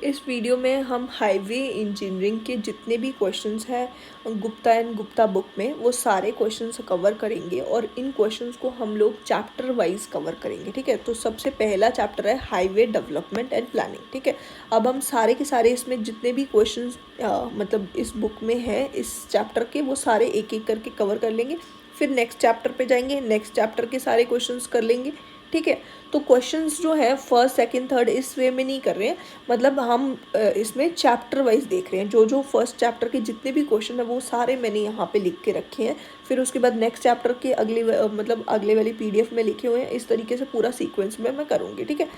इस वीडियो में हम हाईवे इंजीनियरिंग के जितने भी क्वेश्चंस हैं गुप्ता एंड गुप्ता बुक में वो सारे क्वेश्चंस कवर करेंगे और इन क्वेश्चंस को हम लोग चैप्टर वाइज कवर करेंगे। ठीक है, तो सबसे पहला चैप्टर है हाईवे डेवलपमेंट एंड प्लानिंग। ठीक है, अब हम सारे के सारे इसमें जितने भी क्वेश्चंस मतलब इस बुक में हैं इस चैप्टर के वो सारे एक एक करके कवर कर लेंगे। फिर नेक्स्ट चैप्टर पे जाएंगे, नेक्स्ट चैप्टर के सारे क्वेश्चंस कर लेंगे। ठीक है, तो क्वेश्चंस जो है फर्स्ट सेकंड थर्ड इस वे में नहीं कर रहे हैं, मतलब हम इसमें चैप्टर वाइज देख रहे हैं। जो जो फर्स्ट चैप्टर के जितने भी क्वेश्चन है वो सारे मैंने यहाँ पे लिख के रखे हैं। फिर उसके बाद नेक्स्ट चैप्टर के अगले वाली PDF में लिखे हुए हैं। इस तरीके से पूरा सीक्वेंस में मैं करूँगी। ठीक है,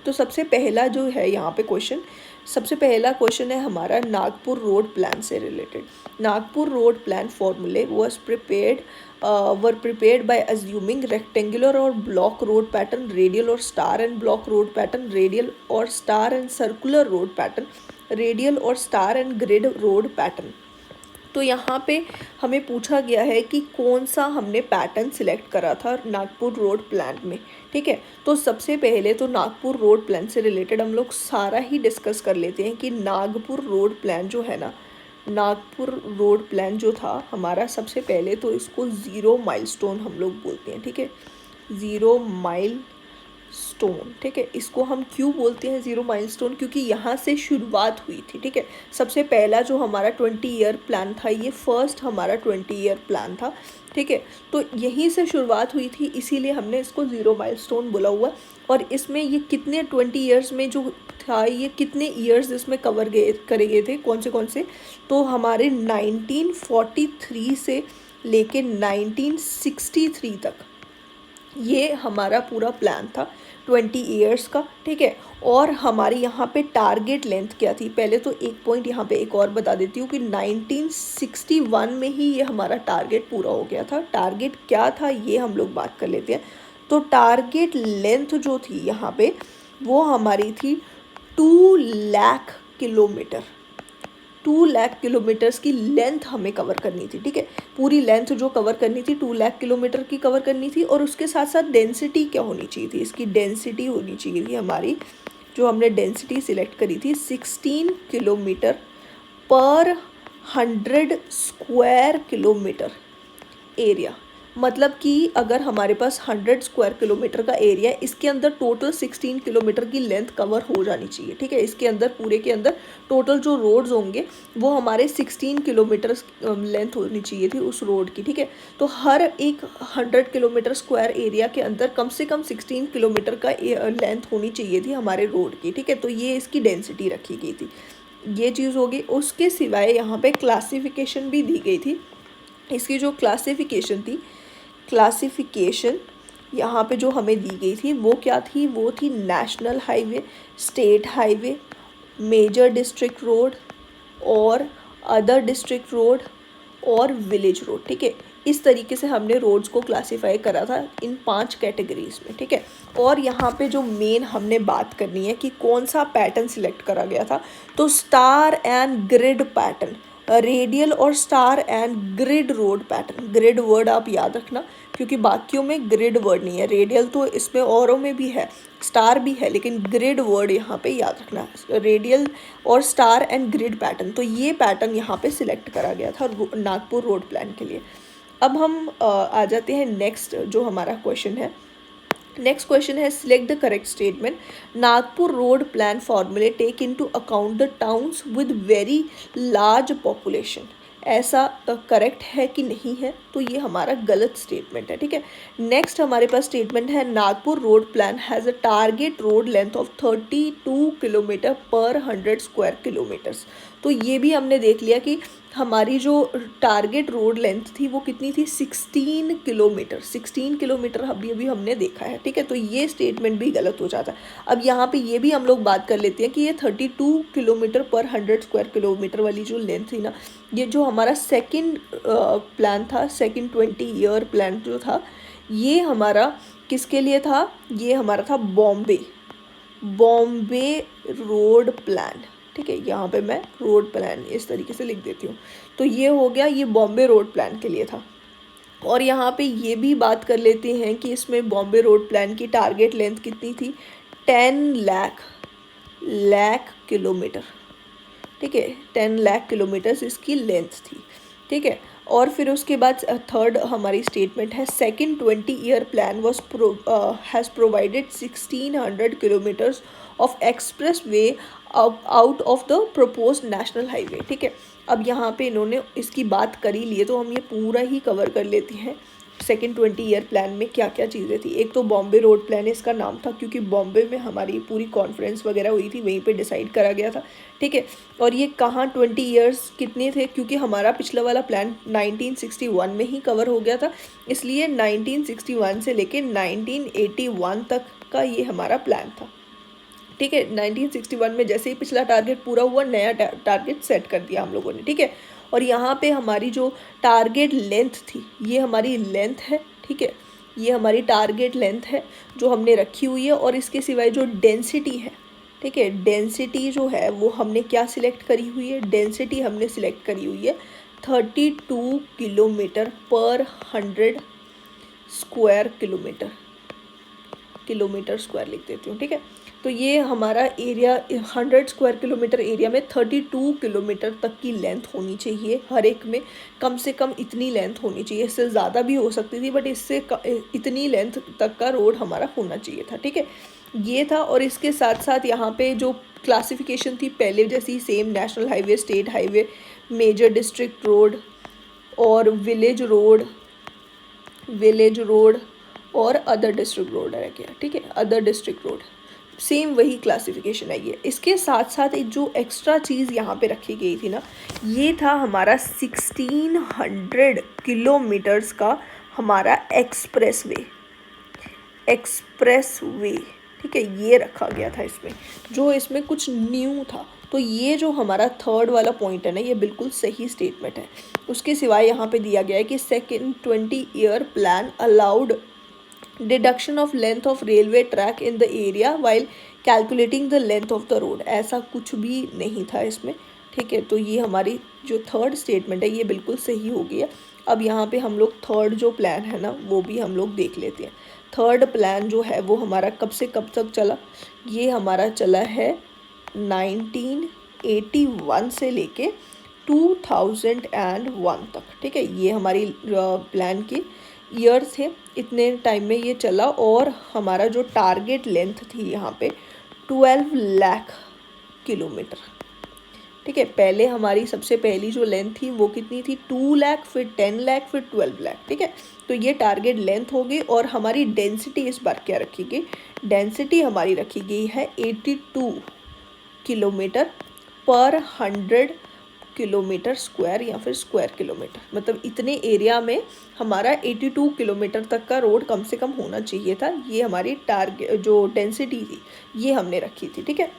तो सबसे पहला जो है यहाँ पे क्वेश्चन, सबसे पहला क्वेश्चन है हमारा नागपुर रोड प्लान से रिलेटेड। नागपुर रोड प्लान फॉर्मूले were prepared by assuming rectangular or block road pattern, radial or star and block road pattern, radial or star and circular road pattern, radial और star and grid road pattern। तो यहाँ पे हमें पूछा गया है कि कौन सा हमने पैटर्न सिलेक्ट करा था नागपुर रोड प्लान में। ठीक है, तो सबसे पहले तो नागपुर रोड प्लान से रिलेटेड हम लोग सारा ही डिस्कस कर लेते हैं कि नागपुर रोड प्लान जो है ना, नागपुर रोड प्लान जो था हमारा, सबसे पहले तो इसको ज़ीरो माइलस्टोन हम लोग बोलते हैं। ठीक है, ज़ीरो माइलस्टोन। ठीक है, इसको हम क्यों बोलते हैं ज़ीरो माइलस्टोन, क्योंकि यहाँ से शुरुआत हुई थी। ठीक है, सबसे पहला जो हमारा 20 ईयर प्लान था, ये फर्स्ट हमारा 20 ईयर प्लान था। ठीक है, तो यहीं से शुरुआत हुई थी, इसीलिए हमने इसको ज़ीरो माइलस्टोन बोला हुआ। और इसमें ये कितने 20 ईयर्स में जो था, ये कितने ईयर्स इसमें करे गए थे, कौन से, तो हमारे 1943 से लेके 1963 तक ये हमारा पूरा प्लान था 20 ईयर्स का। ठीक है, और हमारी यहाँ पे टारगेट लेंथ क्या थी, पहले तो एक पॉइंट यहाँ पे एक और बता देती हूँ कि 1961 में ही ये हमारा टारगेट पूरा हो गया था। टारगेट क्या था ये हम लोग बात कर लेते हैं। तो टारगेट लेंथ जो थी यहाँ पे वो हमारी थी 2 लाख किलोमीटर। 2 लाख किलोमीटर्स की लेंथ हमें कवर करनी थी। ठीक है, पूरी लेंथ जो कवर करनी थी 2 लाख किलोमीटर की कवर करनी थी। और उसके साथ साथ डेंसिटी क्या होनी चाहिए थी, इसकी डेंसिटी होनी चाहिए थी हमारी, जो हमने डेंसिटी सिलेक्ट करी थी 16 किलोमीटर पर 100 स्क्वायर किलोमीटर एरिया। मतलब कि अगर हमारे पास 100 स्क्वायर किलोमीटर का एरिया है, इसके अंदर टोटल 16 किलोमीटर की लेंथ कवर हो जानी चाहिए। ठीक है, इसके अंदर पूरे के अंदर टोटल जो रोड्स होंगे वो हमारे 16 किलोमीटर लेंथ होनी चाहिए थी उस रोड की। ठीक है, तो हर एक 100 किलोमीटर स्क्वायर एरिया के अंदर कम से कम 16 किलोमीटर का लेंथ होनी चाहिए थी हमारे रोड की। ठीक है, तो ये इसकी डेंसिटी रखी गई थी, ये चीज़ होगी। उसके सिवाय यहाँ पे क्लासिफिकेशन भी दी गई थी। इसकी जो क्लासिफिकेशन यहाँ पे जो हमें दी गई थी वो क्या थी, वो थी national highway, state highway, major district road और अदर डिस्ट्रिक्ट रोड और विलेज रोड। ठीक है, इस तरीके से हमने रोड्स को क्लासिफाई करा था इन 5 कैटेगरीज में। ठीक है, और यहाँ पे जो मेन हमने बात करनी है कि कौन सा पैटर्न सिलेक्ट करा गया था, तो star and grid pattern, radial और star and grid road pattern. Grid word आप याद रखना, क्योंकि बाकियों में ग्रिड वर्ड नहीं है। रेडियल तो इसमें औरों में भी है, स्टार भी है, लेकिन ग्रिड वर्ड यहाँ पे याद रखना। रेडियल और स्टार एंड ग्रिड पैटर्न, तो ये पैटर्न यहाँ पे सिलेक्ट करा गया था नागपुर रोड प्लान के लिए। अब हम आ जाते हैं नेक्स्ट जो हमारा क्वेश्चन है। नेक्स्ट क्वेश्चन है select the correct statement. Nagpur road plan formulae take into account the towns with very large population. ऐसा करेक्ट है कि नहीं है, तो ये हमारा गलत स्टेटमेंट है। ठीक है, नेक्स्ट हमारे पास स्टेटमेंट है Nagpur road plan has a target road length of 32 kilometre पर 100 स्क्वायर किलोमीटर्स। तो ये भी हमने देख लिया कि हमारी जो टारगेट रोड लेंथ थी वो कितनी थी, 16 किलोमीटर। 16 किलोमीटर अभी हमने देखा है। ठीक है, तो ये स्टेटमेंट भी गलत हो जाता है। अब यहाँ पे ये भी हम लोग बात कर लेते हैं कि ये 32 किलोमीटर पर 100 स्क्वायर किलोमीटर वाली जो लेंथ थी ना, ये जो हमारा सेकंड प्लान था, सेकंड 20 ईयर प्लान जो था, ये हमारा किसके लिए था, ये हमारा था बॉम्बे रोड प्लान। ठीक है, यहाँ पे मैं रोड प्लान इस तरीके से लिख देती हूँ। तो ये हो गया, ये बॉम्बे रोड प्लान के लिए था। और यहाँ पे ये भी बात कर लेते हैं कि इसमें बॉम्बे रोड प्लान की टारगेट लेंथ कितनी थी, 10 लाख लाख किलोमीटर, ठीक है, 10 लाख किलोमीटर्स इसकी लेंथ थी, ठीक है। और फिर उसके बाद थर्ड हमारी स्टेटमेंट है, second 20 year plan was has provided 1600 kilometres of express way out of the propose national highway, ठीक है। अब यहाँ पे इन्होंने इसकी बात करी ली है तो हम ये पूरा ही कवर कर लेते हैं। सेकेंड 20 ईयर प्लान में क्या क्या चीज़ें थी। एक तो बॉम्बे रोड प्लान इसका नाम था, क्योंकि बॉम्बे में हमारी पूरी कॉन्फ्रेंस वगैरह हुई थी, वहीं पे डिसाइड करा गया था, ठीक है। और ये कहाँ 20 ईयर्स कितने थे, क्योंकि हमारा पिछला वाला प्लान 1961 में ही कवर हो गया था, इसलिए 1961 से लेके 1981 तक का ये हमारा प्लान था, ठीक है। 1961 में जैसे ही पिछला टारगेट पूरा हुआ, नया टारगेट सेट कर दिया हम लोगों ने, ठीक है। और यहाँ पे हमारी जो टारगेट लेंथ थी, ये हमारी लेंथ है, ठीक है, ये हमारी टारगेट लेंथ है जो हमने रखी हुई है। और इसके सिवाय जो डेंसिटी है, ठीक है, डेंसिटी जो है वो हमने क्या सिलेक्ट करी हुई है, डेंसिटी हमने सिलेक्ट करी हुई है 32 किलोमीटर पर 100 स्क्वायर किलोमीटर, किलोमीटर स्क्वायर लिख देती हूँ, ठीक है। तो ये हमारा एरिया 100 स्क्वायर किलोमीटर एरिया में 32 किलोमीटर तक की लेंथ होनी चाहिए, हर एक में कम से कम इतनी लेंथ होनी चाहिए। इससे ज़्यादा भी हो सकती थी, बट इससे इतनी लेंथ तक का रोड हमारा होना चाहिए था, ठीक है, ये था। और इसके साथ साथ यहाँ पे जो क्लासिफिकेशन थी पहले जैसी same, national highway, state highway, major district road और विलेज रोड और अदर डिस्ट्रिक्ट रोड है क्या, ठीक है, अदर डिस्ट्रिक्ट रोड, सेम वही क्लासिफिकेशन है ये। इसके साथ साथ एक जो एक्स्ट्रा चीज़ यहाँ पे रखी गई थी ना, ये था हमारा 1600 किलोमीटर्स का हमारा एक्सप्रेस वे, ठीक है, ये रखा गया था इसमें, जो इसमें कुछ न्यू था। तो ये जो हमारा थर्ड वाला पॉइंट है ना, ये बिल्कुल सही स्टेटमेंट है। उसके सिवाय यहाँ पे दिया गया है कि second 20 year plan allowed deduction of length of railway track in the area while calculating the length of the road, ऐसा कुछ भी नहीं था इसमें, ठीक है। तो ये हमारी जो थर्ड स्टेटमेंट है ये बिल्कुल सही हो गई है। अब यहाँ पे हम लोग थर्ड जो प्लान है ना वो भी हम लोग देख लेते हैं। थर्ड प्लान जो है वो हमारा कब से कब तक चला, ये हमारा चला है 1981 से लेके 2001 तक, ठीक है। ये हमारी प्लान की ईयर थे, इतने टाइम में ये चला। और हमारा जो टारगेट लेंथ थी यहाँ पे 12 लाख किलोमीटर, ठीक है। पहले हमारी सबसे पहली जो लेंथ थी वो कितनी थी, 2 लाख, फिर 10 लाख, फिर 12 लाख, ठीक है। तो ये टारगेट लेंथ होगी। और हमारी डेंसिटी इस बार क्या रखी गई, डेंसिटी हमारी रखी गई है 82 किलोमीटर पर 100 किलोमीटर स्क्वायर या फिर स्क्वायर किलोमीटर, मतलब इतने एरिया में हमारा 82 किलोमीटर तक का रोड कम से कम होना चाहिए था। ये हमारी टारगेट जो डेंसिटी थी ये हमने रखी थी, ठीक है।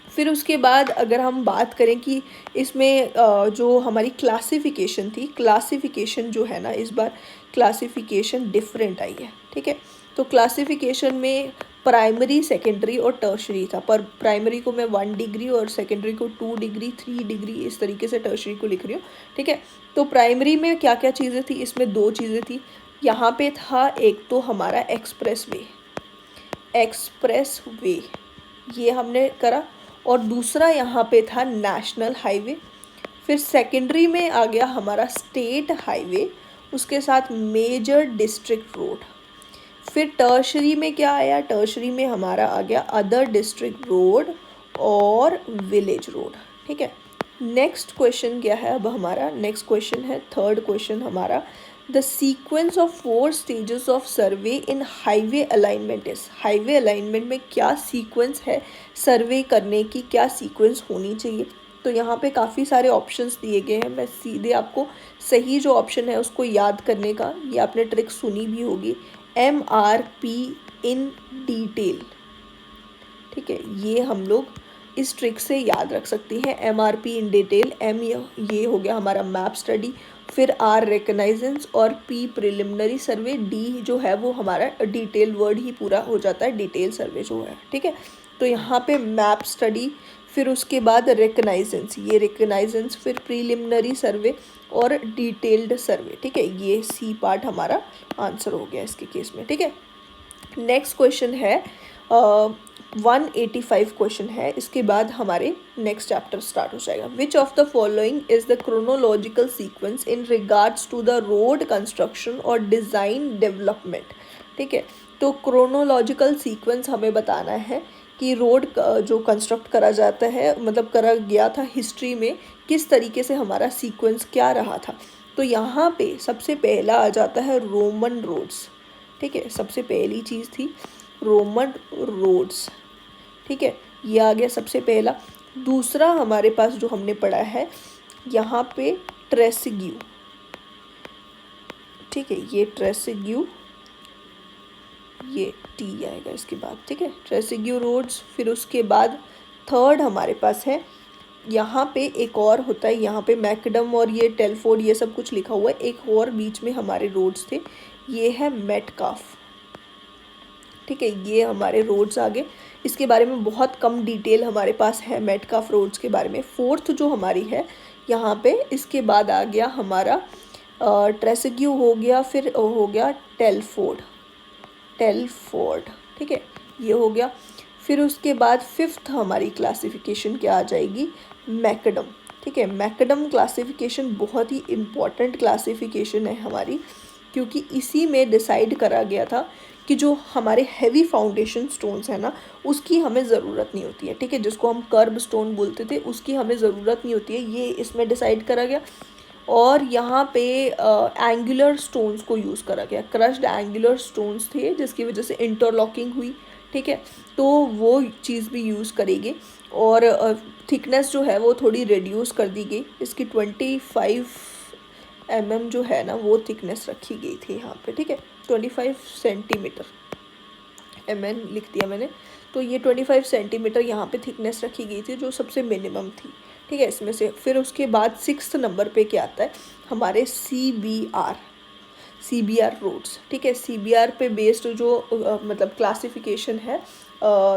फिर उसके बाद अगर हम बात करें कि इसमें जो हमारी क्लासिफिकेशन थी, क्लासिफिकेशन जो है ना इस बार क्लासिफिकेशन डिफरेंट आई है, ठीक है। तो क्लासिफिकेशन में प्राइमरी, सेकेंडरी और टर्शरी था, पर प्राइमरी को मैं 1 डिग्री और सेकेंडरी को 2 डिग्री, 3 डिग्री, इस तरीके से टर्शरी को लिख रही हूँ, ठीक है। तो प्राइमरी में क्या क्या चीज़ें थी, इसमें 2 चीज़ें थी। यहाँ पे था एक तो हमारा एक्सप्रेस वे, ये हमने करा। और दूसरा यहाँ पे था नेशनल हाईवे। फिर सेकेंडरी में आ गया हमारा स्टेट हाईवे, उसके साथ मेजर डिस्ट्रिक्ट रोड। फिर टर्शरी में क्या आया, टर्शरी में हमारा आ गया अदर डिस्ट्रिक्ट रोड और विलेज रोड, ठीक है। नेक्स्ट क्वेश्चन क्या है, अब हमारा नेक्स्ट क्वेश्चन है, थर्ड क्वेश्चन हमारा, the sequence of 4 stages of survey in highway alignment is, highway alignment में क्या सीक्वेंस है, सर्वे करने की क्या सीक्वेंस होनी चाहिए। तो यहाँ पे काफ़ी सारे ऑप्शंस दिए गए हैं, मैं सीधे आपको सही जो ऑप्शन है उसको याद करने का, ये आपने ट्रिक सुनी भी होगी, MRP इन डिटेल, ठीक है। ये हम लोग इस ट्रिक से याद रख सकते हैं, MRP इन डिटेल। M ये हो गया हमारा मैप स्टडी, फिर R रिकग्नाइजेंस और P प्रिलिमिनरी सर्वे, D जो है वो हमारा डिटेल वर्ड ही पूरा हो जाता है, डिटेल सर्वे जो है, ठीक है। तो यहाँ पे मैप स्टडी, फिर उसके बाद रिकग्नाइजेंस, ये रिकग्नाइजेंस, फिर प्रिलिमिनरी सर्वे और डिटेल्ड सर्वे, ठीक है। ये C पार्ट हमारा आंसर हो गया इसके केस में, ठीक है। नेक्स्ट क्वेश्चन है 185 क्वेश्चन है, इसके बाद हमारे नेक्स्ट चैप्टर स्टार्ट हो जाएगा। Which of the following is the chronological sequence in regards to the road construction और डिज़ाइन डेवलपमेंट। ठीक है, तो क्रोनोलॉजिकल सीक्वेंस हमें बताना है कि रोड जो कंस्ट्रक्ट करा जाता है, मतलब करा गया था हिस्ट्री में, किस तरीके से हमारा सीक्वेंस क्या रहा था। तो यहाँ पे सबसे पहला आ जाता है रोमन रोड्स। ठीक है, सबसे पहली चीज़ थी रोमन रोड्स। ठीक है, ये आ गया सबसे पहला। दूसरा हमारे पास जो हमने पढ़ा है यहाँ पे ट्रेसिग्यू। ठीक है, ये ट्रेसिग्यू, ये टी आएगा इसके बाद। ठीक है, ट्रेसिग्यू रोड्स। फिर उसके बाद थर्ड हमारे पास है, यहाँ पे एक और होता है, यहाँ पे मैकडम और ये टेलफोर्ड ये सब कुछ लिखा हुआ है। एक और बीच में हमारे रोड्स थे, ये है मेटकाफ। ठीक है, ये हमारे रोड्स आ गए। इसके बारे में बहुत कम डिटेल हमारे पास है मेटकाफ रोड्स के बारे में। फोर्थ जो हमारी है यहाँ पे, इसके बाद आ गया हमारा ट्रेसिग्यू हो गया, फिर हो गया टेलफोर्ड। ठीक है, ये हो गया। फिर उसके बाद फिफ्थ हमारी क्लासिफिकेशन क्या आ जाएगी, मैकडम। ठीक है, मैकडम क्लासिफिकेशन बहुत ही इम्पॉर्टेंट क्लासिफिकेशन है हमारी, क्योंकि इसी में डिसाइड करा गया था कि जो हमारे हैवी फाउंडेशन स्टोन्स है ना, उसकी हमें ज़रूरत नहीं होती है। ठीक है, जिसको हम कर्ब स्टोन बोलते थे, उसकी हमें ज़रूरत नहीं होती है, ये इसमें डिसाइड करा गया। और यहाँ पे एंगुलर स्टोन्स को यूज़ करा गया, क्रश्ड एंगुलर स्टोन्स थे जिसकी वजह से इंटरलॉकिंग हुई। ठीक है, तो वो चीज़ भी यूज़ करेगी। और थिकनेस जो है वो थोड़ी रिड्यूस कर दी गई, इसकी 25 mm जो है ना वो थिकनेस रखी गई थी यहाँ पे। ठीक है, 25 सेंटीमीटर, mm लिख दिया मैंने, तो ये 25 सेंटीमीटर यहाँ पे थिकनेस रखी गई थी जो सबसे मिनिमम थी। ठीक है, इसमें से फिर उसके बाद 6th नंबर पे क्या आता है, हमारे CBR रोड्स। ठीक है, CBR पे बेस्ड जो मतलब क्लासिफिकेशन है,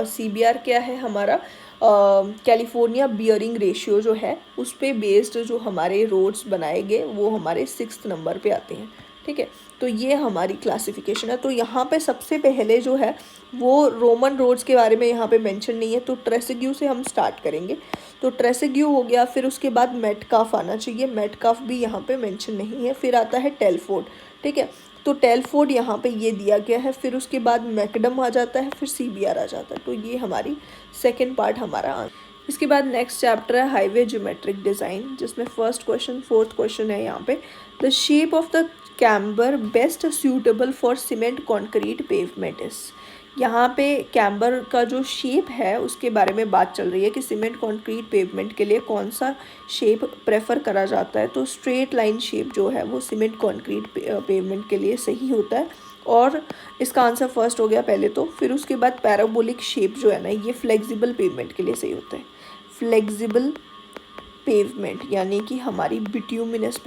CBR क्या है हमारा, कैलिफोर्निया बियरिंग रेशियो जो है उस पे बेस्ड जो हमारे रोड्स बनाए गए वो हमारे 6th नंबर पे आते हैं। ठीक है, तो ये हमारी क्लासिफिकेशन है। तो यहाँ पे सबसे पहले जो है वो रोमन रोड्स के बारे में यहाँ पे मेंशन नहीं है, तो ट्रेसिग्यू से हम स्टार्ट करेंगे। तो ट्रेसिग्यू हो गया, फिर उसके बाद मेटकाफ आना चाहिए, मेटकाफ भी यहाँ पे मेंशन नहीं है। फिर आता है टेलफोर्ड। ठीक है, तो टेलफोर्ड यहाँ पे ये दिया गया है। फिर उसके बाद मैकडम आ जाता है, फिर CBR आ जाता है। तो ये हमारी सेकेंड पार्ट हमारा। इसके बाद नेक्स्ट चैप्टर है हाईवे ज्योमेट्रिक डिज़ाइन, जिसमें फर्स्ट क्वेश्चन, फोर्थ क्वेश्चन है यहाँ पे, the shape of the camber best suitable for cement concrete pavement is. यहाँ पे कैम्बर का जो शेप है उसके बारे में बात चल रही है कि सीमेंट कॉन्क्रीट पेवमेंट के लिए कौन सा शेप प्रेफर करा जाता है। तो स्ट्रेट लाइन शेप जो है वो सीमेंट कॉन्क्रीट पेवमेंट के लिए सही होता है, और इसका आंसर फर्स्ट हो गया पहले तो। फिर उसके बाद पैराबोलिक शेप जो है ना, ये फ्लेक्सिबल पेवमेंट के लिए सही होता है। फ्लेक्सिबल पेवमेंट यानी कि हमारी बिट्यूमिनस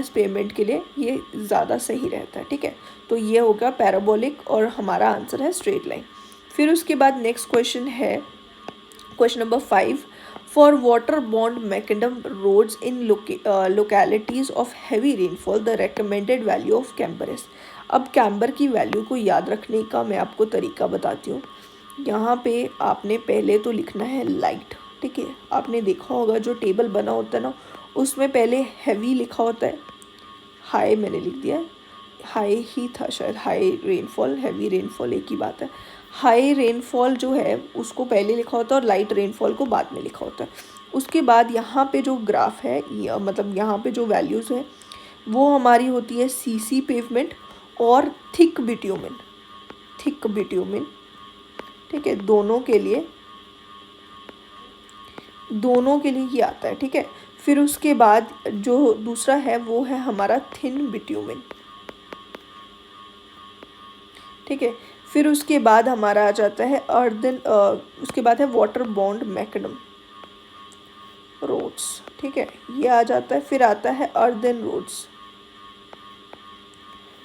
पेवमेंट के लिए ये ज़्यादा सही रहता है। ठीक है, तो ये होगा पैराबोलिक और हमारा आंसर है स्ट्रेट लाइन। फिर उसके बाद नेक्स्ट क्वेश्चन है question number 5, for water bound macadam roads in localities of heavy rainfall the recommended value of camber is. अब कैम्बर की वैल्यू को याद रखने का मैं आपको तरीका बताती हूँ। यहाँ पे आपने पहले तो लिखना है लाइट। ठीक है, आपने देखा होगा जो टेबल बना होता है ना, उसमें पहले हैवी लिखा होता है, हाई मैंने लिख दिया, हाई ही था शायद, हाई रेनफॉल हैवी रेनफॉल एक ही बात है। हाई रेनफॉल जो है उसको पहले लिखा होता है और लाइट रेनफॉल को बाद में लिखा होता है। उसके बाद यहाँ पे जो ग्राफ है, मतलब यहाँ पे जो वैल्यूज़ हैं वो हमारी होती है CC पेवमेंट और थिक बिट्यूमिन। ठीक है, दोनों के लिए ये आता है। ठीक है, फिर उसके बाद जो दूसरा है वो है हमारा थिन बिट्यूमिन। ठीक है, फिर उसके बाद हमारा आ जाता है उसके बाद है वाटर बॉन्ड मैकडम रोड्स। ठीक है, ये आ जाता है। फिर आता है अर्दन रोड्स।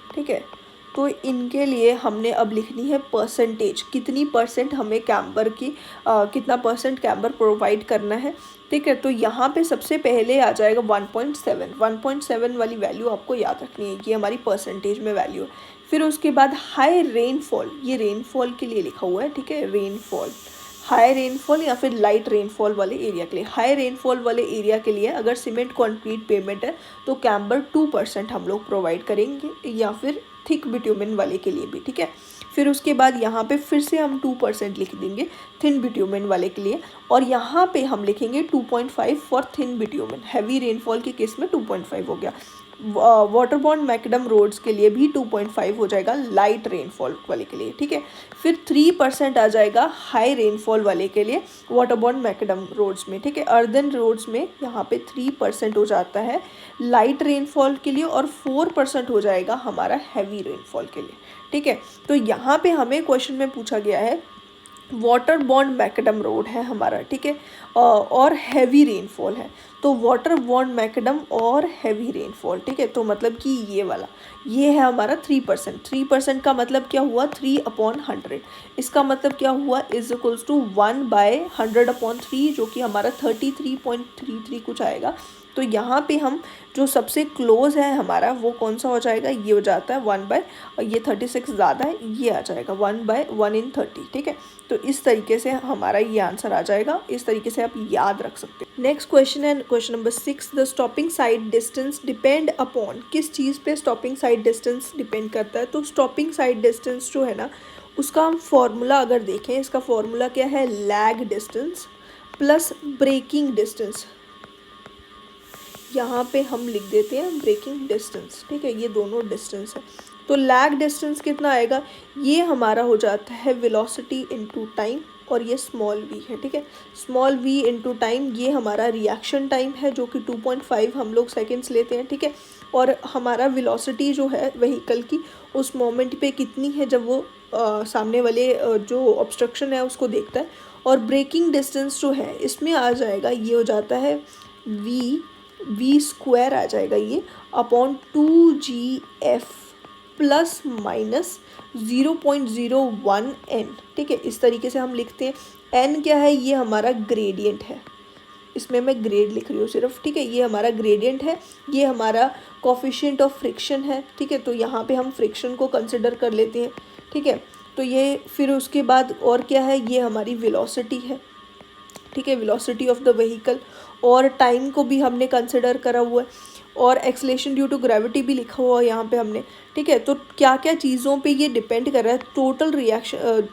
ठीक है, तो इनके लिए हमने अब लिखनी है परसेंटेज, कितनी परसेंट हमें कैम्बर की कितना परसेंट कैम्बर प्रोवाइड करना है। ठीक है, तो यहाँ पे सबसे पहले आ जाएगा 1.7 वाली वैल्यू आपको याद रखनी है, ये हमारी परसेंटेज में वैल्यू है। फिर उसके बाद हाई रेनफॉल, ये रेनफॉल के लिए लिखा हुआ है, ठीक है, रेनफॉल, हाई रेनफॉल या फिर लाइट रेनफॉल वाले एरिया के लिए। हाई रेनफॉल वाले एरिया के लिए अगर सीमेंट कंक्रीट पेमेंट है तो कैम्बर 2% हम लोग प्रोवाइड करेंगे, या फिर थिक बिट्यूमेन वाले के लिए भी, ठीक है। फिर उसके बाद यहाँ पे फिर से हम 2% लिख देंगे थिन बिट्यूमेन वाले के लिए, और यहाँ पे हम लिखेंगे 2.5 फॉर थिन बिट्यूमेन। हैवी रेनफॉल के केस में 2.5 हो गया। वाटरबॉर्न मैकडम रोड्स के लिए भी 2.5 हो जाएगा लाइट रेनफॉल वाले के लिए, ठीक है। फिर 3% आ जाएगा हाई रेनफॉल वाले के लिए वाटरबॉर्न मैकडम रोड्स में, ठीक है। अर्दन रोड्स में यहाँ पे 3% हो जाता है लाइट रेनफॉल के लिए, और 4% हो जाएगा हमारा हैवी रेनफॉल के लिए, ठीक है। तो यहाँ पे हमें क्वेश्चन में पूछा गया है वाटर बॉन्ड मैकडम रोड है हमारा, ठीक है, और हैवी रेनफॉल है, तो वाटर बॉन्ड मैकडम और हैवी रेनफॉल, ठीक है। तो मतलब कि ये वाला, ये है हमारा 3%। 3% का मतलब क्या हुआ, 3/100। इसका मतलब क्या हुआ, इज इक्वल्स टू 1/100/3, जो कि हमारा 33.33 कुछ आएगा। तो यहाँ पे हम जो सबसे क्लोज है हमारा वो कौन सा हो जाएगा, ये हो जाता है 1 ये 36 ज़्यादा है, ये आ जाएगा 1/1 in 30, ठीक है। तो इस तरीके से हमारा ये आंसर आ जाएगा, इस तरीके से आप याद रख सकते हैं। नेक्स्ट क्वेश्चन है question number 6, the stopping side distance depend upon, किस चीज़ पे स्टॉपिंग साइड डिस्टेंस डिपेंड करता है। तो स्टॉपिंग साइड डिस्टेंस जो है ना, उसका हम फॉर्मूला अगर देखें, इसका फॉर्मूला क्या है, lag distance plus braking distance. यहाँ पे हम लिख देते हैं ब्रेकिंग डिस्टेंस, ठीक है, ये दोनों डिस्टेंस है। तो लैग डिस्टेंस कितना आएगा, ये हमारा हो जाता है वेलोसिटी इनटू टाइम, और ये स्मॉल v है, ठीक है। स्मॉल v इनटू टाइम, ये हमारा रिएक्शन टाइम है जो कि 2.5 हम लोग सेकेंड्स लेते हैं, ठीक है। और हमारा वेलोसिटी जो है व्हीकल की उस मोमेंट पे कितनी है जब वो सामने वाले जो ऑब्स्ट्रक्शन है उसको देखता है। और ब्रेकिंग डिस्टेंस जो है इसमें आ जाएगा, ये हो जाता है v स्क्वायर आ जाएगा ये upon 2gf plus minus 0.01 n, ठीक है। इस तरीके से हम लिखते हैं। n क्या है, ये हमारा ग्रेडियंट है, इसमें मैं ग्रेड लिख रही हूँ सिर्फ, ठीक है। ये हमारा ग्रेडियंट है, ये हमारा कोफिशिएंट ऑफ फ्रिक्शन है, ठीक है। तो यहाँ पे हम फ्रिक्शन को कंसिडर कर लेते हैं, ठीक है। तो ये फिर उसके बाद और क्या है, ये हमारी वेलोसिटी है, ठीक है, वेलोसिटी ऑफ द व्हीकल। और टाइम को भी हमने कंसिडर करा हुआ है, और एक्सलेशन ड्यू टू ग्रेविटी भी लिखा हुआ है यहाँ पे हमने, ठीक है। तो क्या क्या चीज़ों पे ये डिपेंड कर रहा है, total reaction,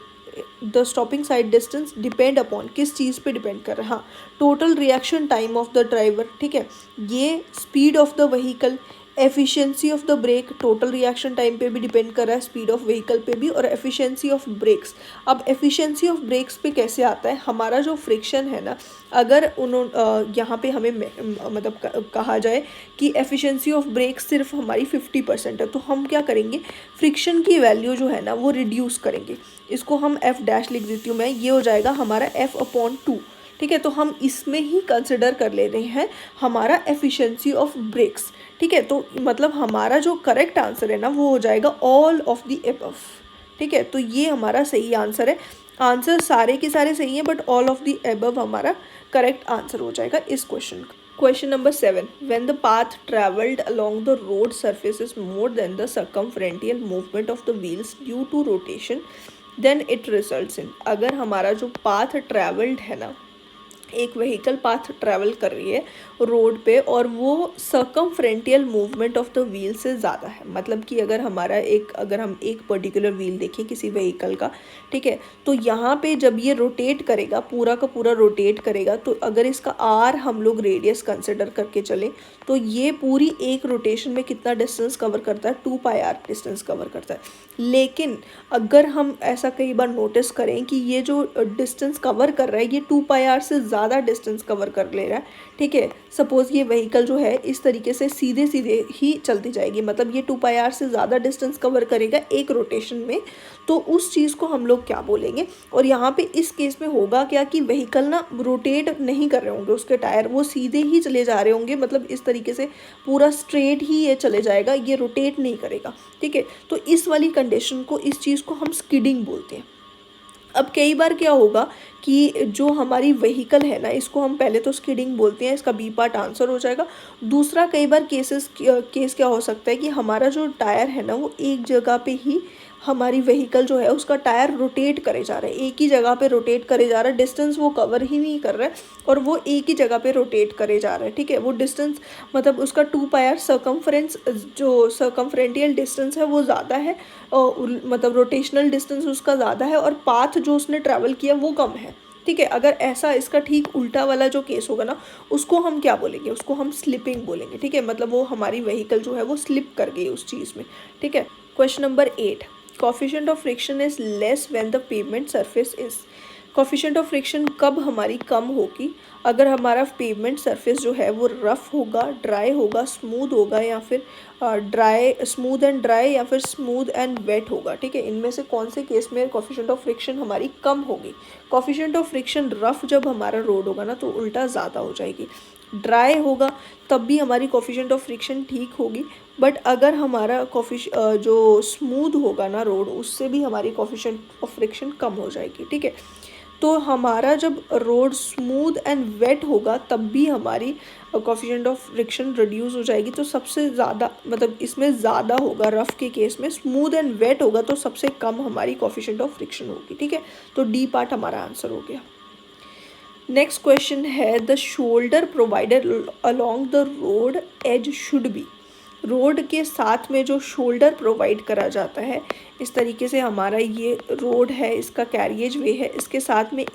the stopping side distance depend upon, किस चीज़ पे डिपेंड कर रहा है, हाँ, total reaction time of the driver, ठीक है। ये speed of the vehicle, efficiency of the brake, total reaction time पे भी डिपेंड कर रहा है, स्पीड ऑफ व्हीकल पे भी, और एफिशिएंसी ऑफ ब्रेक्स। अब एफिशिएंसी ऑफ ब्रेक्स पे कैसे आता है, हमारा जो फ्रिक्शन है ना, अगर यहाँ पे हमें मतलब कहा जाए कि एफिशिएंसी ऑफ ब्रेक्स सिर्फ हमारी 50% है, तो हम क्या करेंगे, फ्रिक्शन की वैल्यू जो है ना वो रिड्यूस करेंगे। इसको हम f' लिख देती हूँ मैं, ये हो जाएगा हमारा f/2, ठीक है। तो हम इसमें ही कंसिडर कर ले रहे हैं हमारा एफिशिएंसी ऑफ ब्रेक्स, ठीक है। तो मतलब हमारा जो करेक्ट आंसर है ना वो हो जाएगा ऑल ऑफ द एबव, ठीक है। तो ये हमारा सही आंसर है। आंसर सारे के सारे सही हैं, but all of the above हमारा करेक्ट आंसर हो जाएगा इस क्वेश्चन का। Question number 7, when the path travelled along the road surface is more than the circumferential movement of the wheels due to rotation then it results in, अगर हमारा जो path travelled है ना, एक व्हीकल पाथ ट्रैवल कर रही है road पे और वो सर्कमफ्रेंटियल मूवमेंट ऑफ द व्हील से ज़्यादा है, मतलब कि अगर हम एक पर्टिकुलर व्हील देखें किसी व्हीकल का, ठीक है, तो यहाँ पे जब ये रोटेट करेगा, पूरा का पूरा रोटेट करेगा, तो अगर इसका आर हम लोग रेडियस कंसिडर करके चलें तो ये पूरी एक रोटेशन में कितना डिस्टेंस कवर करता है, 2πr डिस्टेंस कवर करता है। लेकिन अगर हम ऐसा कई बार नोटिस करें कि ये जो डिस्टेंस कवर कर रहा है ये 2πr से ज़्यादा डिस्टेंस कवर कर ले रहा है, ठीक है। सपोज़ ये व्हीकल जो है इस तरीके से सीधे सीधे ही चलती जाएगी, मतलब ये 2πr से ज़्यादा डिस्टेंस कवर करेगा एक रोटेशन में, तो उस चीज़ को हम लोग क्या बोलेंगे। और यहाँ पे इस केस में होगा क्या कि व्हीकल ना रोटेट नहीं कर रहे होंगे, उसके टायर वो सीधे ही चले जा रहे होंगे, मतलब इस तरीके से पूरा स्ट्रेट ही ये चले जाएगा, ये रोटेट नहीं करेगा, ठीक है। तो इस वाली कंडीशन को, इस चीज़ को हम स्किडिंग बोलते हैं। अब कई बार क्या होगा कि जो हमारी व्हीकल है ना, इसको हम पहले तो स्किडिंग बोलते हैं, इसका बी पार्ट आंसर हो जाएगा। दूसरा, कई बार केस क्या हो सकता है कि हमारा जो टायर है ना, वो एक जगह पे ही हमारी व्हीकल जो है उसका टायर रोटेट करे जा रहा है, एक ही जगह पे रोटेट करे जा रहा है, डिस्टेंस वो कवर ही नहीं कर रहा है और वो एक ही जगह पे रोटेट करे जा रहा है, ठीक है। वो डिस्टेंस मतलब उसका 2πr सर्कमफ्रेंस, जो सर्कमफ्रेंटियल डिस्टेंस है वो ज़्यादा है, और मतलब रोटेशनल डिस्टेंस उसका ज़्यादा है और पाथ जो उसने ट्रैवल किया वो कम है, ठीक है। अगर ऐसा इसका ठीक उल्टा वाला जो केस होगा ना, उसको हम क्या बोलेंगे, उसको हम स्लिपिंग बोलेंगे, ठीक है। मतलब वो हमारी व्हीकल जो है वो स्लिप कर गई उस चीज़ में, ठीक है। Question number 8, coefficient of friction is less when the pavement surface is. Coefficient of friction कब हमारी कम होगी, अगर हमारा पेवमेंट सरफेस जो है वो रफ़ होगा, ड्राई होगा, स्मूथ होगा, या फिर स्मूथ एंड ड्राई, या फिर स्मूथ एंड वेट होगा, ठीक है। इनमें से कौन से केस में कोफिशिएंट ऑफ फ्रिक्शन हमारी कम होगी। कोफिशिएंट ऑफ फ्रिक्शन रफ़ जब हमारा रोड होगा ना तो उल्टा ज़्यादा हो जाएगी, ड्राई होगा तब भी हमारी कोफिशिएंट ऑफ फ्रिक्शन ठीक होगी, बट अगर हमारा जो स्मूथ होगा ना रोड, उससे भी हमारी कोफिशिएंट ऑफ फ्रिक्शन कम हो जाएगी, ठीक है। तो हमारा जब रोड स्मूथ एंड वेट होगा तब भी हमारी कोफिशिएंट ऑफ फ्रिक्शन रिड्यूस हो जाएगी। तो सबसे ज़्यादा मतलब इसमें ज़्यादा होगा रफ़ के केस में, स्मूथ एंड वेट होगा तो सबसे कम हमारी कोफिशिएंट ऑफ फ्रिक्शन होगी, ठीक है। तो डी पार्ट हमारा आंसर हो गया। नेक्स्ट क्वेश्चन है, the shoulder provided along the road edge should be. Road के साथ में जो शोल्डर प्रोवाइड करा जाता है, इस तरीके से हमारा ये रोड है, इसका कैरिएज वे है, इसके साथ में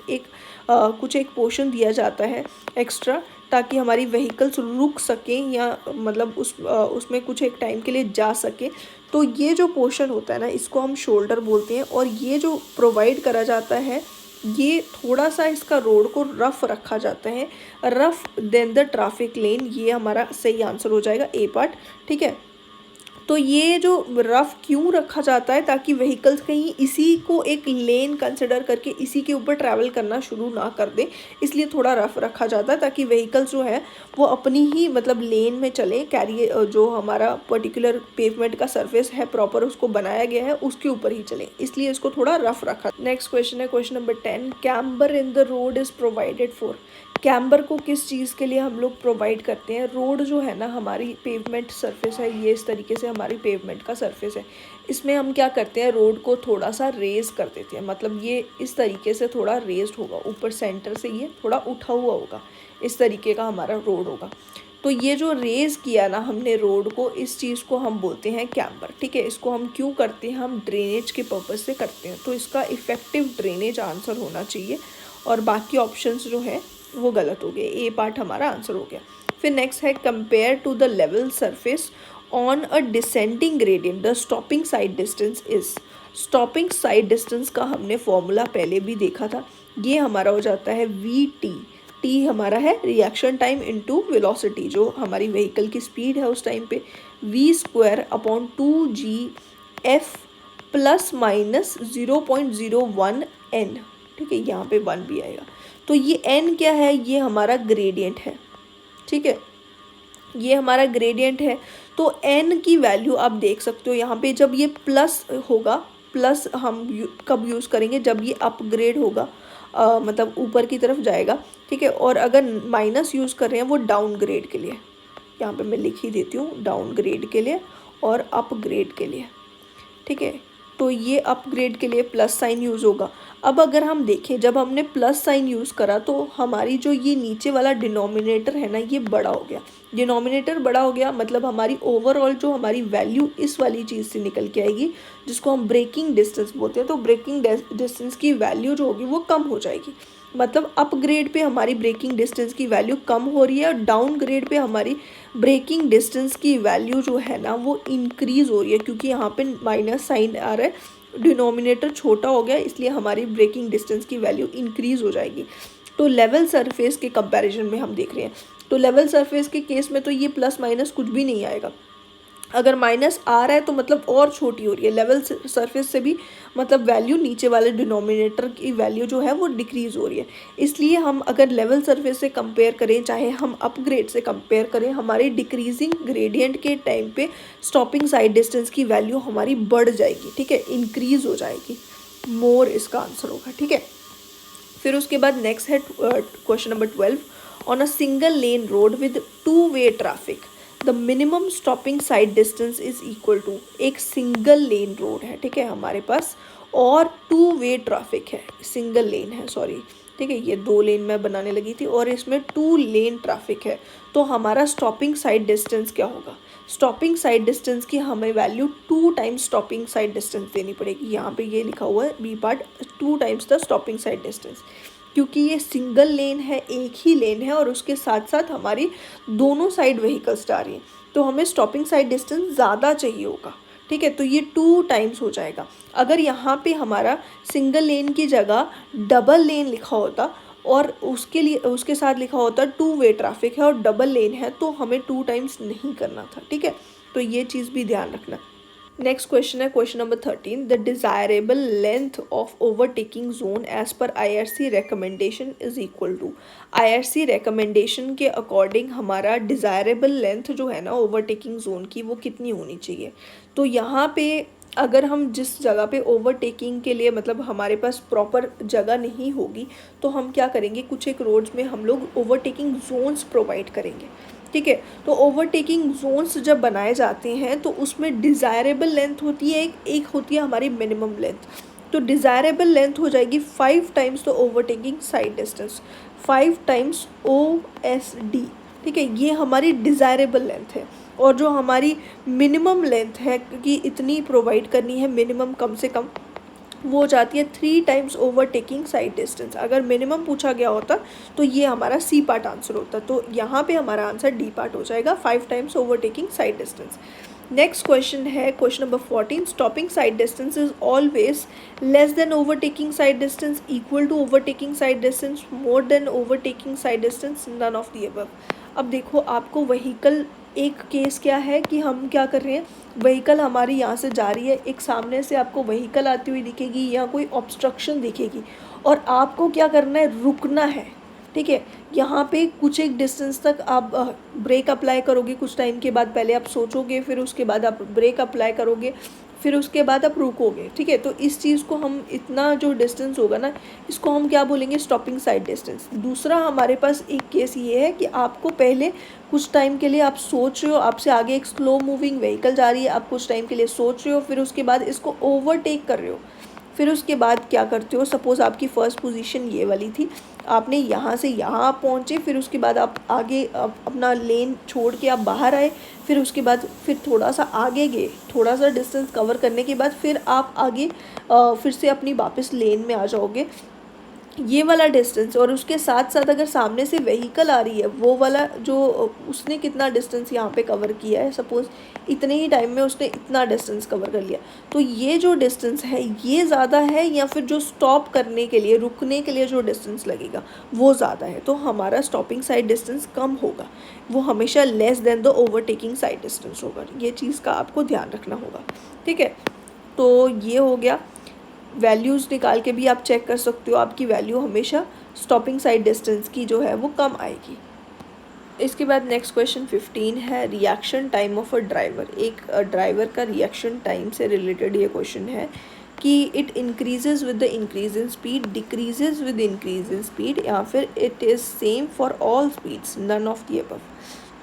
कुछ एक पोर्शन दिया जाता है एक्स्ट्रा, ताकि हमारी व्हीकल्स रुक सकें या मतलब उसमें कुछ एक टाइम के लिए जा सके। तो ये जो पोर्शन होता है ना, इसको हम शोल्डर बोलते हैं, और ये जो प्रोवाइड करा जाता है, ये थोड़ा सा इसका रोड को रफ़ रखा जाता है, रफ़ देन द ट्रैफिक लेन। ये हमारा सही आंसर हो जाएगा, ए पार्ट, ठीक है। तो ये जो रफ़ क्यों रखा जाता है, ताकि व्हीकल्स कहीं इसी को एक लेन कंसिडर करके इसी के ऊपर ट्रैवल करना शुरू ना कर दे, इसलिए थोड़ा रफ़ रखा जाता है, ताकि व्हीकल्स जो है वो अपनी ही मतलब लेन में चलें, जो हमारा पर्टिकुलर पेवमेंट का सरफेस है प्रॉपर उसको बनाया गया है उसके ऊपर ही चलें, इसलिए इसको थोड़ा रफ़ रखा। नेक्स्ट क्वेश्चन है question number 10, camber in the road is provided for. Camber को किस चीज़ के लिए हम लोग प्रोवाइड करते हैं। रोड जो है ना हमारी पेवमेंट सरफेस है, ये इस तरीके से हमारी पेवमेंट का सरफेस है, इसमें हम क्या करते हैं, रोड को थोड़ा सा रेज़ कर देते हैं, मतलब ये इस तरीके से थोड़ा रेज्ड होगा, ऊपर सेंटर से ये थोड़ा उठा हुआ होगा, इस तरीके का हमारा रोड होगा। तो ये जो रेज़ किया ना हमने रोड को, इस चीज़ को हम बोलते हैं कैम्बर, ठीक है। इसको हम क्यों करते हैं, हम ड्रेनेज के पर्पज़ से करते हैं, तो इसका इफ़ेक्टिव ड्रेनेज आंसर होना चाहिए, और बाकी ऑप्शंस जो है वो गलत हो गए, ए पार्ट हमारा आंसर हो गया। फिर नेक्स्ट है, compare to the level surface on a descending gradient the stopping side distance is. Stopping side distance का हमने फॉर्मूला पहले भी देखा था, ये हमारा हो जाता है VT। टी हमारा है रिएक्शन टाइम इनटू वेलोसिटी, जो हमारी व्हीकल की स्पीड है उस टाइम पे, V²/2GF ± 0.01 n, ठीक है। यहाँ पे 1 भी आएगा। तो ये n क्या है, ये हमारा ग्रेडियंट है, ठीक है, ये हमारा ग्रेडियंट है। तो n की वैल्यू आप देख सकते हो यहाँ पे, जब ये प्लस होगा, प्लस हम कब यूज़ करेंगे, जब ये अपग्रेड होगा, मतलब ऊपर की तरफ जाएगा, ठीक है। और अगर माइनस यूज़ कर रहे हैं वो डाउन ग्रेड के लिए, यहाँ पे मैं लिख ही देती हूँ, डाउन ग्रेड के लिए और अपग्रेड के लिए, ठीक है। तो ये अपग्रेड के लिए प्लस साइन यूज़ होगा। अब अगर हम देखें, जब हमने प्लस साइन यूज़ करा तो हमारी जो ये नीचे वाला डिनोमिनेटर है ना, ये बड़ा हो गया। डिनोमिनेटर बड़ा हो गया मतलब हमारी ओवरऑल जो हमारी वैल्यू इस वाली चीज़ से निकल के आएगी, जिसको हम ब्रेकिंग डिस्टेंस बोलते हैं। तो ब्रेकिंग डिस्टेंस की वैल्यू जो होगी वो कम हो जाएगी, मतलब अपग्रेड पे हमारी ब्रेकिंग डिस्टेंस की वैल्यू कम हो रही है, और डाउन ग्रेड पे हमारी ब्रेकिंग डिस्टेंस की वैल्यू जो है ना वो इंक्रीज़ हो रही है, क्योंकि यहाँ पे माइनस साइन आ रहा है, डिनोमिनेटर छोटा हो गया, इसलिए हमारी ब्रेकिंग डिस्टेंस की वैल्यू इंक्रीज़ हो जाएगी। तो लेवल सरफेस के कंपैरिजन में हम देख रहे हैं, तो लेवल सरफेस के केस में तो ये प्लस माइनस कुछ भी नहीं आएगा। अगर माइनस आ रहा है तो मतलब और छोटी हो रही है, लेवल सरफेस से भी मतलब वैल्यू नीचे वाले डिनोमिनेटर की वैल्यू जो है वो डिक्रीज़ हो रही है। इसलिए हम अगर लेवल सरफेस से कंपेयर करें, चाहे हम अपग्रेड से कंपेयर करें, हमारी डिक्रीजिंग ग्रेडियंट के टाइम पे स्टॉपिंग साइड डिस्टेंस की वैल्यू हमारी बढ़ जाएगी, ठीक है, इंक्रीज़ हो जाएगी। मोर इसका आंसर होगा, ठीक है। फिर उसके बाद नेक्स्ट है question number 12। On a single lane road with two way traffic the minimum stopping side distance is equal to. एक सिंगल लेन रोड है, ठीक है, हमारे पास, और टू वे ट्रैफिक है, सिंगल लेन है, सॉरी, ठीक है, ये 2 लेन मैं बनाने लगी थी, और इसमें 2 लेन ट्रैफिक है। तो हमारा स्टॉपिंग साइड डिस्टेंस क्या होगा? स्टॉपिंग साइड डिस्टेंस की हमें value 2 times stopping side distance देनी पड़ेगी। यहाँ पे ये लिखा हुआ है B part, 2 times the stopping side distance, क्योंकि ये सिंगल लेन है, एक ही लेन है, और उसके साथ साथ हमारी दोनों साइड व्हीकल्स जा रही हैं, तो हमें स्टॉपिंग साइड डिस्टेंस ज़्यादा चाहिए होगा, ठीक है। तो ये 2 टाइम्स हो जाएगा। अगर यहाँ पे हमारा सिंगल लेन की जगह डबल लेन लिखा होता और उसके लिए उसके साथ लिखा होता 2 वे ट्रैफिक है और डबल लेन है, तो हमें 2 टाइम्स नहीं करना था, ठीक है। तो ये चीज़ भी ध्यान रखना। नेक्स्ट क्वेश्चन है question number 13। The desirable length of overtaking zone as per IRC recommendation is equal to. IRC recommendation के अकॉर्डिंग हमारा डिज़ायरेबल लेंथ जो है ना ओवरटेकिंग जोन की, वो कितनी होनी चाहिए? तो यहाँ पे अगर हम जिस जगह पे ओवरटेकिंग के लिए मतलब हमारे पास प्रॉपर जगह नहीं होगी, तो हम क्या करेंगे, कुछ एक रोड्स में हम लोग ओवरटेकिंग जोन्स प्रोवाइड करेंगे, ठीक है। तो ओवरटेकिंग जोन्स जब बनाए जाते हैं तो उसमें डिज़ायरेबल लेंथ होती है, एक होती है हमारी मिनिमम लेंथ। तो डिज़ायरेबल लेंथ हो जाएगी 5 times the overtaking side distance, 5 times OSD, ठीक है, ये हमारी डिज़ायरेबल लेंथ है। और जो हमारी मिनिमम लेंथ है, क्योंकि इतनी प्रोवाइड करनी है मिनिमम कम से कम, वो हो जाती है 3 टाइम्स ओवरटेकिंग साइड डिस्टेंस। अगर मिनिमम पूछा गया होता तो ये हमारा सी पार्ट आंसर होता, तो यहाँ पे हमारा आंसर डी पार्ट हो जाएगा, 5 times overtaking side distance. Next question है question number 14। Stopping side distance is always less than overtaking side distance, equal to overtaking side distance, more than overtaking side distance, none of the above. अब देखो, आपको vehicle, एक case क्या है कि हम क्या कर रहे हैं, व्हीकल हमारी यहाँ से जा रही है, एक सामने से आपको व्हीकल आती हुई दिखेगी या कोई ऑब्स्ट्रक्शन दिखेगी, और आपको क्या करना है, रुकना है, ठीक है। यहाँ पे कुछ एक डिस्टेंस तक आप ब्रेक अप्लाई करोगे, कुछ टाइम के बाद पहले आप सोचोगे, फिर उसके बाद आप ब्रेक अप्लाई करोगे, फिर उसके बाद आप रुकोगे, ठीक है। तो इस चीज़ को हम, इतना जो डिस्टेंस होगा ना, इसको हम क्या बोलेंगे, स्टॉपिंग साइड डिस्टेंस। दूसरा हमारे पास एक केस ये है कि आपको पहले कुछ टाइम के लिए आप सोच रहे हो, आपसे आगे एक स्लो मूविंग व्हीकल जा रही है, आप कुछ टाइम के लिए सोच रहे हो, फिर उसके बाद इसको ओवरटेक कर रहे हो, फिर उसके बाद क्या करते हो, सपोज़ आपकी फ़र्स्ट पोजीशन ये वाली थी, आपने यहाँ से यहाँ पहुँचे, फिर उसके बाद आप आगे अपना लेन छोड़ के आप बाहर आए, फिर उसके बाद फिर थोड़ा सा आगे गए, थोड़ा सा डिस्टेंस कवर करने के बाद फिर आप आगे फिर से अपनी वापस लेन में आ जाओगे, ये वाला डिस्टेंस। और उसके साथ साथ अगर सामने से व्हीकल आ रही है, वो वाला जो उसने कितना डिस्टेंस यहाँ पे कवर किया है, सपोज़ इतने ही टाइम में उसने इतना डिस्टेंस कवर कर लिया, तो ये जो डिस्टेंस है ये ज़्यादा है, या फिर जो स्टॉप करने के लिए, रुकने के लिए जो डिस्टेंस लगेगा वो ज़्यादा है, तो हमारा स्टॉपिंग साइड डिस्टेंस कम होगा, वो हमेशा less than the overtaking side distance होगा। ये चीज़ का आपको ध्यान रखना होगा, ठीक है। तो ये हो गया। वैल्यूज़ निकाल के भी आप चेक कर सकते हो, आपकी वैल्यू हमेशा स्टॉपिंग साइड डिस्टेंस की जो है वो कम आएगी। इसके बाद नेक्स्ट क्वेश्चन 15 है, reaction time of a driver. एक ड्राइवर का रिएक्शन टाइम से रिलेटेड ये क्वेश्चन है कि it increases with the increase in speed, decreases with increase in speed, या फिर it is same for all speeds, none of the above.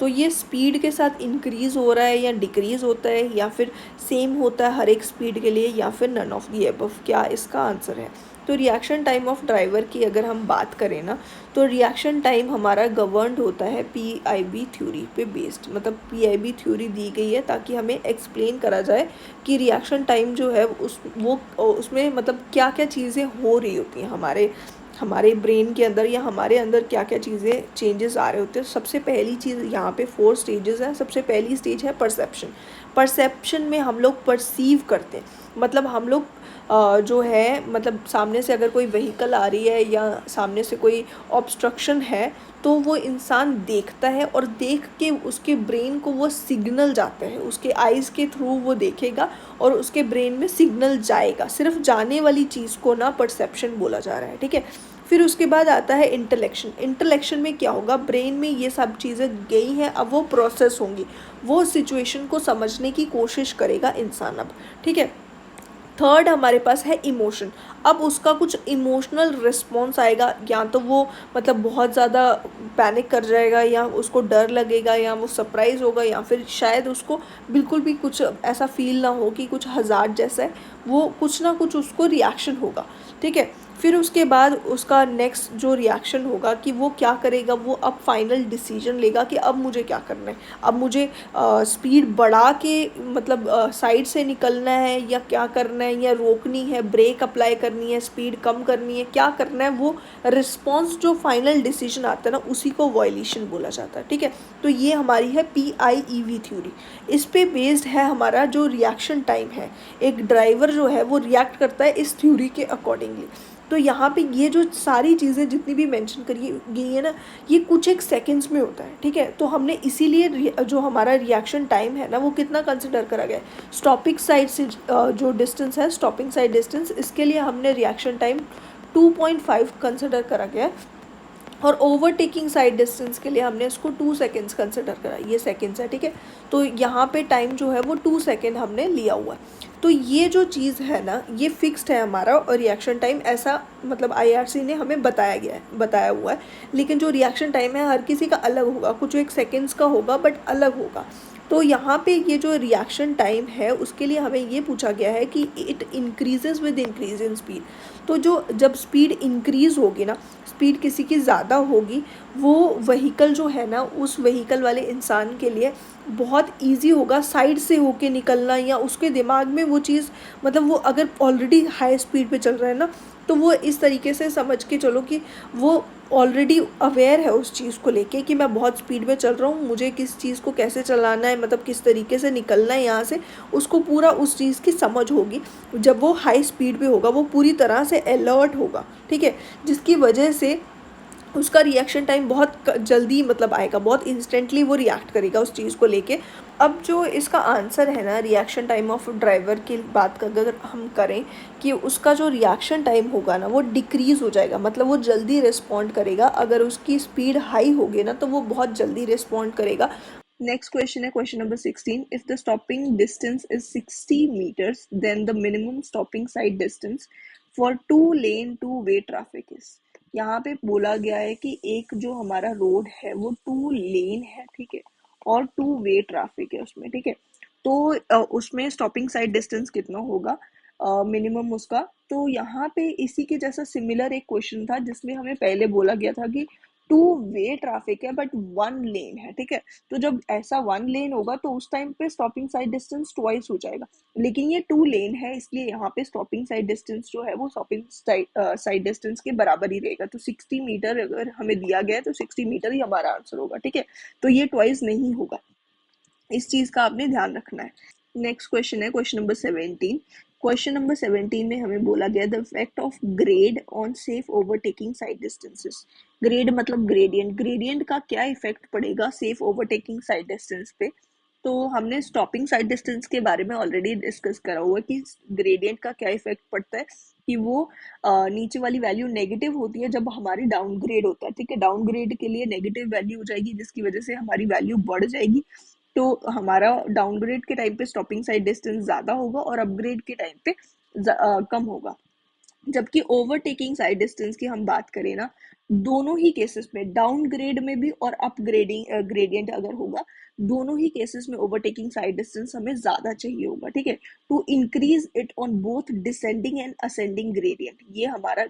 तो ये स्पीड के साथ इंक्रीज़ हो रहा है या डिक्रीज़ होता है, या फिर सेम होता है हर एक स्पीड के लिए, या फिर नन ऑफ द अबव, क्या इसका आंसर है? तो रिएक्शन टाइम ऑफ ड्राइवर की अगर हम बात करें ना, तो रिएक्शन टाइम हमारा गवर्नड होता है PIB थ्योरी पे बेस्ड, मतलब PIB थ्योरी दी गई है ताकि हमें एक्सप्लेन करा जाए कि रिएक्शन टाइम जो है उसमें मतलब क्या क्या चीज़ें हो रही होती हैं हमारे ब्रेन के अंदर, या हमारे अंदर क्या क्या चीज़ें चेंजेस आ रहे होते हैं। सबसे पहली चीज़ यहाँ पे 4 स्टेजेस हैं। सबसे पहली स्टेज है परसेप्शन। परसेप्शन में हम लोग परसीव करते हैं, मतलब हम लोग जो है, मतलब सामने से अगर कोई व्हीकल आ रही है या सामने से कोई ऑब्स्ट्रक्शन है, तो वो इंसान देखता है, और देख के उसके ब्रेन को वो सिग्नल जाता है, उसके आइज़ के थ्रू वो देखेगा और उसके ब्रेन में सिग्नल जाएगा। सिर्फ जाने वाली चीज़ को ना परसेप्शन बोला जा रहा है, ठीक है। फिर उसके बाद आता है इंटेलेक्शन। इंटेलेक्शन में क्या होगा, ब्रेन में ये सब चीज़ें गई हैं, अब वो प्रोसेस होंगी, वो सिचुएशन को समझने की कोशिश करेगा इंसान अब, ठीक है। थर्ड हमारे पास है इमोशन। अब उसका कुछ इमोशनल रिस्पॉन्स आएगा, या तो वो मतलब बहुत ज़्यादा पैनिक कर जाएगा, या उसको डर लगेगा, या वो सरप्राइज़ होगा, या फिर शायद उसको बिल्कुल भी कुछ ऐसा फील ना हो कि कुछ हज़ार जैसा है, वो कुछ ना कुछ उसको रिएक्शन होगा, ठीक है। फिर उसके बाद उसका नेक्स्ट जो रिएक्शन होगा कि वो क्या करेगा, वो अब फाइनल डिसीजन लेगा कि अब मुझे क्या करना है, अब मुझे स्पीड बढ़ा के मतलब साइड से निकलना है, या क्या करना है, या रोकनी है, ब्रेक अप्लाई करनी है, स्पीड कम करनी है, क्या करना है, वो रिस्पॉन्स जो फाइनल डिसीजन आता है ना, उसी को वॉयलेशन बोला जाता है, ठीक है। तो ये हमारी है PIEV थ्योरी। इस पे बेस्ड है हमारा जो रिएक्शन टाइम है, एक ड्राइवर जो है वो रिएक्ट करता है इस थ्योरी के अकॉर्डिंगली। तो यहाँ पे ये जो सारी चीज़ें जितनी भी मेंशन करी गई है ना, ये कुछ एक सेकंड्स में होता है, ठीक है। तो हमने इसीलिए जो हमारा रिएक्शन टाइम है ना, वो कितना कंसिडर करा गया है, स्टॉपिंग साइड से जो डिस्टेंस है, स्टॉपिंग साइड डिस्टेंस, इसके लिए हमने रिएक्शन टाइम 2.5 कंसिडर करा गया है, और ओवरटेकिंग साइड डिस्टेंस के लिए हमने इसको 2 सेकेंड्स कंसिडर करा, ये सेकेंड्स है, ठीक है। तो यहाँ पे टाइम जो है वो 2 सेकेंड हमने लिया हुआ है। तो ये जो चीज़ है ना, ये फिक्स्ड है हमारा, और रिएक्शन टाइम ऐसा मतलब IRC ने हमें बताया हुआ है। लेकिन जो रिएक्शन टाइम है हर किसी का अलग होगा, कुछ एक सेकेंड्स का होगा बट अलग होगा। तो यहाँ पे ये जो रिएक्शन टाइम है उसके लिए हमें ये पूछा गया है कि it increases with increase in speed. तो जो जब स्पीड इंक्रीज़ होगी ना, स्पीड किसी की ज़्यादा होगी, वो व्हीकल जो है ना, उस व्हीकल वाले इंसान के लिए बहुत इजी होगा साइड से होके निकलना, या उसके दिमाग में वो चीज़ मतलब वो अगर ऑलरेडी हाई स्पीड पे चल रहा है ना, तो वो इस तरीके से समझ के चलो कि वो ऑलरेडी अवेयर है उस चीज़ को लेके कि मैं बहुत स्पीड में चल रहा हूँ, मुझे किस चीज़ को कैसे चलाना है, मतलब किस तरीके से निकलना है यहाँ से, उसको पूरा उस चीज़ की समझ होगी। जब वो हाई स्पीड पे होगा वो पूरी तरह से अलर्ट होगा, ठीक है, जिसकी वजह से उसका रिएक्शन टाइम बहुत जल्दी मतलब आएगा, बहुत इंस्टेंटली वो रिएक्ट करेगा उस चीज़ को लेके। अब जो इसका आंसर है ना, रिएक्शन टाइम ऑफ ड्राइवर की बात अगर हम करें कि उसका जो रिएक्शन टाइम होगा ना, वो डिक्रीज़ हो जाएगा, मतलब वो जल्दी रिस्पॉन्ड करेगा। अगर उसकी स्पीड हाई होगी ना, तो वो बहुत जल्दी रिस्पॉन्ड करेगा। नेक्स्ट क्वेश्चन है question number 16। If the stopping distance is 60 metres then the minimum stopping side distance for 2 lane 2 way traffic is. यहाँ पे बोला गया है कि एक जो हमारा रोड है वो 2 लेन है, ठीक है, और 2 वे ट्रैफिक है उसमें, ठीक है। तो उसमें स्टॉपिंग साइड डिस्टेंस कितना होगा मिनिमम उसका। तो यहाँ पे इसी के जैसा सिमिलर एक क्वेश्चन था जिसमें हमें पहले बोला गया था कि 2 वे ट्रैफिक है बट 1 लेन है, ठीक है। तो जब ऐसा 1 लेन होगा तो उस टाइम पे स्टॉपिंग साइड डिस्टेंस ट्वाइस हो जाएगा। लेकिन ये 2 लेन है, इसलिए यहाँ पे स्टॉपिंग साइड डिस्टेंस जो है वो स्टॉपिंग साइड डिस्टेंस के बराबर ही रहेगा। तो 60 मीटर अगर हमें दिया गया है तो 60 मीटर ही हमारा आंसर होगा, ठीक है। तो ये ट्वाइस नहीं होगा, इस चीज का आपने ध्यान रखना है। नेक्स्ट क्वेश्चन है क्वेश्चन नंबर 17। क्वेश्चन नंबर 17 में हमें बोला गया the effect of grade on safe overtaking side distances. Grade मतलब ग्रेडियंट, ग्रेडियंट का क्या इफेक्ट पड़ेगा सेफ ओवरटेकिंग साइड डिस्टेंस पे। तो हमने स्टॉपिंग साइड डिस्टेंस के बारे में ऑलरेडी डिस्कस करा हुआ है कि ग्रेडियंट का क्या इफेक्ट पड़ता है, कि वो नीचे वाली वैल्यू नेगेटिव होती है जब हमारी डाउनग्रेड होता है, ठीक है। डाउनग्रेड के लिए नेगेटिव वैल्यू हो जाएगी जिसकी वजह से हमारी वैल्यू बढ़ जाएगी। तो हमारा डाउनग्रेड के टाइम पे स्टॉपिंग साइड डिस्टेंस ज़्यादा होगा और अपग्रेड के टाइम पे कम होगा। जबकि ओवरटेकिंग साइड डिस्टेंस की हम बात करें ना, दोनों ही केसेस में डाउनग्रेड में भी और अपग्रेडिंग ग्रेडियंट अगर होगा, दोनों ही केसेस में ओवरटेकिंग साइड डिस्टेंस हमें ज़्यादा चाहिए होगा, ठीक है, to increase it on both descending and ascending gradient. ये हमारा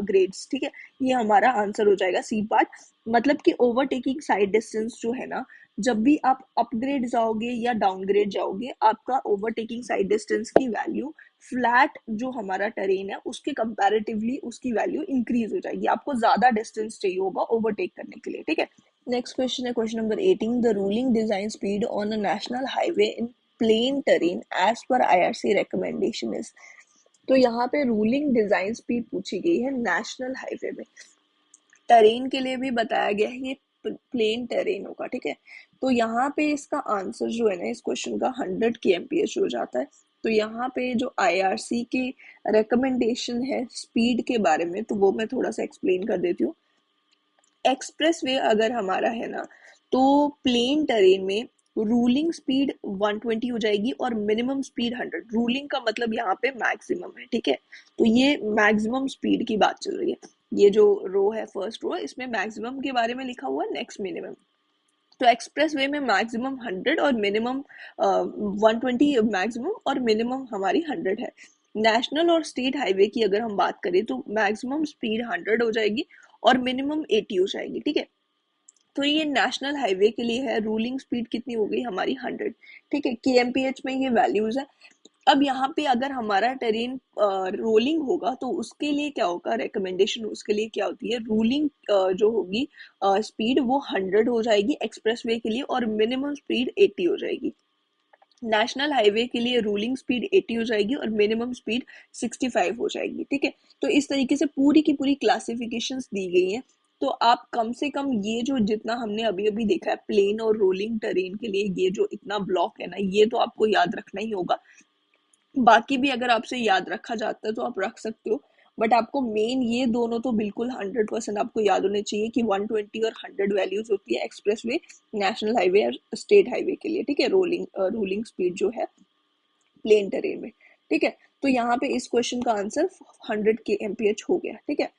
ग्रेड्स, ठीक है, ये हमारा आंसर हो जाएगा सी पार्ट। मतलब कि ओवरटेकिंग साइड डिस्टेंस जो है ना, जब भी आप अपग्रेड जाओगे या डाउनग्रेड जाओगे, आपका ओवरटेकिंग साइड डिस्टेंस की वैल्यू फ्लैट जो हमारा टेरेन है उसके कंपैरेटिवली उसकी वैल्यू इंक्रीज हो जाएगी, आपको ज्यादा डिस्टेंस चाहिए होगा ओवरटेक करने के लिए, ठीक है। नेक्स्ट क्वेश्चन है question number 18। The ruling design speed on a national highway in plain terrain as per IRC recommendation is. तो यहाँ पे रूलिंग डिजाइन स्पीड पूछी गई है नेशनल हाईवे में। टेरेन के लिए भी बताया गया है ये प्लेन टेरेन होगा, ठीक है। तो यहाँ पे इसका आंसर जो है ना इस क्वेश्चन का 100 kmph हो जाता है। तो यहाँ पे जो IRC की रिकमेंडेशन है स्पीड के बारे में, तो वो मैं थोड़ा सा एक्सप्लेन कर देती हूँ। एक्सप्रेस वे अगर हमारा है ना, तो प्लेन टेरेन में रूलिंग स्पीड 120 हो जाएगी और मिनिमम स्पीड 100। रूलिंग का मतलब यहाँ पे मैक्सिमम है, ठीक है। तो ये मैक्सिमम स्पीड की बात चल रही है। ये जो रो है, फर्स्ट रो, इसमें मैक्सिमम के बारे में लिखा हुआ है, नेक्स्ट मिनिमम। तो एक्सप्रेस वे में मैक्सिमम 100 और मिनिमम 120, मैक्सिमम और मिनिमम हमारी 100 है। नेशनल और स्टेट हाईवे की अगर हम बात करें तो मैक्सिमम स्पीड 100 हो जाएगी और मिनिमम 80 हो जाएगी, ठीक है। तो ये नेशनल हाईवे के लिए है। रूलिंग स्पीड कितनी हो गई हमारी 100, ठीक है। केएमपीएच में ये वैल्यूज है। अब यहाँ पे अगर हमारा टेरेन रोलिंग होगा तो उसके लिए क्या होगा, रिकमेंडेशन उसके लिए क्या होती है, रूलिंग जो होगी स्पीड वो 100 हो जाएगी एक्सप्रेसवे के लिए और मिनिमम स्पीड 80 हो जाएगी। नेशनल हाईवे के लिए रूलिंग स्पीड 80 हो जाएगी और मिनिमम स्पीड 65 हो जाएगी, ठीक है। तो इस तरीके से पूरी की पूरी क्लासिफिकेशंस दी गई हैं। तो आप कम से कम ये जो जितना हमने अभी अभी देखा है प्लेन और रोलिंग टेरेन के लिए, ये जो इतना ब्लॉक है ना, ये तो आपको याद रखना ही होगा। बाकी भी अगर आपसे याद रखा जाता है तो आप रख सकते हो, बट आपको मेन ये दोनों तो बिल्कुल 100% आपको याद होने चाहिए कि 120 और 100 वैल्यूज होती है एक्सप्रेस वे, नेशनल हाईवे और स्टेट हाईवे के लिए, ठीक है। रूलिंग स्पीड जो है प्लेन टेरेन में, ठीक है। तो यहाँ पे इस क्वेश्चन का आंसर 100 के एमपीएच हो गया, ठीक है।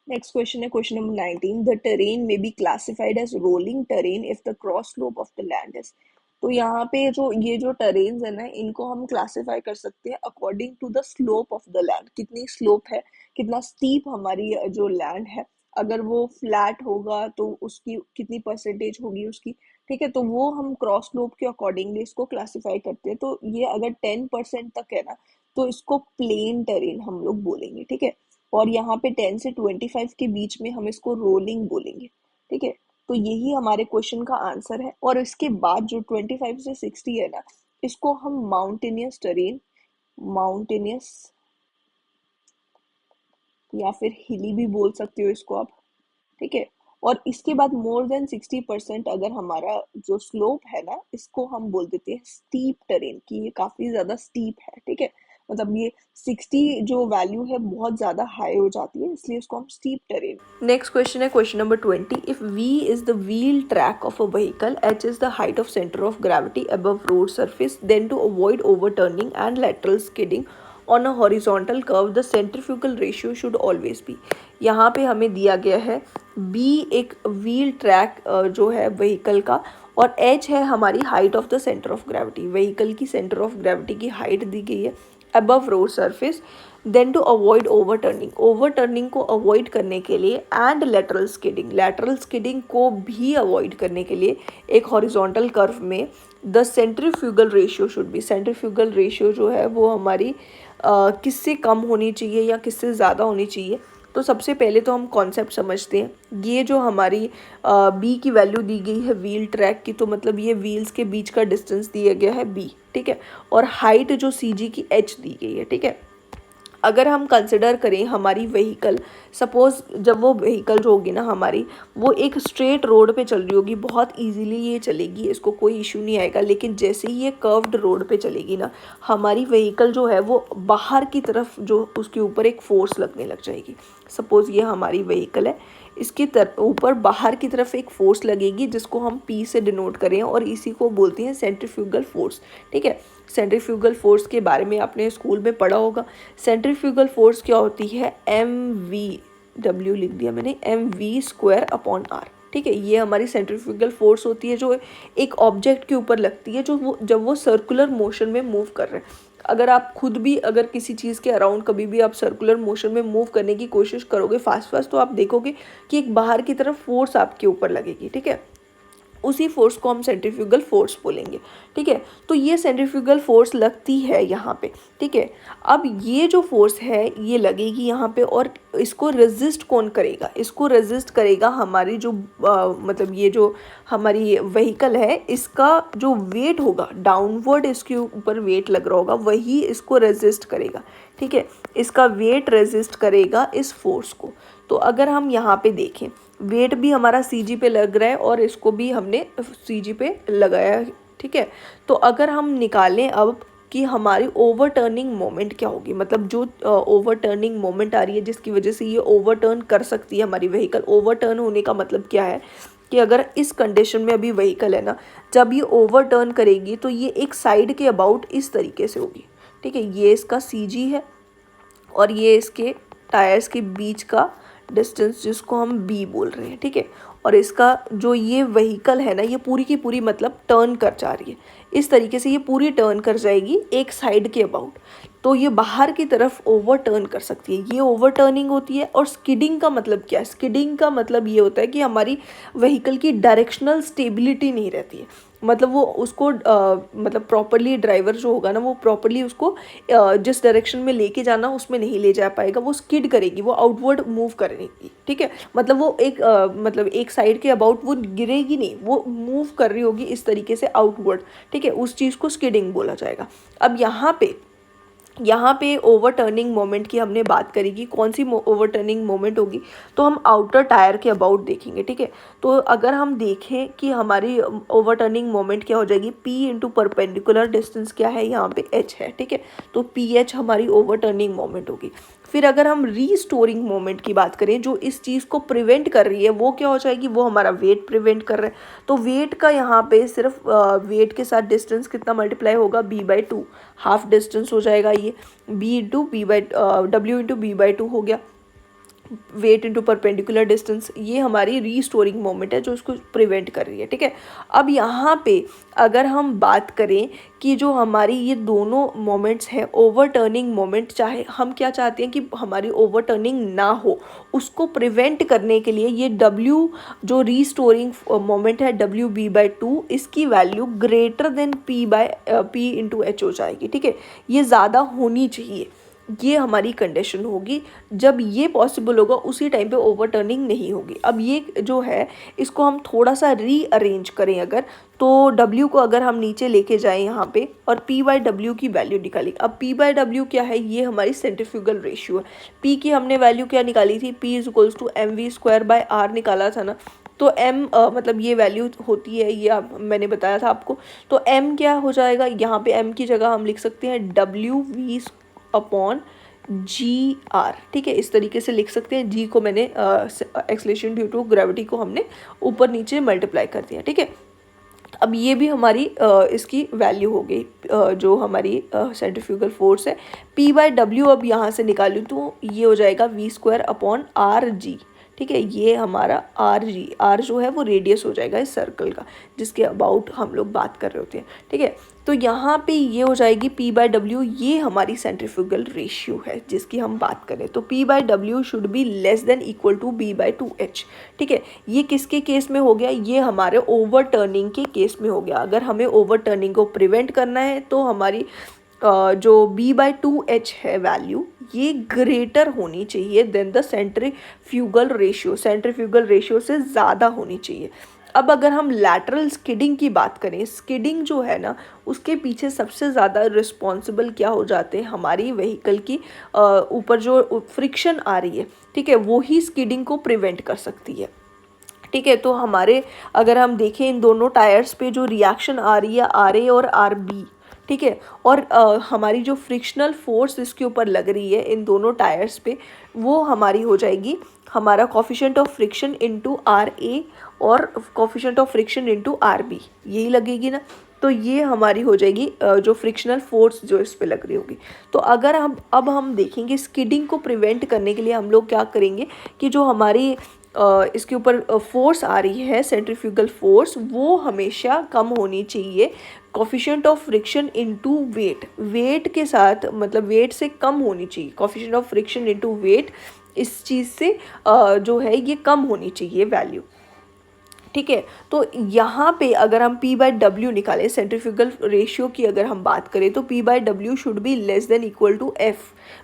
नेक्स्ट क्वेश्चन है question number 19। The terrain may be classified as rolling terrain if the cross slope of the land is. तो यहाँ पे जो ये जो टेरेन्स है ना, इनको हम क्लासिफाई कर सकते हैं according to the slope of the land. कितनी स्लोप है, कितना स्टीप हमारी जो लैंड है। अगर वो फ्लैट होगा तो उसकी कितनी परसेंटेज होगी उसकी, ठीक है। तो वो हम क्रॉस स्लोप के अकॉर्डिंगली इसको क्लासिफाई करते हैं। तो ये अगर 10% तक है ना तो इसको प्लेन टेरेन हम लोग बोलेंगे, ठीक है। और यहाँ पे 10 से 25 के बीच में हम इसको रोलिंग बोलेंगे, ठीक है। तो यही हमारे क्वेश्चन का आंसर है। और इसके बाद जो 25 से 60 है ना, इसको हम माउंटेनियस टेरेन, माउंटेनियस या फिर हिली भी बोल सकते हो इसको आप, ठीक है। और इसके बाद मोर देन 60% अगर हमारा जो स्लोप है ना, इसको हम बोल देते हैं स्टीप टेरेन, कि ये काफी ज्यादा स्टीप है, ठीक है। मतलब ये 60 जो वैल्यू है बहुत ज्यादा हाई हो जाती है, इसलिए इसको हम स्टीप टेरेन। नेक्स्ट क्वेश्चन है question number 20। If v is the wheel track of a vehicle, h is the height of centre of gravity above road surface, then to avoid overturning and lateral skidding on a horizontal curve the centrifugal ratio should always be। यहाँ पे हमें दिया गया है b एक wheel track जो है vehicle का, और h है हमारी height of the centre of gravity. Vehicle की सेंटर ऑफ ग्रेविटी की हाइट दी गई है above road surface, then to avoid overturning, overturning को अवॉइड करने के लिए, and lateral skidding, lateral skidding को भी अवॉइड करने के लिए एक हॉरिजॉन्टल कर्व में the centrifugal ratio should be, centrifugal ratio जो है वो हमारी किससे कम होनी चाहिए या किससे ज़्यादा होनी चाहिए। तो सबसे पहले तो हम कॉन्सेप्ट समझते हैं। ये जो हमारी बी की वैल्यू दी गई है व्हील ट्रैक की, तो मतलब ये व्हील्स के बीच का डिस्टेंस दिया गया है बी, ठीक है। और हाइट जो सी जी की एच दी गई है, ठीक है। अगर हम कंसिडर करें हमारी व्हीकल, सपोज जब वो व्हीकल जो होगी ना हमारी, वो एक स्ट्रेट रोड पे चल रही होगी, बहुत इजीली ये चलेगी, इसको कोई इशू नहीं आएगा। लेकिन जैसे ही ये कर्व्ड रोड पे चलेगी ना, हमारी व्हीकल जो है वो बाहर की तरफ जो उसके ऊपर एक फोर्स लगने लग जाएगी। सपोज ये हमारी व्हीकल है, इसकी ऊपर बाहर की तरफ एक फोर्स लगेगी जिसको हम पी से डिनोट करें, और इसी को बोलते हैं सेंट्रीफ्यूगल फोर्स, ठीक है। सेंट्रीफ्यूगल फोर्स के बारे में आपने स्कूल में पढ़ा होगा। सेंट्रीफ्यूगल फोर्स क्या होती है, mv, लिख दिया मैंने, mv² अपॉन r, ठीक है। ये हमारी सेंट्रीफ्यूगल फोर्स होती है जो एक ऑब्जेक्ट के ऊपर लगती है जब वो सर्कुलर मोशन में मूव कर रहे हैं। अगर आप खुद भी अगर किसी चीज़ के अराउंड कभी भी आप सर्कुलर मोशन में मूव करने की कोशिश करोगे फास्ट, तो आप देखोगे कि एक बाहर की तरफ फोर्स आपके ऊपर लगेगी, ठीक है। उसी फोर्स को हम सेंट्रीफ्यूगल फोर्स बोलेंगे, ठीक है। तो ये सेंट्रीफ्यूगल फोर्स लगती है यहाँ पे, ठीक है। अब ये जो फोर्स है ये लगेगी यहाँ पे, और इसको रेजिस्ट कौन करेगा, इसको रेजिस्ट करेगा हमारी जो मतलब ये जो हमारी व्हीकल है, इसका जो वेट होगा डाउनवर्ड, इसके ऊपर वेट लग रहा होगा, वही इसको रेजिस्ट करेगा, ठीक है। इसका वेट रेजिस्ट करेगा इस फोर्स को। तो अगर हम यहाँ पे देखें, वेट भी हमारा सी जी पे लग रहा है और इसको भी हमने सी जी पे लगाया है, ठीक है। तो अगर हम निकालें अब कि हमारी ओवरटर्निंग मोमेंट क्या होगी, मतलब जो ओवरटर्निंग मोमेंट आ रही है जिसकी वजह से ये ओवरटर्न कर सकती है हमारी व्हीकल। ओवरटर्न होने का मतलब क्या है कि अगर इस कंडीशन में अभी व्हीकल है ना, जब ये ओवरटर्न करेगी तो ये एक साइड के अबाउट इस तरीके से होगी, ठीक है। ये इसका CG है और ये इसके टायर्स के बीच का डिस्टेंस जिसको हम B बोल रहे हैं, ठीक है। और इसका जो ये व्हीकल है ना, ये पूरी की पूरी मतलब टर्न कर जा रही है, इस तरीके से ये पूरी टर्न कर जाएगी एक साइड के अबाउट, तो ये बाहर की तरफ ओवर टर्न कर सकती है, ये ओवर टर्निंग होती है। और स्किडिंग का मतलब क्या है? स्किडिंग का मतलब ये होता है कि हमारी व्हीकल की डायरेक्शनल स्टेबिलिटी नहीं रहती है, मतलब वो उसको मतलब प्रॉपरली ड्राइवर जो होगा ना, वो प्रॉपरली उसको जिस डायरेक्शन में लेके जाना उसमें नहीं ले जा पाएगा, वो स्किड करेगी, वो आउटवर्ड मूव करेगी, ठीक है। मतलब वो एक मतलब एक साइड के अबाउट वो गिरेगी नहीं, वो मूव कर रही होगी इस तरीके से आउटवर्ड, ठीक है, उस चीज़ को स्किडिंग बोला जाएगा। अब यहाँ पे ओवरटर्निंग मोमेंट की हमने बात करी कि कौन सी ओवरटर्निंग मोमेंट होगी, तो हम आउटर टायर के अबाउट देखेंगे, ठीक है। तो अगर हम देखें कि हमारी ओवरटर्निंग मोमेंट क्या हो जाएगी, P इंटू परपेंडिकुलर डिस्टेंस क्या है, यहाँ पे H है, ठीक है, तो PH हमारी ओवरटर्निंग मोमेंट होगी। फिर अगर हम रीस्टोरिंग मोमेंट की बात करें, जो इस चीज़ को प्रिवेंट कर रही है, वो क्या हो जाएगी, वो हमारा वेट प्रिवेंट कर रहा है, तो वेट का यहाँ पे सिर्फ वेट के साथ डिस्टेंस कितना मल्टीप्लाई होगा, B/2, हाफ डिस्टेंस हो जाएगा ये, W इंटू B/2 हो गया, वेट इंटू परपेंडिकुलर डिस्टेंस, ये हमारी रीस्टोरिंग मोमेंट है जो उसको प्रिवेंट कर रही है, ठीक है। अब यहाँ पे अगर हम बात करें कि जो हमारी ये दोनों मोमेंट्स हैं, ओवरटर्निंग मोमेंट, चाहे हम क्या चाहते हैं कि हमारी ओवरटर्निंग ना हो, उसको प्रिवेंट करने के लिए ये W जो रीस्टोरिंग मोमेंट है, WB/2, इसकी value greater than P into H हो जाएगी, ठीक है, ये ज़्यादा होनी चाहिए, ये हमारी कंडीशन होगी। जब ये पॉसिबल होगा उसी टाइम पे ओवरटर्निंग नहीं होगी। अब ये जो है इसको हम थोड़ा सा रीअरेंज करें अगर, तो W को अगर हम नीचे लेके जाएं यहाँ पे और P/W की वैल्यू निकाली। अब P/W क्या है, ये हमारी सेंट्रीफ्यूगल रेशियो है। P की हमने वैल्यू क्या निकाली थी, P = mv²/r निकाला था ना, तो m मतलब ये वैल्यू होती है, ये मैंने बताया था आपको। तो m क्या हो जाएगा, यहाँ पे m की जगह हम लिख सकते हैं WV/GR, ठीक है, इस तरीके से लिख सकते हैं। G को मैंने एक्सेलरेशन ड्यू टू ग्रेविटी को हमने ऊपर नीचे मल्टीप्लाई कर दिया, ठीक है। अब ये भी हमारी इसकी वैल्यू हो गई, जो हमारी सेंट्रीफ्यूगल फोर्स है। P/W अब यहाँ से निकालूँ तो ये हो जाएगा V²/RG, ठीक है, ये हमारा R जो है वो रेडियस हो जाएगा इस सर्कल का, जिसके अबाउट हम लोग बात कर रहे होते हैं, ठीक है। तो यहाँ पे ये हो जाएगी P/W, ये हमारी सेंट्रीफ्यूगल रेशियो है जिसकी हम बात करें, तो P/W should be less than equal to B/2H, ठीक है। ये किसके केस में हो गया, ये हमारे ओवरटर्निंग के केस में हो गया। अगर हमें ओवरटर्निंग को प्रिवेंट करना है तो हमारी जो B/2H है वैल्यू, ये ग्रेटर होनी चाहिए than the centrifugal ratio, centrifugal ratio से ज़्यादा होनी चाहिए। अब अगर हम लैटरल स्किडिंग की बात करें, स्किडिंग जो है ना, उसके पीछे सबसे ज़्यादा रिस्पॉन्सिबल क्या हो जाते हैं, हमारी व्हीकल की ऊपर जो फ्रिक्शन आ रही है, ठीक है, वो ही स्किडिंग को प्रिवेंट कर सकती है, ठीक है। तो हमारे अगर हम देखें इन दोनों टायर्स पे जो रिएक्शन आ रही है, RA और RB, ठीक है, और हमारी जो फ्रिक्शनल फोर्स इसके ऊपर लग रही है इन दोनों टायर्स पे, वो हमारी हो जाएगी हमारा coefficient of friction into RA और coefficient of friction into RB, यही लगेगी ना। तो ये हमारी हो जाएगी जो फ्रिक्शनल फोर्स जो इस पे लग रही होगी। तो अगर हम देखेंगे स्किडिंग को प्रिवेंट करने के लिए हम लोग क्या करेंगे कि जो हमारी इसके ऊपर फोर्स आ रही है, सेंट्रीफ्यूगल फोर्स, वो हमेशा कम होनी चाहिए coefficient of friction into weight, weight के साथ, मतलब वेट से कम होनी चाहिए, coefficient of friction into weight, इस चीज़ से जो है ये कम होनी चाहिए वैल्यू, ठीक है। तो यहाँ पे अगर हम P/W निकालें, सेंट्रीफ्यूगल रेशियो की अगर हम बात करें, तो P/W should be less than equal to F,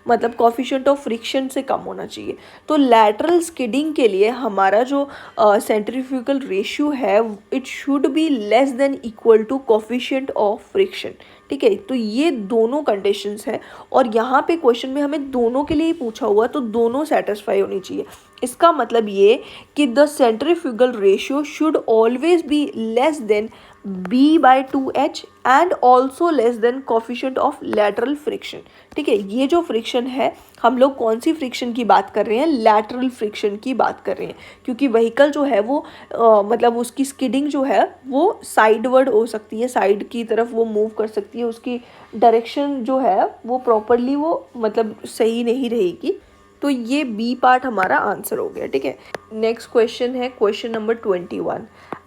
मतलब कोफिशिएंट ऑफ फ्रिक्शन से कम होना चाहिए। तो लैटरल स्किडिंग के लिए हमारा जो सेंट्रीफ्यूगल रेशियो है, it should be less than equal to coefficient of friction, ठीक है। तो ये दोनों कंडीशंस हैं और यहाँ पे क्वेश्चन में हमें दोनों के लिए ही पूछा हुआ, तो दोनों सेटिस्फाई होनी चाहिए। इसका मतलब ये कि the centrifugal ratio should always be less then B/2H and also less than coefficient of lateral friction. ठीक है, ये जो फ्रिक्शन है, हम लोग कौन सी फ्रिक्शन की बात कर रहे हैं? लैटरल फ्रिक्शन की बात कर रहे हैं, क्योंकि व्हीकल जो है वो मतलब उसकी स्किडिंग जो है वो साइडवर्ड हो सकती है, साइड की तरफ वो मूव कर सकती है, उसकी डायरेक्शन जो है वो प्रॉपरली वो मतलब सही नहीं रहेगी। तो ये बी पार्ट हमारा आंसर हो गया। ठीक है, नेक्स्ट क्वेश्चन है question number 21।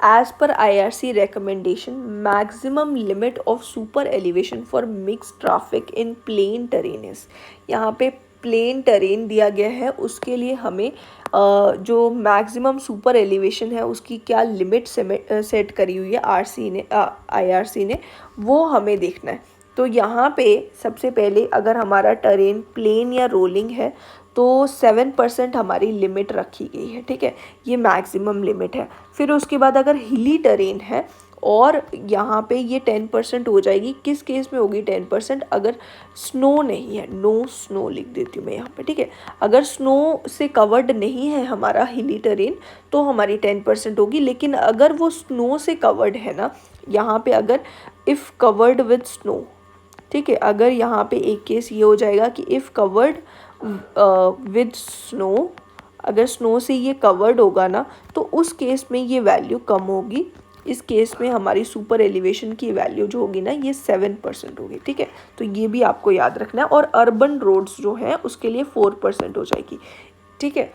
As per IRC recommendation, maximum limit of super elevation for mixed traffic in plain terrain is। यहाँ पे प्लेन टेरेन दिया गया है, उसके लिए हमें जो मैक्सिमम सुपर एलिवेशन है उसकी क्या लिमिट सेट करी हुई है IRC ने, वो हमें देखना है। तो यहाँ पे सबसे पहले अगर हमारा टेरेन प्लेन या रोलिंग है तो 7% हमारी लिमिट रखी गई है। ठीक है, ये मैक्सिमम लिमिट है। फिर उसके बाद अगर हिली टेरेन है और यहाँ पे ये 10% हो जाएगी। किस केस में होगी 10%? अगर स्नो नहीं है, नो स्नो लिख देती हूँ मैं यहाँ पे। ठीक है, अगर स्नो से कवर्ड नहीं है हमारा हिली टेरेन तो हमारी 10% होगी। लेकिन अगर वो स्नो से कवर्ड है ना, यहाँ पे अगर इफ़ कवर्ड विद स्नो, ठीक है, अगर यहाँ पे एक केस ये हो जाएगा कि इफ़ कवर्ड विद स्नो, अगर स्नो से ये कवर्ड होगा ना तो उस केस में ये वैल्यू कम होगी। इस केस में हमारी सुपर एलिवेशन की वैल्यू जो होगी ना ये 7% होगी। ठीक है, तो ये भी आपको याद रखना है। और अर्बन रोड्स जो हैं उसके लिए 4% हो जाएगी। ठीक है,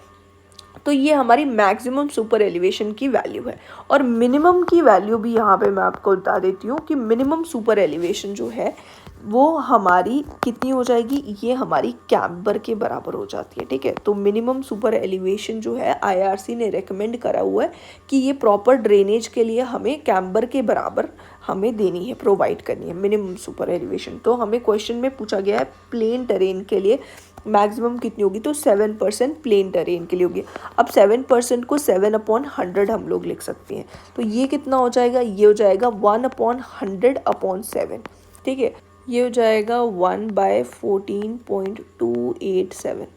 तो ये हमारी मैक्सिमम सुपर एलिवेशन की वैल्यू है। और मिनिमम की वैल्यू भी यहाँ पे मैं आपको बता देती हूँ कि मिनिमम सुपर एलिवेशन जो है वो हमारी कितनी हो जाएगी? ये हमारी कैम्बर के बराबर हो जाती है। ठीक है, तो मिनिमम सुपर एलिवेशन जो है IRC ने रेकमेंड करा हुआ है कि ये प्रॉपर ड्रेनेज के लिए हमें कैम्बर के बराबर हमें देनी है, प्रोवाइड करनी है मिनिमम सुपर एलिवेशन। तो हमें क्वेश्चन में पूछा गया है प्लेन टेरेन के लिए मैक्सिमम कितनी होगी, तो 7% प्लेन टेरेन के लिए होगी। अब 7% को 7/100 हम लोग लिख सकते हैं। तो ये कितना हो जाएगा? ये हो जाएगा 1/100/7। ठीक है, ये हो जाएगा 1/14.287।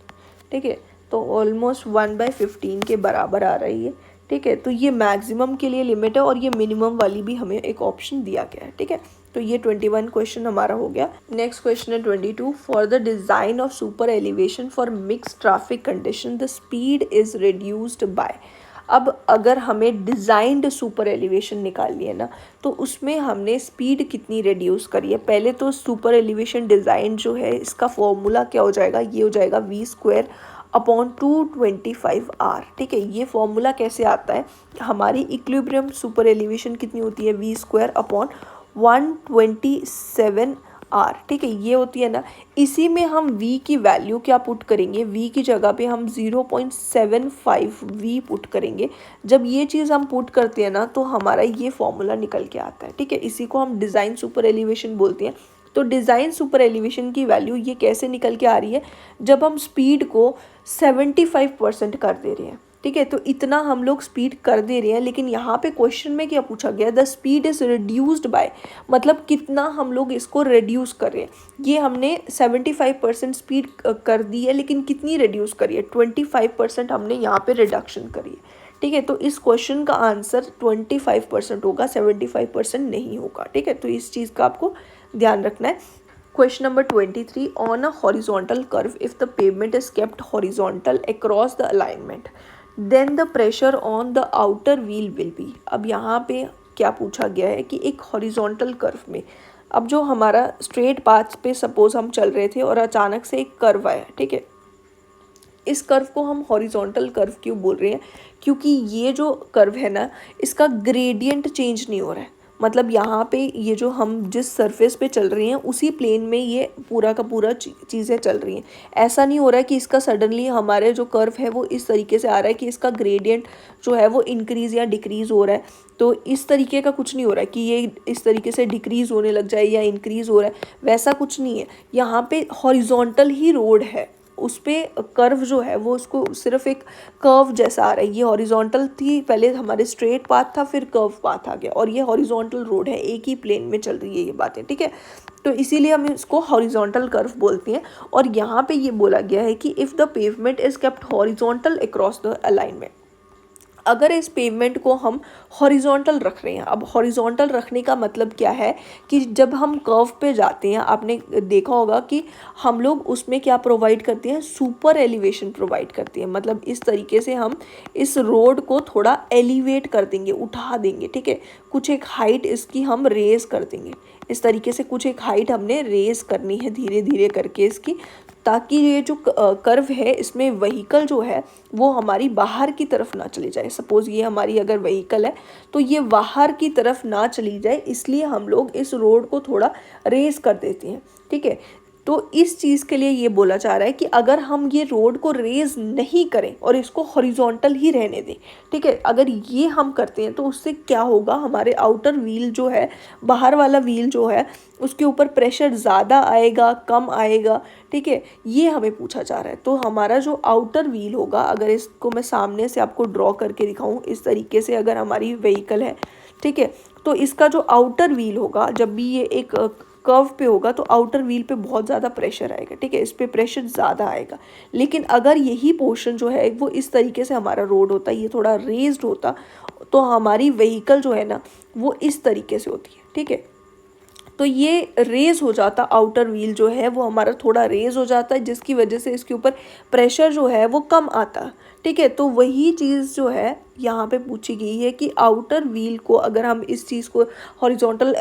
ठीक है, तो ऑलमोस्ट 1/15 के बराबर आ रही है। ठीक है, तो ये मैक्सिमम के लिए लिमिट है और ये मिनिमम वाली भी हमें एक ऑप्शन दिया गया है। ठीक है, तो ये 21 क्वेश्चन हमारा हो गया। नेक्स्ट क्वेश्चन है 22। For the design of super elevation for mix traffic condition the speed is reduced by. अब अगर हमें डिज़ाइंड सुपर एलिवेशन निकालनी है ना तो उसमें हमने स्पीड कितनी रिड्यूस करी है? पहले तो सुपर एलिवेशन डिज़ाइन जो है इसका फॉर्मूला क्या हो जाएगा? ये हो जाएगा V²/225R। ठीक है, ये फॉर्मूला कैसे आता है? हमारी इक्विलिब्रियम सुपर एलिवेशन कितनी होती है? V²/127R। ठीक है, ये होती है ना। इसी में हम V की वैल्यू क्या पुट करेंगे? V की जगह पे हम 0.75V पुट करेंगे। जब ये चीज़ हम पुट करते हैं ना तो हमारा ये फॉर्मूला निकल के आता है। ठीक है, इसी को हम डिज़ाइन सुपर एलिवेशन बोलते हैं। तो डिज़ाइन सुपर एलिवेशन की वैल्यू ये कैसे निकल के आ रही है? जब हम स्पीड को 75% कर दे रहे हैं। ठीक है, तो इतना हम लोग स्पीड कर दे रहे हैं, लेकिन यहाँ पे क्वेश्चन में क्या पूछा गया? The speed is reduced by, मतलब कितना हम लोग इसको रिड्यूस कर रहे हैं। ये हमने 75% स्पीड कर दी है, लेकिन कितनी रिड्यूस करी है? 25% हमने यहाँ पे रिडक्शन करी है। ठीक है, तो इस क्वेश्चन का आंसर 25% होगा, 75% नहीं होगा। ठीक है, तो इस चीज़ का आपको ध्यान रखना है। Question number 23. On a horizontal curve, if the pavement is kept horizontal across the alignment, then the pressure on the outer wheel will be। अब यहाँ पे क्या पूछा गया है कि एक हॉरिजॉन्टल कर्व में, अब जो हमारा स्ट्रेट पाथ पे सपोज हम चल रहे थे और अचानक से एक कर्व आया। ठीक है, इस कर्व को हम हॉरिजॉन्टल कर्व क्यों बोल रहे हैं? क्योंकि ये जो कर्व है ना इसका ग्रेडियंट चेंज नहीं हो रहा है। मतलब यहाँ पे ये जो हम जिस सरफेस पे चल रहे हैं उसी प्लेन में ये पूरा का पूरा चीज़ें चल रही हैं। ऐसा नहीं हो रहा है कि इसका सडनली हमारे जो कर्व है वो इस तरीके से आ रहा है कि इसका ग्रेडियंट जो है वो इंक्रीज़ या डिक्रीज़ हो रहा है। तो इस तरीके का कुछ नहीं हो रहा है कि ये इस तरीके से डिक्रीज़ होने लग जाए या इंक्रीज़ हो रहा है, वैसा कुछ नहीं है। यहाँ पे हॉरिजॉन्टल ही रोड है, उस पर कर्व जो है वो उसको सिर्फ एक कर्व जैसा आ रहा है। ये हॉरिजॉन्टल थी, पहले हमारे स्ट्रेट पाथ था, फिर कर्व पाथ आ गया, और ये हॉरिजॉन्टल रोड है, एक ही प्लेन में चल रही है ये बातें। ठीक है, तो इसीलिए हम इसको हॉरिजॉन्टल कर्व बोलते हैं। और यहाँ पे ये बोला गया है कि if the pavement is kept horizontal across the alignment, अगर इस पेवमेंट को हम हॉरिजॉन्टल रख रहे हैं, अब हॉरिजॉन्टल रखने का मतलब क्या है कि जब हम कर्व पे जाते हैं, आपने देखा होगा कि हम लोग उसमें क्या प्रोवाइड करते हैं, सुपर एलिवेशन प्रोवाइड करते हैं। मतलब इस तरीके से हम इस रोड को थोड़ा एलिवेट कर देंगे, उठा देंगे, ठीक है, कुछ एक हाइट इसकी हम रेज कर देंगे। इस तरीके से कुछ एक हाइट हमने रेज करनी है धीरे धीरे करके इसकी, ताकि ये जो कर्व है इसमें व्हीकल जो है वो हमारी बाहर की तरफ ना चली जाए। सपोज़ ये हमारी अगर व्हीकल है तो ये बाहर की तरफ ना चली जाए, इसलिए हम लोग इस रोड को थोड़ा रेस कर देते हैं, ठीक है। तो इस चीज़ के लिए ये बोला जा रहा है कि अगर हम ये रोड को रेज नहीं करें और इसको हॉरिजॉन्टल ही रहने दें, ठीक है, अगर ये हम करते हैं तो उससे क्या होगा, हमारे आउटर व्हील जो है, बाहर वाला व्हील जो है, उसके ऊपर प्रेशर ज़्यादा आएगा कम आएगा, ठीक है, ये हमें पूछा जा रहा है। तो हमारा जो आउटर व्हील होगा, अगर इसको मैं सामने से आपको ड्रॉ करके दिखाऊं, इस तरीके से अगर हमारी व्हीकल है, ठीक है, तो इसका जो आउटर व्हील होगा, जब भी ये एक कर्व पे होगा तो आउटर व्हील पे बहुत ज़्यादा प्रेशर आएगा, ठीक है, इस पे प्रेशर ज़्यादा आएगा। लेकिन अगर यही पोर्शन जो है वो इस तरीके से हमारा रोड होता, ये थोड़ा रेज्ड होता, तो हमारी व्हीकल जो है ना वो इस तरीके से होती है, ठीक है। तो ये रेज हो जाता, आउटर व्हील जो है वो हमारा थोड़ा रेज हो जाता है, जिसकी वजह से इसके ऊपर प्रेशर जो है वो कम आता, ठीक है। तो वही चीज़ जो है यहाँ पे पूछी गई है कि आउटर व्हील को अगर हम इस चीज़ को हॉरिजॉन्टल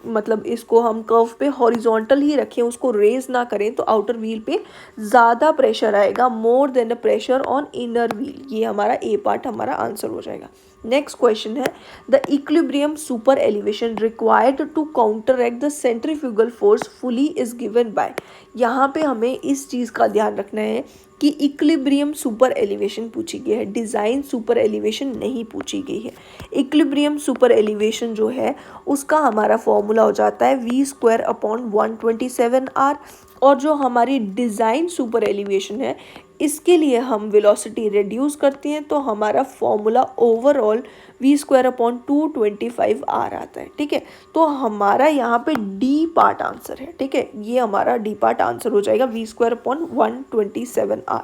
मतलब इसको हम कर्व पे हॉरिजॉन्टल ही रखें, उसको रेज ना करें, तो आउटर व्हील पे ज़्यादा प्रेशर आएगा, more than the pressure on inner wheel. ये हमारा ए पार्ट हमारा आंसर हो जाएगा। नेक्स्ट क्वेश्चन है, the equilibrium super elevation required to counteract the centrifugal force fully is given by. यहाँ पे हमें इस चीज़ का ध्यान रखना है कि इक्विलिब्रियम सुपर एलिवेशन पूछी गई है, डिज़ाइन सुपर एलिवेशन नहीं पूछी गई है। इक्विलिब्रियम सुपर एलिवेशन जो है उसका हमारा फॉर्मूला हो जाता है v²/127r, और जो हमारी डिज़ाइन सुपर एलिवेशन है इसके लिए हम वेलोसिटी रिड्यूस करते हैं, तो हमारा फॉर्मूला ओवरऑल v²/225r आता है, ठीक है। तो हमारा यहाँ पे डी पार्ट आंसर है, ठीक है, ये हमारा डी पार्ट आंसर हो जाएगा v²/127r,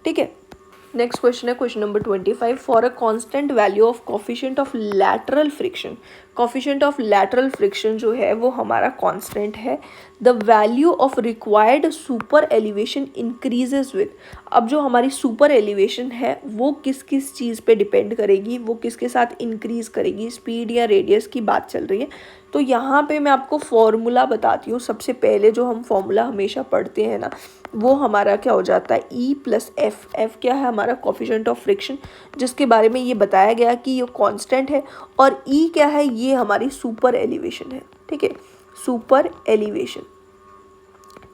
ठीक है। नेक्स्ट क्वेश्चन है question number 25, for a constant value of coefficient of lateral friction. Coefficient of lateral friction जो है वो हमारा कांस्टेंट है। The value of required super elevation increases with. अब जो हमारी सुपर एलिवेशन है वो किस किस चीज़ पे डिपेंड करेगी, वो किसके साथ इंक्रीज करेगी, स्पीड या रेडियस की बात चल रही है। तो यहाँ पे मैं आपको फॉर्मूला बताती हूँ। सबसे पहले जो हम फॉर्मूला हमेशा पढ़ते हैं ना, वो हमारा क्या हो जाता है, E+F। F क्या है, हमारा कोफिशिएंट ऑफ फ्रिक्शन, जिसके बारे में ये बताया गया कि ये कांस्टेंट है। और E क्या है, ये हमारी सुपर एलिवेशन है, ठीक है, सुपर एलिवेशन,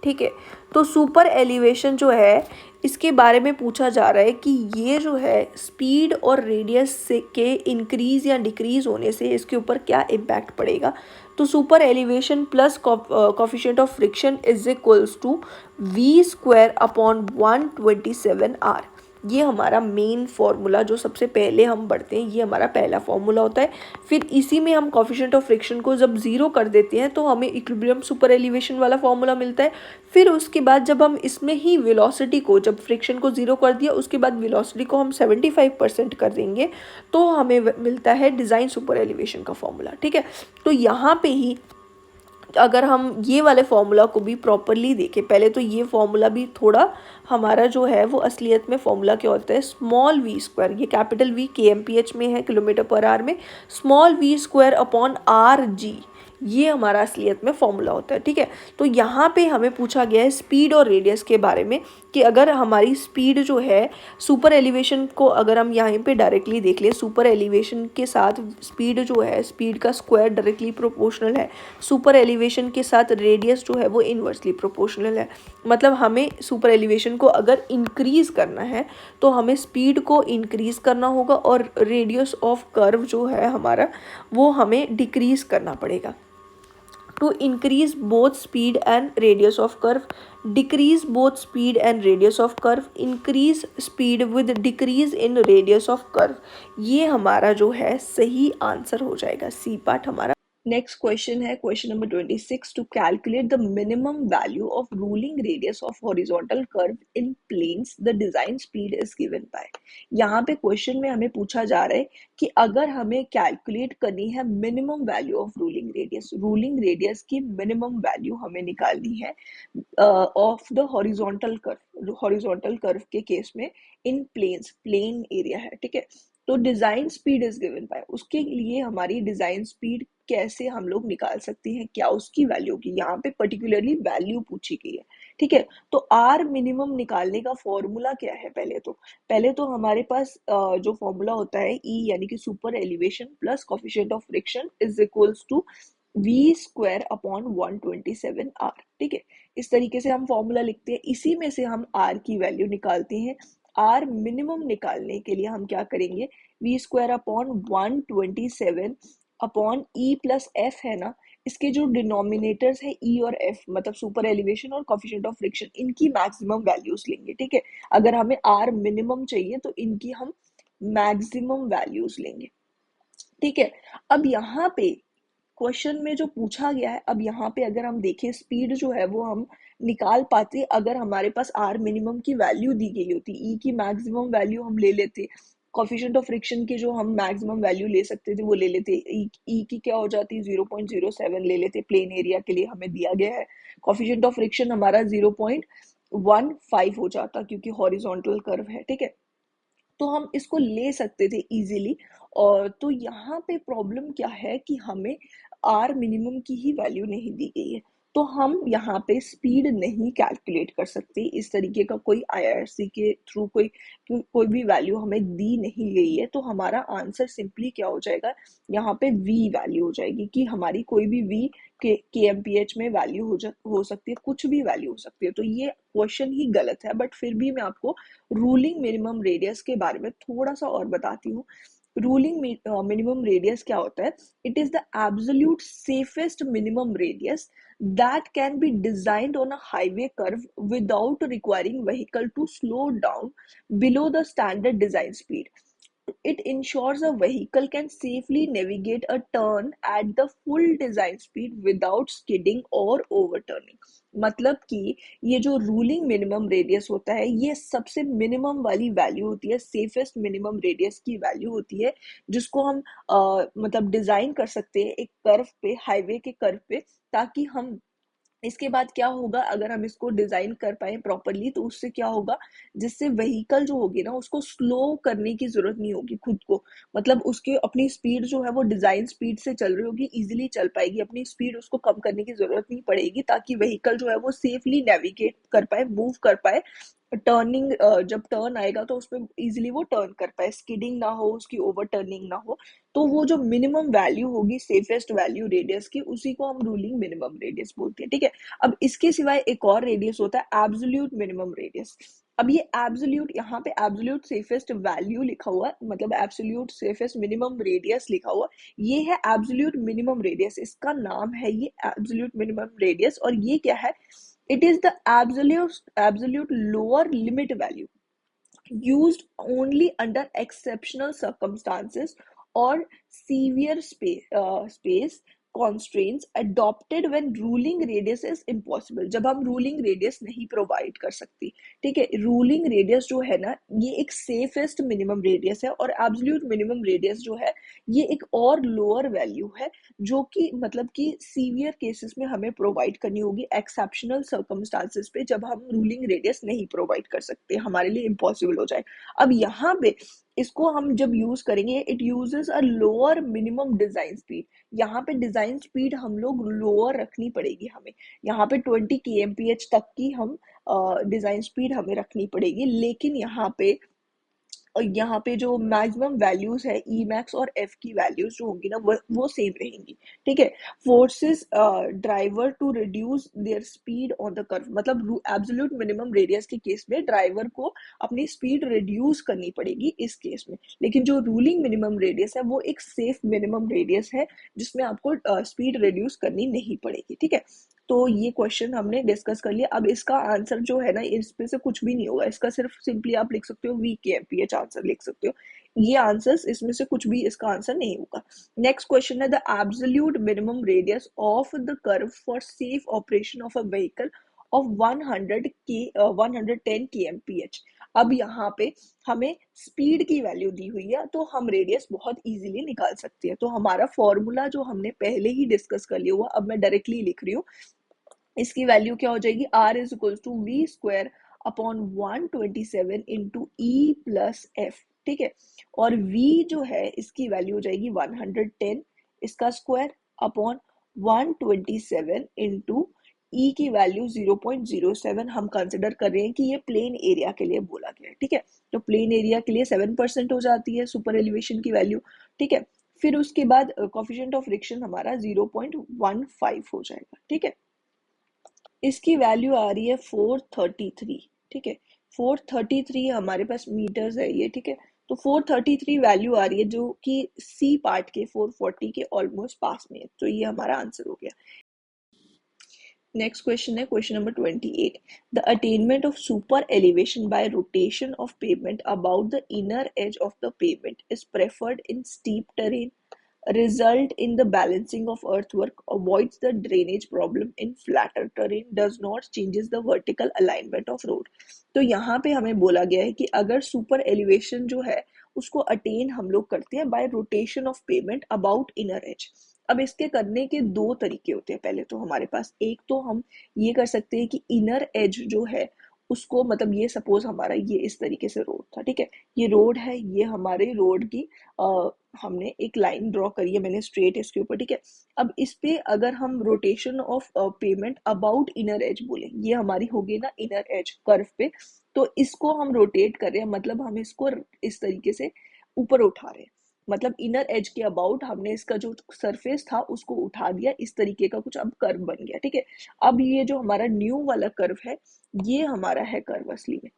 ठीक है। तो सुपर एलिवेशन जो है इसके बारे में पूछा जा रहा है कि ये जो है स्पीड और रेडियस से के इंक्रीज़ या डिक्रीज़ होने से इसके ऊपर क्या इम्पैक्ट पड़ेगा। तो super elevation plus coefficient of friction is equals to v²/127r। ये हमारा मेन फार्मूला जो सबसे पहले हम पढ़ते हैं, ये हमारा पहला फार्मूला होता है। फिर इसी में हम कोफिशिएंट ऑफ फ्रिक्शन को जब ज़ीरो कर देते हैं तो हमें इक्विलिब्रियम सुपर एलिवेशन वाला फार्मूला मिलता है। फिर उसके बाद जब हम इसमें ही वेलोसिटी को, जब फ्रिक्शन को ज़ीरो कर दिया उसके बाद वेलोसिटी को हम 75% कर देंगे तो हमें मिलता है डिज़ाइन सुपर एलिवेशन का फार्मूला, ठीक है। तो यहाँ पे ही अगर हम ये वाले फार्मूला को भी प्रॉपरली देखें, पहले तो ये फार्मूला भी थोड़ा हमारा जो है वो असलियत में फार्मूला क्या होता है, स्मॉल v², ये कैपिटल V kmph में है, km/h में, स्मॉल v²/rg, ये हमारा असलियत में फॉर्मूला होता है, ठीक है। तो यहाँ पे हमें पूछा गया है स्पीड और रेडियस के बारे में कि अगर हमारी स्पीड जो है सुपर एलिवेशन को अगर हम यहाँ पे डायरेक्टली देख लें, सुपर एलिवेशन के साथ स्पीड जो है, स्पीड का स्क्वायर डायरेक्टली प्रोपोर्शनल है, सुपर एलिवेशन के साथ रेडियस जो है वो इन्वर्सली प्रोपोर्शनल है। मतलब हमें सुपर एलिवेशन को अगर इंक्रीज़ करना है तो हमें स्पीड को इंक्रीज़ करना होगा और रेडियस ऑफ कर्व जो है हमारा वो हमें डिक्रीज़ करना पड़ेगा। To increase both speed and radius of curve, decrease both speed and radius of curve, increase speed with decrease in radius of curve, ये हमारा जो है सही आंसर हो जाएगा, सी पार्ट हमारा नेक्स्ट क्वेश्चन है question number 26, to calculate the minimum value of ruling radius of horizontal curve in plains the design speed is given by. यहाँ पे क्वेश्चन में हमें पूछा जा रहा है कि अगर हमें कैलकुलेट करनी है minimum value of ruling radius की मिनिमम वैल्यू हमें निकालनी है ऑफ द हॉरिजॉन्टल कर्व के केस में इन प्लेन एरिया है, ठीक है। तो design speed is given bye, उसके लिए हमारी डिजाइन स्पीड कैसे हम लोग निकाल सकते हैं, क्या उसकी वैल्यू की, यहाँ पे पर्टिकुलरली वैल्यू पूछी गई है, ठीक है। तो आर मिनिमम निकालने का फॉर्मूला क्या है, पहले तो हमारे पास जो फॉर्मूला होता है ई यानी कि super elevation plus coefficient of friction is equals to v square upon 127 r, ठीक है। इस तरीके से हम फॉर्मूला लिखते हैं, इसी में से हम आर की वैल्यू निकालते हैं। आर मिनिमम निकालने के लिए हम क्या करेंगे, v square upon 127 upon e plus f है ना, इसके जो डिनोमिनेटर्स है ई और एफ, मतलब सुपर एलिवेशन और कोफिशिएंट ऑफ फ्रिक्शन, इनकी मैक्सिमम वैल्यूज लेंगे, ठीक है। अगर हमें आर मिनिमम चाहिए तो इनकी हम मैक्सिमम वैल्यूज लेंगे, ठीक है। अब यहाँ पे क्वेश्चन में जो पूछा गया है, अब यहाँ पे अगर हम देखें स्पीड जो है वो हम निकाल पाते अगर हमारे पास आर मिनिमम की वैल्यू दी गई होती, ई की मैक्सिमम वैल्यू हम ले लेते, कोफिशिएंट ऑफ फ्रिक्शन की जो हम मैक्सिमम वैल्यू ले सकते थे वो ले लेते, ई की क्या हो जाती 0.07 ले लेते, प्लेन एरिया के लिए हमें दिया गया है। कोफिशिएंट ऑफ फ्रिक्शन हमारा 0.15 हो जाता क्योंकि हॉरिजॉन्टल कर्व है, ठीक है। तो हम इसको ले सकते थे इजीली। और तो यहाँ पे प्रॉब्लम क्या है कि हमें आर मिनिमम की ही वैल्यू नहीं दी गई है, तो हम यहाँ पे स्पीड नहीं कैलकुलेट कर सकते, इस तरीके का कोई आईआरसी के थ्रू कोई भी वैल्यू हमें दी नहीं गई है। तो हमारा आंसर सिंपली क्या हो जाएगा, यहाँ पे वी वैल्यू हो जाएगी कि हमारी कोई भी वी के एमपीएच में वैल्यू हो सकती है, कुछ भी वैल्यू हो सकती है। तो ये क्वेश्चन ही गलत है, बट फिर भी मैं आपको रूलिंग मिनिमम रेडियस के बारे में थोड़ा सा और बताती हूँ। रूलिंग मिनिमम रेडियस क्या होता है, it is the absolute safest minimum radius that can be designed on a highway curve without requiring vehicle to slow down below the standard design speed. It ensures a vehicle can safely navigate a turn at the full design speed without skidding or overturning. मतलब कि ये जो ruling minimum radius होता है ये सबसे minimum वाली value होती है, सेफेस्ट मिनिमम रेडियस की वैल्यू होती है, जिसको हम मतलब डिजाइन कर सकते हैं एक कर्व पे, हाईवे के कर्व पे, ताकि हम इसके बाद क्या होगा, अगर हम इसको डिजाइन कर पाए प्रॉपरली तो उससे क्या होगा, जिससे व्हीकल जो होगी ना उसको स्लो करने की जरूरत नहीं होगी खुद को, मतलब उसके अपनी स्पीड जो है वो डिजाइन स्पीड से चल रही होगी, इजीली चल पाएगी, अपनी स्पीड उसको कम करने की जरूरत नहीं पड़ेगी, ताकि व्हीकल जो है वो सेफली नेविगेट कर पाए, मूव कर पाए। टर्निंग जब टर्न आएगा तो उसमें इजीली वो टर्न कर पाए, स्किडिंग ना हो, उसकी ओवर टर्निंग ना हो। तो वो जो मिनिमम वैल्यू होगी सेफेस्ट वैल्यू रेडियस की, उसी को हम रूलिंग मिनिमम रेडियस बोलते हैं, ठीक है। अब इसके सिवाय एक और रेडियस होता है एब्सोल्यूट मिनिमम रेडियस। अब ये एब्सोल्यूट, यहाँ पे एब्सोल्यूट सेफेस्ट वैल्यू लिखा हुआ है, मतलब एब्सोल्यूट सेफेस्ट मिनिमम रेडियस लिखा हुआ, ये है एब्सोल्यूट मिनिमम रेडियस, इसका नाम है ये एब्सोल्यूट मिनिमम रेडियस। और ये क्या है, it is the absolute lower limit value used only under exceptional circumstances or severe space constraints adopted when ruling radius is impossible, जब हम रूलिंग रेडियस नहीं प्रोवाइड कर सकती, ठीक है। रूलिंग रेडियस जो है ना ये एक सेफेस्ट मिनिमम रेडियस है, और एब्सोल्यूट मिनिमम रेडियस जो है ये एक और लोअर वैल्यू है, जो कि मतलब कि सीवियर केसेस में हमें प्रोवाइड करनी होगी, एक्सेप्शनल सर्कमस्टांसेस पे जब हम रूलिंग रेडियस नहीं प्रोवाइड कर सकते, हमारे लिए इम्पॉसिबल हो जाए। अब यहाँ पे इसको हम जब यूज करेंगे, it uses a lower minimum design speed, यहाँ पे डिजाइन स्पीड हम लोग लोअर रखनी पड़ेगी हमें, यहाँ पे 20 kmph तक की हम डिजाइन स्पीड हमें रखनी पड़ेगी, लेकिन यहाँ पे जो मैक्सिमम वैल्यूज है ई मैक्स और एफ की वैल्यूज जो होंगी ना वो सेम रहेंगी, ठीक है। Forces driver to reduce their speed on the curve, मतलब एब्सोल्यूट मिनिमम रेडियस के केस में ड्राइवर को अपनी स्पीड रिड्यूस करनी पड़ेगी इस केस में, लेकिन जो रूलिंग मिनिमम रेडियस है वो एक सेफ मिनिमम रेडियस है जिसमें आपको स्पीड रिड्यूस करनी नहीं पड़ेगी, ठीक है। तो ये क्वेश्चन हमने डिस्कस कर लिया। अब इसका आंसर जो है ना, इस पे से कुछ भी नहीं होगा, इसका सिर्फ सिंपली आप लिख सकते हो वी के एमपीएच आंसर लिख सकते हो। ये आंसर्स, इसमें से कुछ भी इसका आंसर नहीं होगा। नेक्स्ट क्वेश्चन है the absolute minimum radius of the curve for safe operation of a vehicle of 110 kmph। अब यहाँ पे हमें स्पीड की वैल्यू दी हुई है, तो हम रेडियस बहुत इजीली निकाल सकते हैं। तो हमारा फॉर्मूला जो हमने पहले ही डिस्कस कर लिया हुआ, अब मैं डायरेक्टली लिख रही हूँ। इसकी वैल्यू क्या हो जाएगी, r is equal to v square upon 127 into e plus f. ठीक है, और v जो है इसकी वैल्यू हो जाएगी 110 इसका स्क्वायर अपॉन 127 इंटू ई की वैल्यू 0.07 हम कंसिडर कर रहे हैं कि ये प्लेन एरिया के लिए बोला गया है। ठीक है, तो प्लेन एरिया के लिए 7% हो जाती है सुपर एलिवेशन की वैल्यू। ठीक है, फिर उसके बाद कोफिशिएंट ऑफ फ्रिक्शन हमारा 0.15 हो जाएगा। ठीक है, इसकी वैल्यू आ रही है 433। ठीक है, 433 हमारे पास मीटर्स है ये। ठीक है, तो 433 वैल्यू आ रही है जो कि सी पार्ट के 440 के ऑलमोस्ट पास में है। तो ये हमारा आंसर हो गया। नेक्स्ट क्वेश्चन है question number 28। The attainment of super elevation bye rotation of payment about the inner as of the payment is preferred in steep terrain, result in the balancing of earthwork, avoids the drainage problem in flatter terrain, does not changes the vertical alignment of road। तो यहाँ पे हमें बोला गया है कि अगर super elevation जो है उसको अटेन हम लोग करते हैं bye rotation of payment about inner as. अब इसके करने के दो तरीके होते हैं। पहले तो हमारे पास एक तो हम ये कर सकते हैं कि इनर एज जो है उसको, मतलब ये सपोज हमारा ये इस तरीके से रोड था। ठीक है, ये रोड है, ये हमारे रोड की हमने एक लाइन ड्रॉ करी है मैंने स्ट्रेट इसके ऊपर। ठीक है, अब इस पे अगर हम rotation of payment about inner as बोले, ये हमारी होगी ना इनर एज कर्व पे, तो इसको हम रोटेट कर रहे हैं, मतलब हम इसको इस तरीके से ऊपर उठा रहे हैं। मतलब इनर एज के अबाउट हमने इसका जो सरफेस था उसको उठा दिया, इस तरीके का कुछ अब कर्व बन गया। ठीक है, अब ये जो हमारा न्यू वाला कर्व है ये हमारा है कर्व असली में।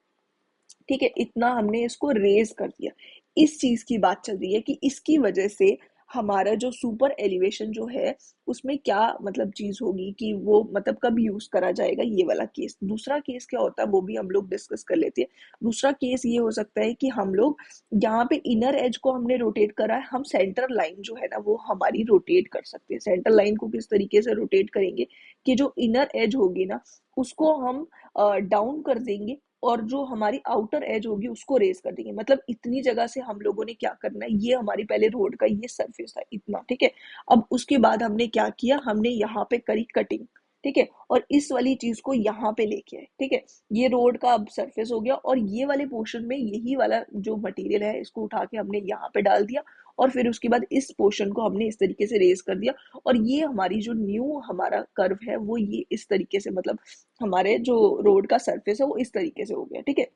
ठीक है, इतना हमने इसको रेज कर दिया। इस चीज की बात चल रही है कि इसकी वजह से हमारा जो सुपर एलिवेशन जो है उसमें क्या मतलब चीज होगी कि वो मतलब कब यूज करा जाएगा, ये वाला केस। दूसरा केस क्या होता है वो भी हम लोग डिस्कस कर लेते हैं। दूसरा केस ये हो सकता है कि हम लोग यहाँ पे इनर एज को हमने रोटेट करा है, हम सेंटर लाइन जो है ना वो हमारी रोटेट कर सकते हैं। सेंटर लाइन को किस तरीके से रोटेट करेंगे कि जो इनर एज होगी ना उसको हम डाउन कर देंगे और जो हमारी आउटर एज होगी उसको रेज कर देंगे। मतलब इतनी जगह से हम लोगों ने क्या करना है, ये हमारी पहले रोड का ये सरफेस था इतना। ठीक है, अब उसके बाद हमने क्या किया, हमने यहाँ पे करी कटिंग। ठीक है, और इस वाली चीज को यहाँ पे लेके आए। ठीक है, ये रोड का अब सरफेस हो गया और ये वाले पोर्शन में यही वाला जो मटेरियल है इसको उठा के हमने यहाँ पे डाल दिया और फिर उसके बाद इस पोर्शन को हमने इस तरीके से रेज कर दिया और ये हमारी जो न्यू हमारा कर्व है वो ये इस तरीके से, मतलब हमारे जो रोड का सरफेस है वो इस तरीके से हो गया। ठीक है,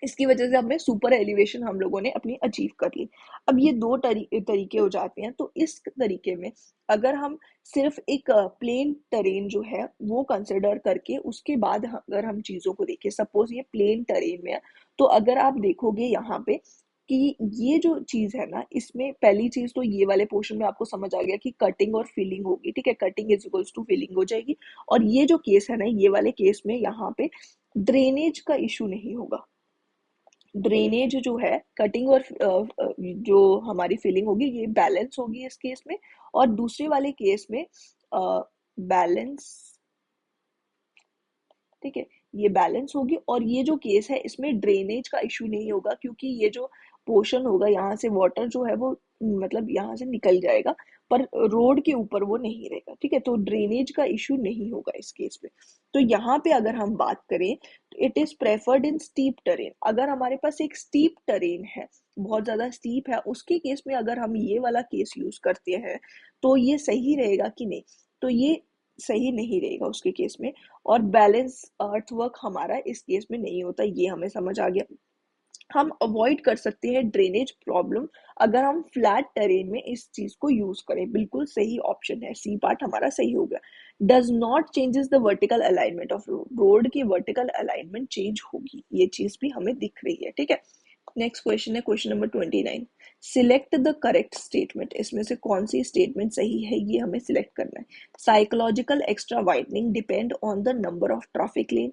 इसकी वजह से हमें सुपर एलिवेशन हम लोगों ने अपनी अचीव कर ली। अब ये दो तरीके हो जाते हैं। तो इस तरीके में अगर हम सिर्फ एक प्लेन टेरेन जो है वो कंसिडर करके उसके बाद अगर हम चीजों को देखें, सपोज ये प्लेन टेरेन में है, तो अगर आप देखोगे यहाँ पे कि ये जो चीज है ना इसमें पहली चीज तो ये वाले पोर्शन में आपको समझ आ गया कि कटिंग और फिलिंग होगी। ठीक है, cutting is equals to filling हो जाएगी। और ये जो केस है ना ये वाले केस में यहाँ पे ड्रेनेज का इशू नहीं होगा। ड्रेनेज जो है कटिंग और जो हमारी फिलिंग होगी ये बैलेंस होगी इस केस में। और दूसरे वाले केस में बैलेंस, ठीक है, ये बैलेंस होगी। और ये जो केस है इसमें ड्रेनेज का इशू नहीं होगा क्योंकि ये जो पोर्शन होगा यहाँ से वाटर जो है वो मतलब यहाँ से निकल जाएगा पर रोड के ऊपर वो नहीं रहेगा। ठीक है, तो ड्रेनेज का इशू नहीं होगा इस केस में। तो यहाँ पे अगर हम बात करें तो it is preferred in steep terrain. अगर हमारे पास एक स्टीप टेरेन है, बहुत ज्यादा स्टीप है, उसके केस में अगर हम ये वाला केस यूज करते हैं तो ये सही रहेगा कि नहीं, तो ये सही नहीं रहेगा उसके केस में। और बैलेंस अर्थवर्क हमारा इस केस में नहीं होता, ये हमें समझ आ गया। हम अवॉइड कर सकते हैं ड्रेनेज प्रॉब्लम अगर हम फ्लैट टेरेन में इस चीज को यूज करें। बिल्कुल सही ऑप्शन है, सी पार्ट हमारा सही हो गया। Does not changes the vertical alignment of road, road की वर्टिकल अलाइनमेंट चेंज होगी, ये चीज भी हमें दिख रही है। ठीक है, नेक्स्ट क्वेश्चन है question number 29। Select the correct statement. इसमें से कौन सी स्टेटमेंट सही है ये हमें सिलेक्ट करना है। Psychological extra widening depend on the number of traffic lane,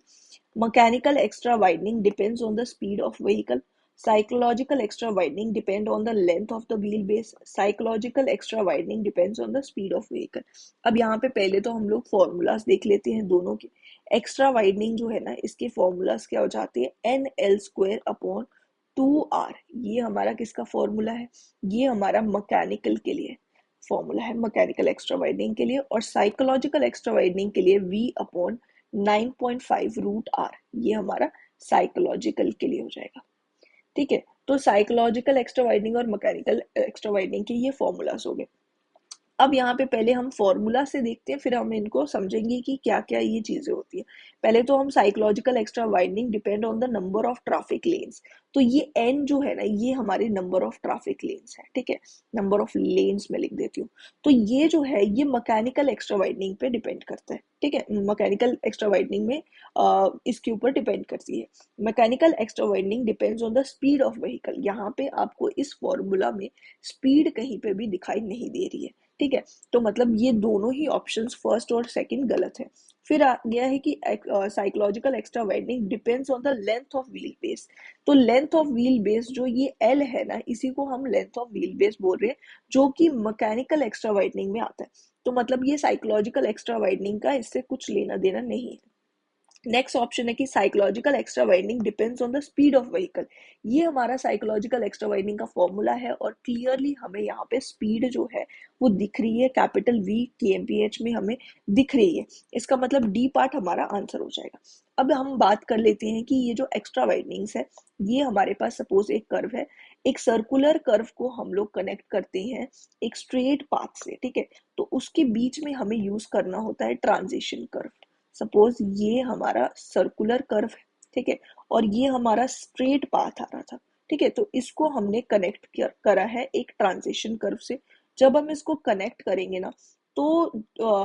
mechanical extra widening depends on the speed of vehicle, psychological extra widening depend on the length of the wheel base, psychological extra widening depends on the speed of vehicle. अब यहाँ पे पहले तो हम लोग formulas देख लेते हैं दोनों के। एक्स्ट्रा वाइडनिंग जो है ना, इसके फॉर्मूलाज क्या हो जाते हैं, N L square upon 2r। ये हमारा किसका फॉर्मूला है, ये हमारा मैकेनिकल के लिए फॉर्मूला है, मैकेनिकल एक्स्ट्रा वाइडनिंग के लिए। और साइकोलॉजिकल एक्स्ट्रा वाइडनिंग के लिए v अपॉन 9.5 रूट आर, ये हमारा साइकोलॉजिकल के लिए हो जाएगा। ठीक है, तो साइकोलॉजिकल एक्स्ट्रा वाइडनिंग और मैकेनिकल एक्स्ट्रा वाइडनिंग के ये फॉर्मूलाज हो गए। अब यहाँ पे पहले हम फॉर्मूला से देखते हैं, फिर हम इनको समझेंगे कि क्या क्या ये चीजें होती है। पहले तो हम psychological extra widening depend on the number of traffic lens, तो ये एन जो है ना, ये हमारे नंबर ऑफ ट्रैफिक लेन्स है। ठीक है, नंबर ऑफ लेन्स में लिख देती हूँ। तो ये जो है ये मैकेनिकल एक्स्ट्रा वाइडनिंग पे डिपेंड करता है। ठीक है, मैकेनिकल एक्स्ट्रा वाइडनिंग में इसके ऊपर डिपेंड करती है। Mechanical extra widening depends on the speed of vehicle. यहाँ पे आपको इस फॉर्मूला में स्पीड कहीं पे भी दिखाई नहीं दे रही है। ठीक है, तो मतलब ये दोनों ही ऑप्शंस फर्स्ट और सेकंड गलत है। फिर आ गया है कि psychological extra widening depends on the length of wheel base. तो लेंथ ऑफ व्हील बेस जो ये एल है ना, इसी को हम लेंथ ऑफ व्हील बेस बोल रहे हैं, जो कि मैकेनिकल एक्स्ट्रा वाइडनिंग में आता है। तो मतलब ये साइकोलॉजिकल एक्स्ट्रा वाइडनिंग का इससे कुछ लेना देना नहीं है। नेक्स्ट ऑप्शन है कि psychological extra widening depends on the speed of vehicle. ये हमारा साइकोलॉजिकल एक्स्ट्रा वाइडनिंग का फॉर्मूला है और क्लियरली हमें यहाँ पे स्पीड जो है वो दिख रही है, कैपिटल V kmph में हमें दिख रही है। इसका मतलब डी पार्ट हमारा आंसर हो जाएगा। अब हम बात कर लेते हैं कि ये जो एक्स्ट्रा वाइडनिंग्स है, ये हमारे पास सपोज एक कर्व है, एक सर्कुलर कर्व को हम लोग कनेक्ट करते हैं एक स्ट्रेट पाथ से। ठीक है, तो उसके बीच में हमें यूज करना होता है ट्रांजिशन कर्व। सपोज ये हमारा सर्कुलर कर्व है, ठीक है, और ये हमारा स्ट्रेट पाथ आ रहा था। ठीक है, तो इसको हमने कनेक्ट करा है एक ट्रांजिशन कर्व से। जब हम इसको कनेक्ट करेंगे ना, तो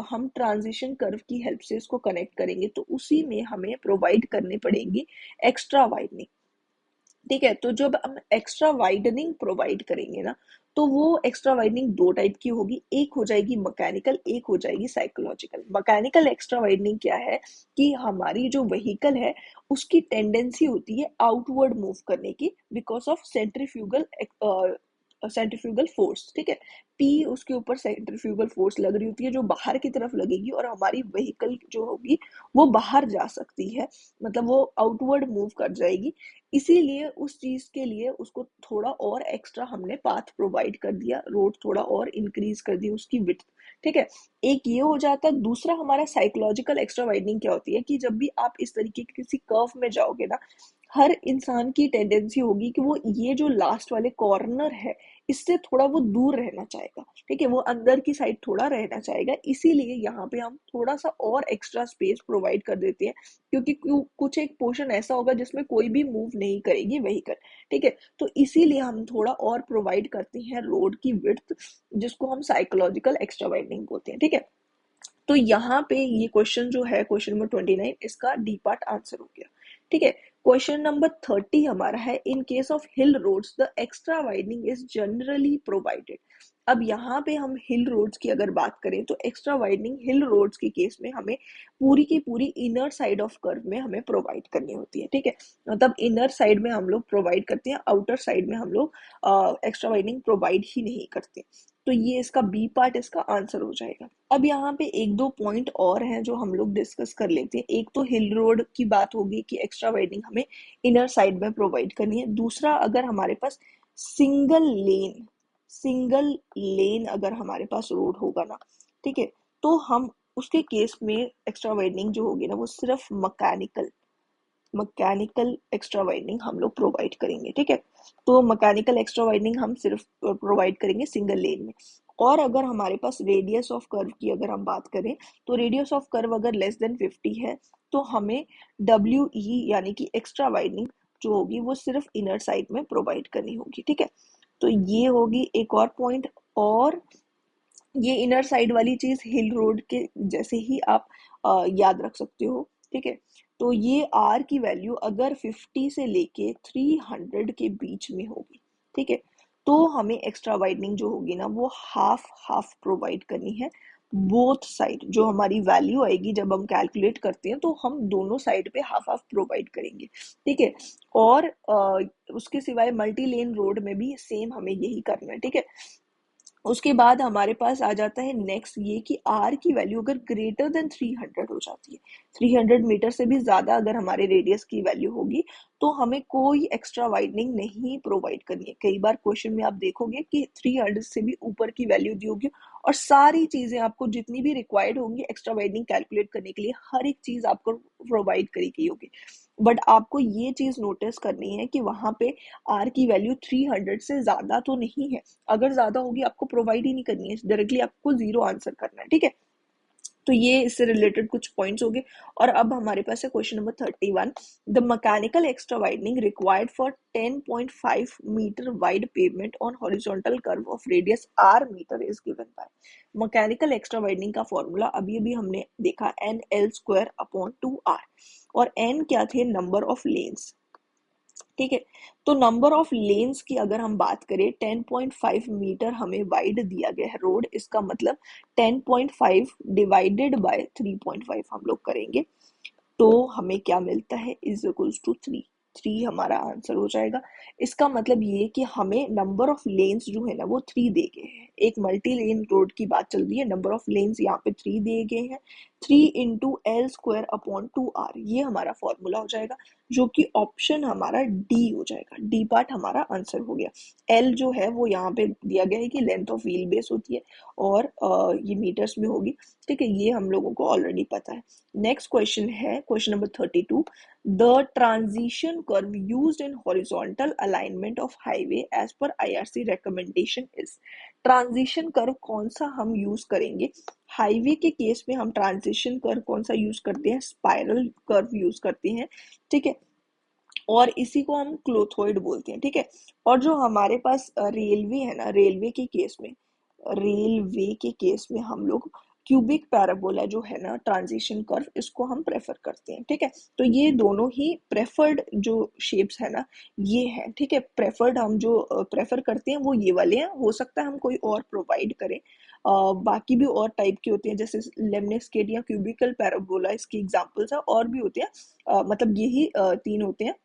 हम ट्रांजिशन कर्व की हेल्प से इसको कनेक्ट करेंगे, तो उसी में हमें प्रोवाइड करनी पड़ेगी एक्स्ट्रा वाइडनिंग। ठीक है, तो जब हम एक्स्ट्रा वाइडनिंग प्रोवाइड करेंगे ना, तो वो एक्स्ट्रा वाइडनिंग दो टाइप की होगी, एक हो जाएगी मैकेनिकल, एक हो जाएगी साइकोलॉजिकल। मैकेनिकल एक्स्ट्रा वाइडनिंग क्या है कि हमारी जो व्हीकल है उसकी टेंडेंसी होती है आउटवर्ड मूव करने की, बिकॉज ऑफ सेंट्रीफ्यूगल फोर्स। ठीक है, पी उसके ऊपर सेंट्रीफ्यूगल फोर्स लग रही होती है जो बाहर की तरफ लगेगी, और हमारी व्हीकल जो होगी वो बाहर जा सकती है, मतलब वो आउटवर्ड मूव कर जाएगी। इसीलिए उस चीज के लिए उसको थोड़ा और एक्स्ट्रा हमने पाथ प्रोवाइड कर दिया, रोड थोड़ा और इंक्रीज कर दी उसकी विड्थ। ठीक है, एक ये हो जाता है। दूसरा हमारा साइकोलॉजिकल एक्स्ट्रा वाइडनिंग क्या होती है कि जब भी आप इस तरीके के किसी कर्व में जाओगे ना, हर इंसान की टेंडेंसी होगी कि वो ये जो लास्ट वाले कॉर्नर है इससे थोड़ा वो दूर रहना चाहेगा। ठीक है, वो अंदर की साइड थोड़ा रहना चाहेगा, इसीलिए यहाँ पे हम थोड़ा सा और एक्स्ट्रा स्पेस प्रोवाइड कर देते हैं, क्योंकि कुछ एक पोर्शन ऐसा होगा जिसमें कोई भी मूव नहीं करेगी व्हीकल। ठीक है, तो इसीलिए हम थोड़ा और प्रोवाइड करते हैं रोड की विड्थ, जिसको हम साइकोलॉजिकल एक्स्ट्रा वाइडनिंग बोलते हैं। ठीक है, तो यहाँ पे ये क्वेश्चन जो है, क्वेश्चन नंबर 29, इसका डी पार्ट आंसर हो गया। ठीक है, क्वेश्चन नंबर 30 हमारा है, in case of hill roads the extra widening is generally provided. अब यहाँ पे हम हिल रोड्स की अगर बात करें, तो एक्स्ट्रा वाइडनिंग हिल रोड्स के केस में हमें पूरी की पूरी इनर साइड ऑफ कर्व में हमें प्रोवाइड करनी होती है। ठीक है, मतलब इनर साइड में हम लोग प्रोवाइड करते हैं, आउटर साइड में हम लोग एक्स्ट्रा वाइडनिंग प्रोवाइड ही नहीं करते। तो ये इसका बी पार्ट इसका आंसर हो जाएगा। अब यहाँ पे एक दो पॉइंट और हैं जो हम लोग डिस्कस कर लेते हैं। एक तो हिल रोड की बात होगी कि एक्स्ट्रा वाइडनिंग हमें इनर साइड में प्रोवाइड करनी है। दूसरा, अगर हमारे पास सिंगल लेन अगर हमारे पास रोड होगा ना, ठीक है, तो हम उसके केस में एक्स्ट्रा वाइडनिंग जो होगी ना, वो सिर्फ मैकेनिकल एक्स्ट्रा वाइडनिंग हम लोग प्रोवाइड करेंगे। ठीक है, तो मैकेनिकल एक्स्ट्रा वाइडनिंग हम सिर्फ प्रोवाइड करेंगे सिंगल लेन में। और अगर हमारे पास रेडियस ऑफ कर्व की अगर हम बात करें, तो रेडियस ऑफ कर्व अगर लेस देन 50 है, तो हमें WE यानी कि एक्स्ट्रा वाइडनिंग जो होगी वो सिर्फ इनर साइड में प्रोवाइड करनी होगी। ठीक है, तो ये होगी एक और पॉइंट। और ये इनर साइड वाली चीज हिल रोड के जैसे ही आप याद रख सकते हो। ठीक है, तो ये R की वैल्यू अगर 50 से लेके 300 के बीच में होगी, ठीक है, तो हमें एक्स्ट्रा वाइडनिंग जो होगी ना वो हाफ हाफ प्रोवाइड करनी है। बोथ साइड जो हमारी वैल्यू आएगी जब हम कैलकुलेट करते हैं तो हम दोनों साइड पे हाफ हाफ प्रोवाइड करेंगे, ठीक है। और उसके सिवाय मल्टी लेन रोड में भी सेम हमें यही करना है, ठीक है। उसके बाद हमारे पास आ जाता है नेक्स्ट ये कि आर की वैल्यू अगर ग्रेटर देन 300 हो जाती है, 300 मीटर से भी ज्यादा अगर हमारे रेडियस की वैल्यू होगी तो हमें कोई एक्स्ट्रा वाइडनिंग नहीं प्रोवाइड करनी है। कई बार क्वेश्चन में आप देखोगे कि 300 से भी ऊपर की वैल्यू दी होगी और सारी चीजें आपको जितनी भी रिक्वायर्ड होंगी एक्स्ट्रा वाइडनिंग कैलकुलेट करने के लिए हर एक चीज आपको प्रोवाइड करी गई होगी। बट आपको ये चीज नोटिस करनी है कि वहां पे आर की वैल्यू 300 से ज्यादा तो नहीं है। अगर ज्यादा होगी आपको प्रोवाइड ही नहीं करनी है, डायरेक्टली आपको जीरो आंसर करना है, ठीक है। तो ये इससे रिलेटेड कुछ पॉइंट्स हो गए। और अब हमारे पास है question number 31। The mechanical extra widening required for 10.5 metre wide pavement on horizontal curve of radius r metre is given by. Mechanical extra widening का फॉर्मूला अभी अभी हमने देखा NL² अपॉन 2r, और n क्या थे, नंबर ऑफ लेन्स, ठीक है। तो नंबर ऑफ लेन्स की अगर हम बात करें 10.5 मीटर हमें वाइड दिया गया है रोड, इसका मतलब 10.5 डिवाइडेड बाय 3.5 हम लोग करेंगे तो हमें क्या मिलता है, इज इक्वल्स टू 3 हमारा आंसर हो जाएगा। इसका मतलब ये कि हमें नंबर ऑफ लेन्स जो है ना वो 3 दे गए हैं। एक मल्टी लेन रोड की बात चल रही है, नंबर ऑफ लेन्स यहाँ पे 3 दिए गए हैं। 3 × L² अपॉन 2r ये हमारा फॉर्मूला हो जाएगा, जो कि ऑप्शन हमारा डी हो जाएगा। डी पार्ट हमारा आंसर हो गया। एल जो है वो यहाँ पे दिया गया है कि लेंथ ऑफ व्हील बेस होती है और ये मीटर्स में होगी, ठीक है। ये हम लोगों को ऑलरेडी पता है। नेक्स्ट क्वेश्चन है question number 32। The transition curve used in horizontal alignment of highway as per IRC recommendation is. Transition curve कौन सा हम यूज करेंगे? हाईवे के केस में हम ट्रांजिशन कर्व कौन सा यूज करते हैं? स्पाइरल कर्व यूज करते हैं, ठीक है। और इसी को हम क्लोथोइड बोलते हैं, ठीक है। और जो हमारे पास रेलवे है ना, रेलवे के केस में हम लोग क्यूबिक पैराबोला जो है ना ट्रांजिशन कर्व, इसको हम प्रेफर करते हैं, ठीक है। तो ये दोनों ही प्रेफर्ड जो शेप्स है ना ये है, ठीक है। प्रेफर्ड हम जो प्रेफर करते हैं वो ये वाले हैं। हो सकता है हम कोई और प्रोवाइड करें, बाकी भी और टाइप के होते हैं जैसे लेमनेस्केट या क्यूबिकल पैराबोला इसकी एग्जांपल्स है, और भी होते हैं, मतलब यही 3 होते हैं।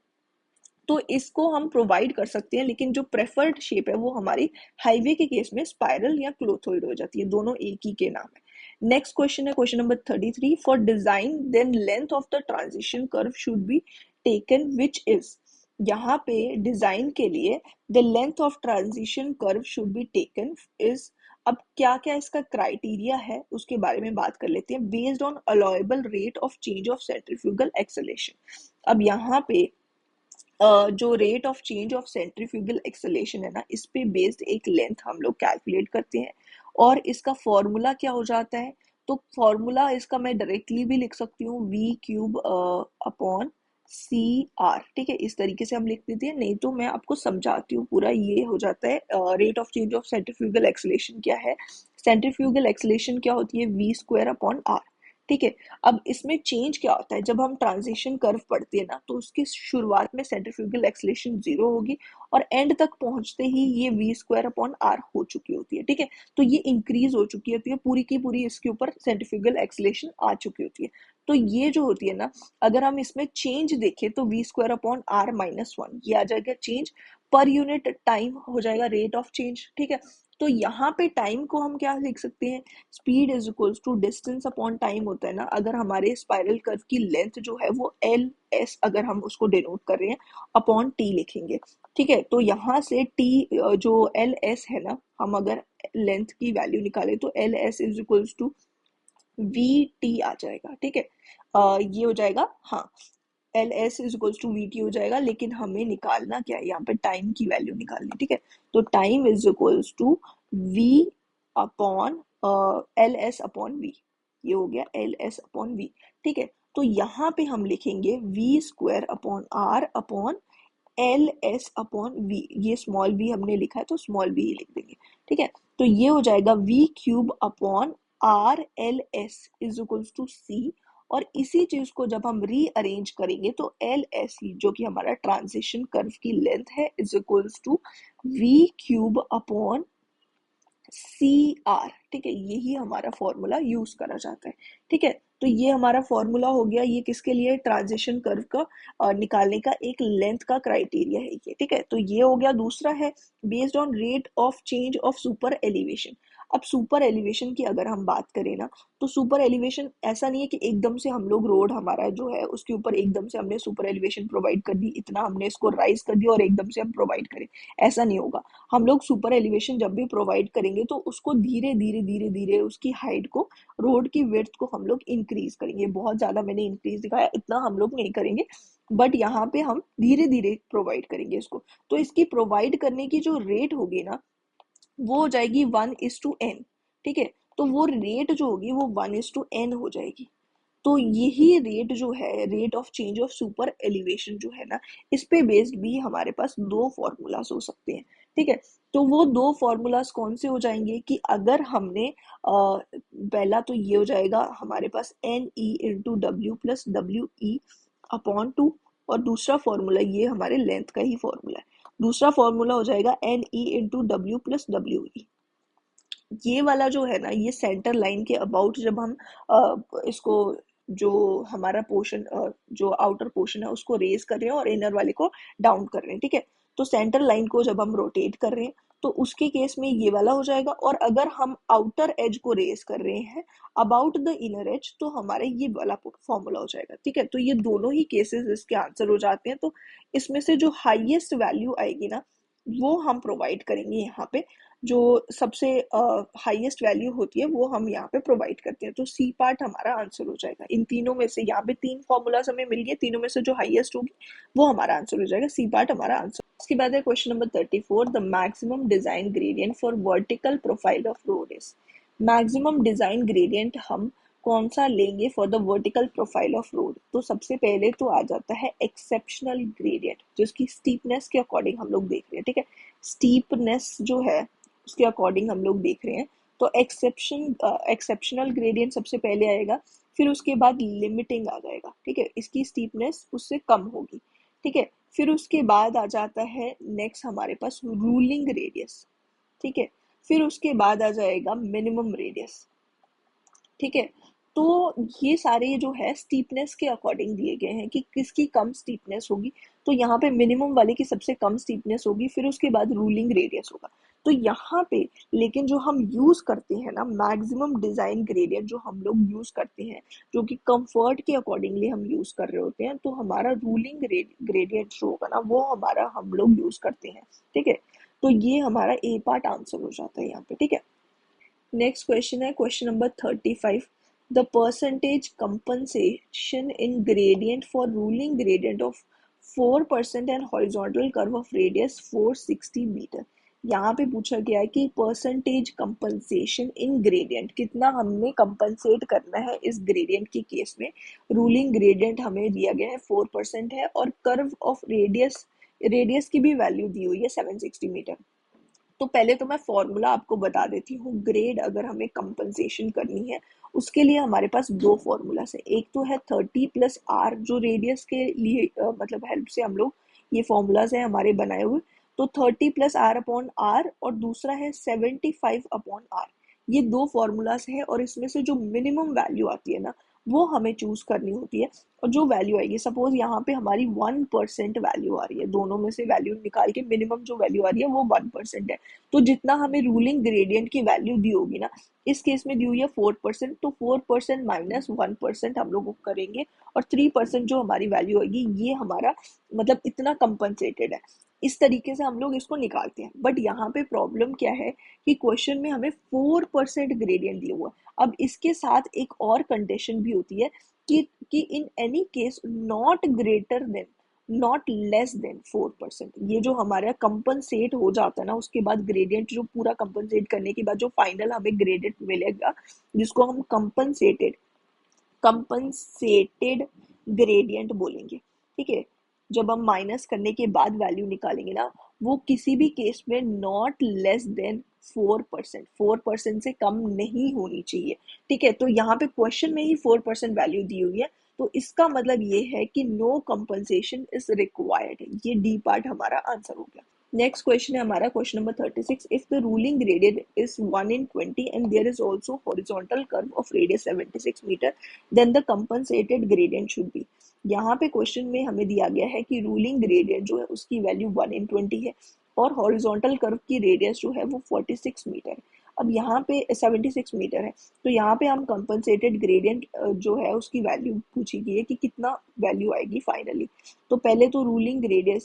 तो इसको हम प्रोवाइड कर सकते हैं, लेकिन जो प्रेफर्ड शेप है वो हमारी हाईवे के केस में स्पाइरल या क्लोथोइड हो जाती है। दोनों एक ही के नाम है। नेक्स्ट क्वेश्चन है question number 33। For design then length of the transition curve should be taken which is. यहाँ पे डिजाइन के लिए the length of transition curve should be taken is. अब क्या क्या इसका क्राइटेरिया है उसके बारे में बात कर लेते हैं। Based on allowable rate of change of centrifugal acceleration. अब यहाँ पे जो rate of change of centrifugal acceleration है ना, इस पे बेस्ड एक लेंथ हम लोग कैलकुलेट करते हैं। और इसका फॉर्मूला क्या हो जाता है? तो फॉर्मूला इसका मैं डायरेक्टली भी लिख सकती हूँ, V³ अपॉन CR, ठीक है। इस तरीके से हम लिख देते हैं, नहीं तो मैं आपको समझाती हूँ पूरा। ये हो जाता है rate of change of centrifugal acceleration क्या है। सेंट्रीफ्यूगल एक्सेलेरेशन क्या होती है? V² अपॉन R, ठीक है। अब इसमें चेंज क्या होता है, जब हम ट्रांजिशन कर्व पढ़ते हैं ना तो उसकी शुरुआत में सेंट्रीफ्यूगल एक्सेलेरेशन 0 होगी और एंड तक पहुंचते ही ये V² अपॉन R हो चुकी होती है, ठीक है। तो ये इंक्रीज हो चुकी होती है पूरी की पूरी, इसके ऊपर सेंट्रीफ्यूगल एक्सेलेरेशन आ चुकी होती है। तो ये जो होती है ना, अगर हम इसमें चेंज देखें तो V² अपॉन R-1 ये आ जाएगा चेंज। पर यूनिट टाइम हो जाएगा रेट ऑफ चेंज, ठीक है। तो यहाँ पे टाइम को हम क्या लिख सकते हैं? Speed is equals to distance upon time होता है ना। अगर हमारे स्पाइरल कर्व की लेंथ जो है वो LS अगर हम उसको डिनोट कर रहे हैं अपॉन T लिखेंगे, ठीक है। तो यहाँ से T जो LS है ना, हम अगर लेंथ की वैल्यू निकाले तो LS is equals to VT आ जाएगा, ठीक है। ये हो जाएगा, हाँ, LS is equals to VT हो जाएगा। लेकिन हमें निकालना क्या है यहाँ पे? टाइम की वैल्यू निकालनी, ठीक है। तो time is equals to V upon LS upon V। ये हो गया LS अपॉन V, ठीक है। तो यहाँ पे हम लिखेंगे V² upon R upon LS upon V। ये स्मॉल v हमने लिखा है तो स्मॉल v ही लिख देंगे, ठीक है। तो ये हो जाएगा V³ upon RLS is equals to C। और इसी चीज को जब हम रीअरेंज करेंगे तो LS जो कि हमारा ट्रांजिशन कर्व की लेंथ है is equals to V³ upon CR, ठीक है, यही हमारा फॉर्मूला यूज करा जाता है। ठीक है, तो ये हमारा फॉर्मूला हो गया, ये किसके लिए, ट्रांजिशन कर्व का निकालने का एक लेंथ का क्राइटेरिया है ये। ठीक है, तो ये हो गया। दूसरा है based on rate of change of super elevation. अब सुपर एलिवेशन की अगर हम बात करें ना, तो सुपर एलिवेशन ऐसा नहीं है कि एकदम से हम लोग रोड हमारा जो है उसके ऊपर एकदम से हमने सुपर एलिवेशन प्रोवाइड कर दी, इतना हमने इसको राइज कर दिया और एकदम से हम प्रोवाइड करें, ऐसा नहीं होगा। हम लोग सुपर एलिवेशन जब भी प्रोवाइड करेंगे तो उसको धीरे धीरे धीरे धीरे उसकी हाइट को, रोड की विड्थ को हम लोग इंक्रीज करेंगे। बहुत ज्यादा मैंने इंक्रीज दिखाया, इतना हम लोग नहीं करेंगे, बट यहाँ पे हम धीरे धीरे प्रोवाइड करेंगे इसको। तो इसकी प्रोवाइड करने की जो रेट होगी ना, वो हो जाएगी 1:n। ठीक है, तो वो रेट जो होगी वो 1:n हो जाएगी। तो यही रेट जो है, rate of change of super elevation जो है ना, इस पे बेस्ड भी हमारे पास दो फॉर्मूलाज हो सकते हैं। ठीक है, तो वो दो फॉर्मूलाज कौन से हो जाएंगे कि अगर हमने पहला तो ये हो जाएगा हमारे पास NE/W+WE/2, और दूसरा फॉर्मूला ये हमारे लेंथ का ही फॉर्मूला है। दूसरा फॉर्मूला हो जाएगा NE/W+WE। ये वाला जो है ना, ये सेंटर लाइन के अबाउट जब हम इसको, जो हमारा पोर्शन, जो आउटर पोर्शन है उसको रेज कर रहे हैं और इनर वाले को डाउन कर रहे हैं। ठीक है, तो सेंटर लाइन को जब हम रोटेट कर रहे हैं तो उसके केस में ये वाला हो जाएगा, और अगर हम आउटर एज को रेज कर रहे हैं अबाउट द इनर एज, तो हमारा ये वाला फॉर्मूला हो जाएगा। ठीक है, तो ये दोनों ही केसेस इसके आंसर हो जाते हैं। तो इसमें से जो हाईएस्ट वैल्यू आएगी ना, वो हम प्रोवाइड करेंगे यहाँ पे। जो सबसे हाईएस्ट वैल्यू होती है वो हम यहाँ पे प्रोवाइड करते हैं। तो सी पार्ट हमारा आंसर हो जाएगा। इन तीनों में से, यहाँ पे तीन फॉर्मूलाज हमें मिल गए, तीनों में से जो हाईएस्ट होगी वो हमारा आंसर हो जाएगा। सी पार्ट हमारा आंसर। इसके बाद है question number 34, the maximum design gradient for vertical profile of road is. Maximum design gradient हम कौन सा लेंगे for the vertical profile of road? तो सबसे पहले तो आ जाता है एक्सेप्शनल ग्रेडियंट, जिसकी स्टीपनेस के अकॉर्डिंग हम लोग देख रहे हैं। ठीक है, स्टीपनेस जो है उसके अकॉर्डिंग हम लोग देख रहे हैं। तो एक्सेप्शनल ग्रेडियंट सबसे पहले आएगा, फिर उसके बाद लिमिटिंग आ जाएगा। ठीक है, इसकी स्टीपनेस उससे कम होगी। ठीक है, फिर उसके बाद आ जाता है नेक्स्ट हमारे पास रूलिंग रेडियस। ठीक है, फिर उसके बाद आ जाएगा मिनिमम रेडियस। ठीक है, तो ये सारे जो है स्टीपनेस के अकॉर्डिंग दिए गए हैं कि किसकी कम स्टीपनेस होगी। तो यहाँ पे मिनिमम वाले की सबसे कम स्टीपनेस होगी, फिर उसके बाद रूलिंग रेडियस होगा। तो यहाँ पे लेकिन जो हम यूज करते हैं ना, मैक्सिमम डिजाइन ग्रेडियंट जो हम लोग यूज करते हैं, जो कि कंफर्ट के अकॉर्डिंगली हम यूज कर रहे होते हैं, तो हमारा रूलिंग ग्रेडियंट जो होगा ना, वो हमारा हम लोग यूज करते हैं। ठीक है, तो ये हमारा ए पार्ट आंसर हो जाता है यहाँ पे। ठीक है, नेक्स्ट क्वेश्चन है question number 35, the percentage compensation in gradient for ruling gradient of 4% and horizontal curve of radius 460 metre. यहाँ पे पूछा गया है कि परसेंटेज कंपनसेशन इन ग्रेडियंट, कितना हमने कंपनसेट करना है इस ग्रेडियंट के केस में। रूलिंग ग्रेडियंट हमें दिया गया है 4% है, और कर्व ऑफ रेडियस, रेडियस की भी वैल्यू दी हुई है 760 मीटर। तो पहले तो मैं फॉर्मूला आपको बता देती हूँ। ग्रेड अगर हमें कंपनसेशन करनी है उसके लिए हमारे पास दो फॉर्मूलास है। एक तो है 30+r, जो रेडियस के लिए मतलब हेल्प से हम लोग, ये फॉर्मूलाज है हमारे बनाए हुए। तो 30+r/r, और दूसरा है 75/r। ये दो फॉर्मूलाज है, और इसमें से जो मिनिमम वैल्यू आती है ना, वो हमें चूज करनी होती है। और जो वैल्यू आएगी, सपोज यहाँ पे हमारी 1% वैल्यू आ रही है, दोनों में से वैल्यू निकाल के मिनिमम जो वैल्यू आ रही है वो 1% है। तो जितना हमें रूलिंग ग्रेडियंट की वैल्यू दी होगी ना, इस केस में दी हुई है 4%, तो 4% माइनस 1% हम लोग करेंगे, और 3% जो हमारी वैल्यू होगी, ये हमारा मतलब इतना कंपनसेटेड है। इस तरीके से हम लोग इसको निकालते हैं। बट यहाँ पे प्रॉब्लम क्या है कि क्वेश्चन में हमें 4% ग्रेडियंट दिया हुआ। अब इसके साथ एक और कंडीशन भी होती है कि in any case not greater than, not less than 4%। ये जो हमारा कंपनसेट हो जाता है ना, उसके बाद ग्रेडियंट जो पूरा कंपनसेट करने के बाद जो फाइनल हमें ग्रेडियंट मिलेगा, जिसको हम कंपनसेटेड ग्रेडियंट बोलेंगे। ठीक है, जब हम माइनस करने के बाद वैल्यू निकालेंगे ना, वो किसी भी केस में नॉट लेस देन 4%, 4% से कम नहीं होनी चाहिए। ठीक है, तो यहाँ पे क्वेश्चन में ही 4% वैल्यू दी हुई है, तो इसका मतलब ये है कि नो कंपनसेशन इज रिक्वायर्ड। ये डी पार्ट हमारा आंसर हो गया। नेक्स्ट क्वेश्चन है हमारा question number 36। If the ruling gradient is 1 in 20 and there is also horizontal curve of radius 76 metre, then the compensated gradient should be. यहाँ पे question में हमें दिया गया है कि रूलिंग ग्रेडियंट जो है उसकी वैल्यू 1 in 20 है और हॉरिजॉन्टल कर्व की रेडियस जो है वो 46 मीटर है। अब यहाँ पे 76 मीटर है, तो यहाँ पे हम कंपनसेटेड ग्रेडियंट जो है उसकी वैल्यू पूछी गई है कि कितना वैल्यू आएगी फाइनली। तो पहले तो रूलिंग ग्रेडियंट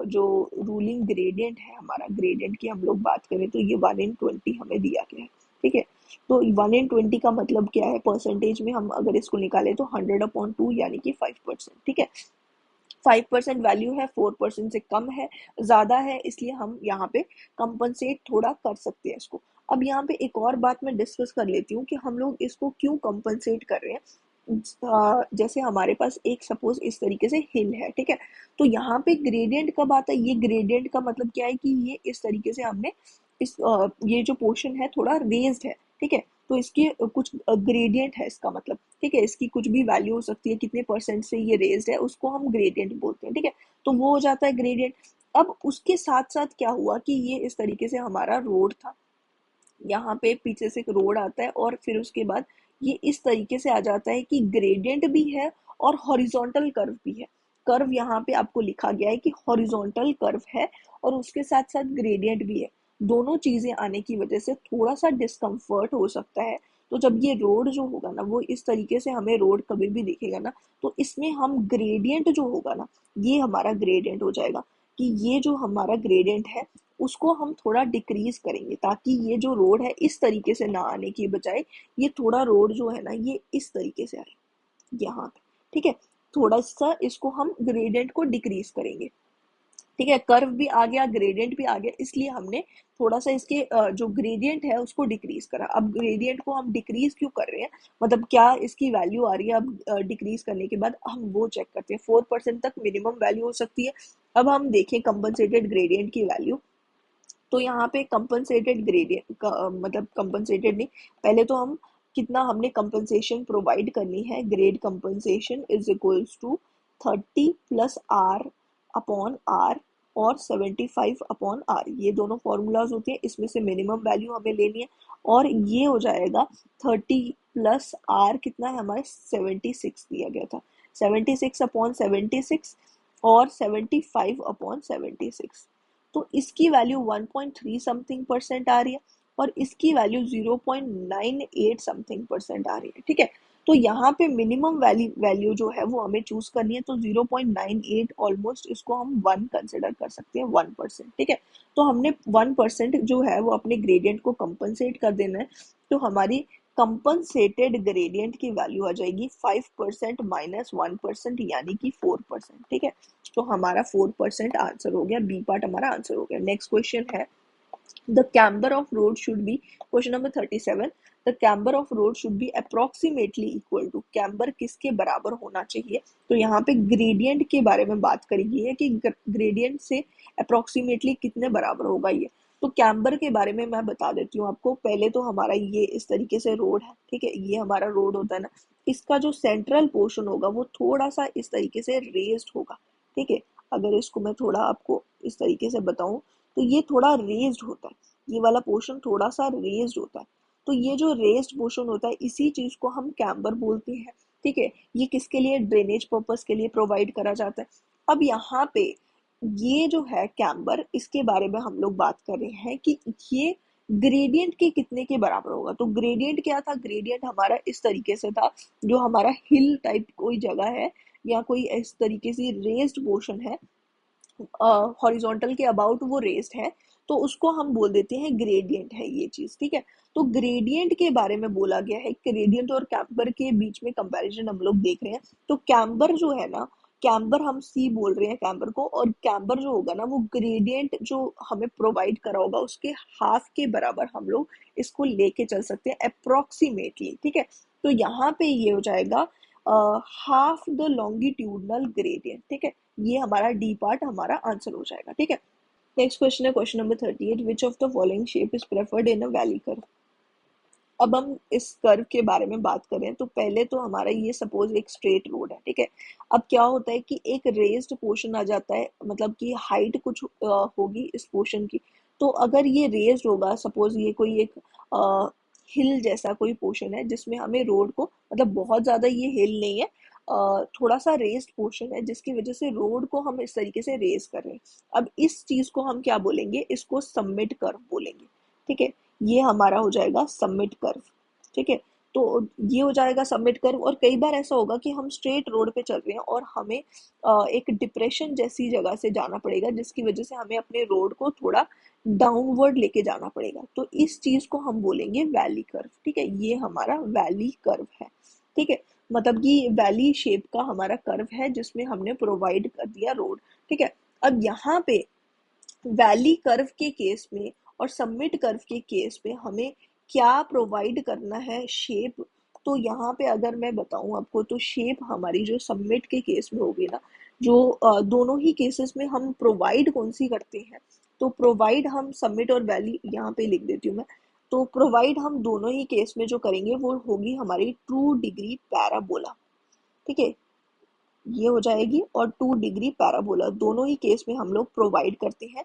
जो रूलिंग ग्रेडियंट है हमारा, ग्रेडियंट की हम लोग बात करें तो ये 1 in 20 हमें दिया गया है, ठीक है। तो 1 in 20 का मतलब क्या है, परसेंटेज में हम अगर इसको निकालें तो 100/2 यानी कि 5%, ठीक है। 5% वैल्यू है, 4% से कम है, ज़्यादा है, इसलिए हम यहाँ पे कंपनसेट थोड़ा कर सकते हैं इसको। अब यहाँ पे एक और बात मैं डिस्कस कर लेती हूँ कि हम लोग इसको क्यों कंपनसेट कर रहे हैं। जैसे हमारे पास एक सपोज इस तरीके से हिल है, ठीक है। तो यहाँ पे ग्रेडियंट कब आता है, ये ग्रेडियंट का मतलब क्या है कि ये इस तरीके से हमने ये जो पोर्शन है थोड़ा रेज्ड है, ठीक है। तो इसकी कुछ ग्रेडियंट है इसका मतलब, ठीक है। इसकी कुछ भी वैल्यू हो सकती है, कितने परसेंट से ये रेज्ड है उसको हम ग्रेडियंट बोलते हैं, ठीक है। तो वो हो जाता है ग्रेडियंट। अब उसके साथ साथ क्या हुआ कि ये इस तरीके से हमारा रोड था, यहाँ पे पीछे से एक रोड आता है और फिर उसके बाद ये इस तरीके से आ जाता है कि ग्रेडियंट भी है और हॉरिजॉन्टल कर्व भी है। कर्व यहाँ पे आपको लिखा गया है कि हॉरिजॉन्टल कर्व है और उसके साथ साथ ग्रेडियंट भी है। दोनों चीजें आने की वजह से थोड़ा सा डिस्कम्फर्ट हो सकता है। तो जब ये रोड जो होगा ना, वो इस तरीके से हमें रोड कभी भी दिखेगा ना, तो इसमें हम ग्रेडियंट जो होगा ना, ये हमारा ग्रेडियंट हो जाएगा कि ये जो हमारा ग्रेडियंट है उसको हम थोड़ा डिक्रीज करेंगे ताकि ये जो रोड है इस तरीके से ना आने की बजाय ये थोड़ा रोड जो है ना ये इस तरीके से आए यहाँ पे, ठीक है। थोड़ा सा इसको हम ग्रेडियंट को डिक्रीज करेंगे, ठीक है। कर्व भी आ गया, ग्रेडियंट भी आ गया, इसलिए हमने थोड़ा सा इसके जो ग्रेडियंट है उसको डिक्रीज करा। अब ग्रेडियंट को हम डिक्रीज क्यों कर रहे हैं, मतलब क्या इसकी वैल्यू आ रही है, अब डिक्रीज करने के बाद हम वो चेक करते हैं। 4% तक मिनिमम वैल्यू हो सकती है। अब हम देखें कंपनसेटेड ग्रेडियंट की वैल्यू, तो यहाँ पे कंपनसेटेड ग्रेडियंट मतलब कंपनसेटेड नहीं, पहले तो हम कितना हमने कंपनसेशन प्रोवाइड करनी है। Grade compensation is equals to 30+r/r और 75/r, ये दोनों फॉर्मूलाज होते हैं, इसमें से मिनिमम वैल्यू हमें लेनी है और ये हो जाएगा 30+r, कितना है हमारे 76 दिया गया था, 76/76 और 75/76। तो इसकी वैल्यू 1.3 समथिंग परसेंट आ रही है और इसकी वैल्यू 0.98 समथिंग परसेंट आ रही है, ठीक है। तो यहाँ पे मिनिमम वैल्यू जो है वो हमें चूज करनी है, तो 0.98 ऑलमोस्ट इसको हम 1 कंसिडर कर सकते हैं, 1%, ठीक है। तो हमने 1% जो है वो अपने ग्रेडियंट को कंपनसेट कर देना है। तो हमारी कंपनसेटेड ग्रेडियंट की वैल्यू आ जाएगी 5% माइनस 1% यानी कि 4%, ठीक है। तो हमारा 4% आंसर हो गया, बी पार्ट हमारा आंसर हो गया। नेक्स्ट क्वेश्चन है the camber of road should be, question number 37, the camber of road should be approximately equal to, camber किसके बराबर होना चाहिए। तो यहाँ पे ग्रेडियंट के बारे में बात करी गई है कि ग्रेडियंट से अप्रोक्सीमेटली कितने बराबर होगा ये। तो कैम्बर के बारे में मैं बता देती हूँ आपको। पहले तो हमारा ये इस तरीके से रोड है, ठीक है, ये हमारा रोड होता है ना, इसका जो सेंट्रल पोर्शन होगा वो थोड़ा सा इस तरीके से रेज्ड होगा, ठीक है। अगर इसको मैं थोड़ा आपको इस तरीके से बताऊं तो ये थोड़ा रेज्ड होता है, ये वाला पोर्शन थोड़ा सा रेज्ड होता है। तो ये जो रेज्ड पोर्शन होता है इसी चीज को हम कैम्बर बोलते हैं, ठीक है। ये किसके लिए, ड्रेनेज पर्पस के लिए प्रोवाइड करा जाता है। अब यहाँ पे ये जो है कैम्बर, इसके बारे में हम लोग बात कर रहे हैं कि ये ग्रेडियंट के कितने के बराबर होगा। तो ग्रेडियंट क्या था, ग्रेडियंट हमारा इस तरीके से था, जो हमारा हिल टाइप कोई जगह है या कोई इस तरीके से रेज्ड पोर्शन है, हॉरिजॉन्टल के अबाउट वो रेस्ड है, तो उसको हम बोल देते हैं ग्रेडियंट है ये चीज, ठीक है। तो ग्रेडियंट के बारे में बोला गया है, ग्रेडियंट और कैम्बर के बीच में कंपैरिजन हम लोग देख रहे हैं। तो कैम्बर जो है ना, कैम्बर हम सी बोल रहे हैं कैम्बर को, और कैम्बर जो होगा ना वो ग्रेडियंट जो हमें प्रोवाइड करा होगा उसके हाफ के बराबर हम लोग इसको लेके चल सकते हैं अप्रोक्सीमेटली, ठीक है। तो यहाँ पे ये हो जाएगा हाफ द लॉन्गिट्यूडनल ग्रेडियंट, ठीक है। ये हमारा डी पार्ट हमारा आंसर हो जाएगा, ठीक है। नेक्स्ट क्वेश्चन है question number 38, which of the following shape is preferred in a valley curve. अब हम इस कर्व के बारे में बात करें तो पहले तो हमारा ये सपोज एक स्ट्रेट रोड है, ठीक है। अब क्या होता है कि एक रेज्ड पोर्शन आ जाता है, मतलब कि हाइट कुछ होगी इस पोर्शन की। तो अगर ये रेज्ड होगा, सपोज ये कोई एक हिल जैसा कोई पोर्शन है जिसमें हमें रोड को, मतलब बहुत ज्यादा ये हिल नहीं है, थोड़ा सा रेस्ड पोर्शन है जिसकी वजह से रोड को हम इस तरीके से रेज कर रहे हैं। अब इस चीज को हम क्या बोलेंगे, इसको सबमिट कर्व बोलेंगे, ठीक है। ये हमारा हो जाएगा सबमिट कर्व, ठीक है। तो ये हो जाएगा सबमिट कर्व। और कई बार ऐसा होगा कि हम स्ट्रेट रोड पे चल रहे हैं और हमें एक डिप्रेशन जैसी जगह से जाना पड़ेगा जिसकी वजह से हमें अपने रोड को थोड़ा डाउनवर्ड लेके जाना पड़ेगा, तो इस चीज को हम बोलेंगे वैली कर्व, ठीक है। ये हमारा वैली कर्व है, ठीक है। मतलब कि वैली शेप का हमारा कर्व है जिसमें हमने प्रोवाइड कर दिया रोड, ठीक है। अब यहाँ पे वैली कर्व के केस में और सबमिट कर्व के केस में हमें क्या प्रोवाइड करना है, शेप। तो यहाँ पे अगर मैं बताऊं आपको तो शेप हमारी जो सबमिट के केस में होगी ना, जो दोनों ही केसेस में हम प्रोवाइड कौन सी करते हैं, तो प्रोवाइड हम सबमिट और वैली यहाँ पे लिख देती हूँ मैं। तो प्रोवाइड हम दोनों ही केस में जो करेंगे वो होगी हमारी 2 डिग्री पैराबोला, ठीक है। ये हो जाएगी, और 2 डिग्री पैराबोला दोनों ही केस में हम लोग प्रोवाइड करते हैं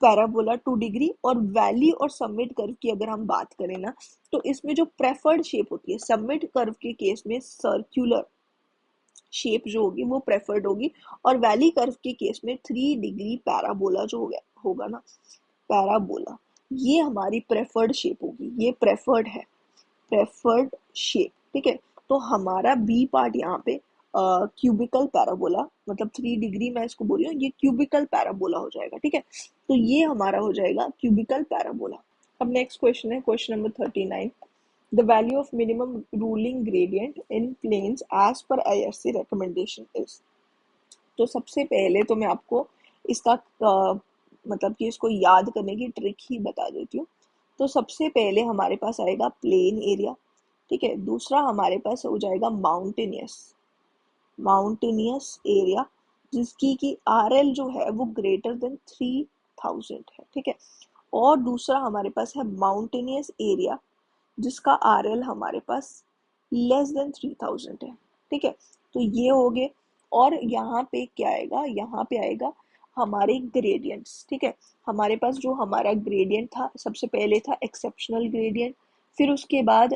पैराबोला 2 डिग्री। और वैली और सबमिट कर्व की अगर हम बात करें ना, तो इसमें जो प्रेफर्ड शेप होती है सबमिट कर्व के केस में सर्क्यूलर शेप जो होगी वो प्रेफर्ड होगी, और वैली कर्व के केस में 3 डिग्री पैराबोला जो हो गया होगा ना, पैराबोला, ये हमारी प्रेफर्ड शेप होगी, ये प्रेफर्ड है, प्रेफर्ड शेप, ठीक है। तो हमारा बी पार्ट यहाँ पे क्यूबिकल पैराबोला, मतलब 3 डिग्री मैं इसको बोल रही हूँ, ये क्यूबिकल पैराबोला हो जाएगा, ठीक है। तो ये हमारा हो जाएगा क्यूबिकल पैराबोला। अब नेक्स्ट क्वेश्चन है question number 39। The value of minimum ruling gradient in plains as per IRC recommendation is. तो सबसे पहले तो मैं आपको इसका मतलब कि इसको याद करने की ट्रिक ही बता देती हूँ। तो सबसे पहले हमारे पास आएगा प्लेन एरिया, ठीक है। दूसरा हमारे पास हो जाएगा माउंटेनियस, माउंटेनियस एरिया जिसकी कि आर एल जो है वो ग्रेटर देन 3000 है, ठीक है। और दूसरा हमारे पास है माउंटेनियस एरिया जिसका आर एल हमारे पास लेस देन 3000 है, ठीक है। तो ये हो गए। और यहाँ पे क्या आएगा, यहाँ पे आएगा हमारे ग्रेडियंट्स, ठीक है। हमारे पास जो हमारा ग्रेडियंट था, सबसे पहले था एक्सेप्शनल ग्रेडियंट, फिर उसके बाद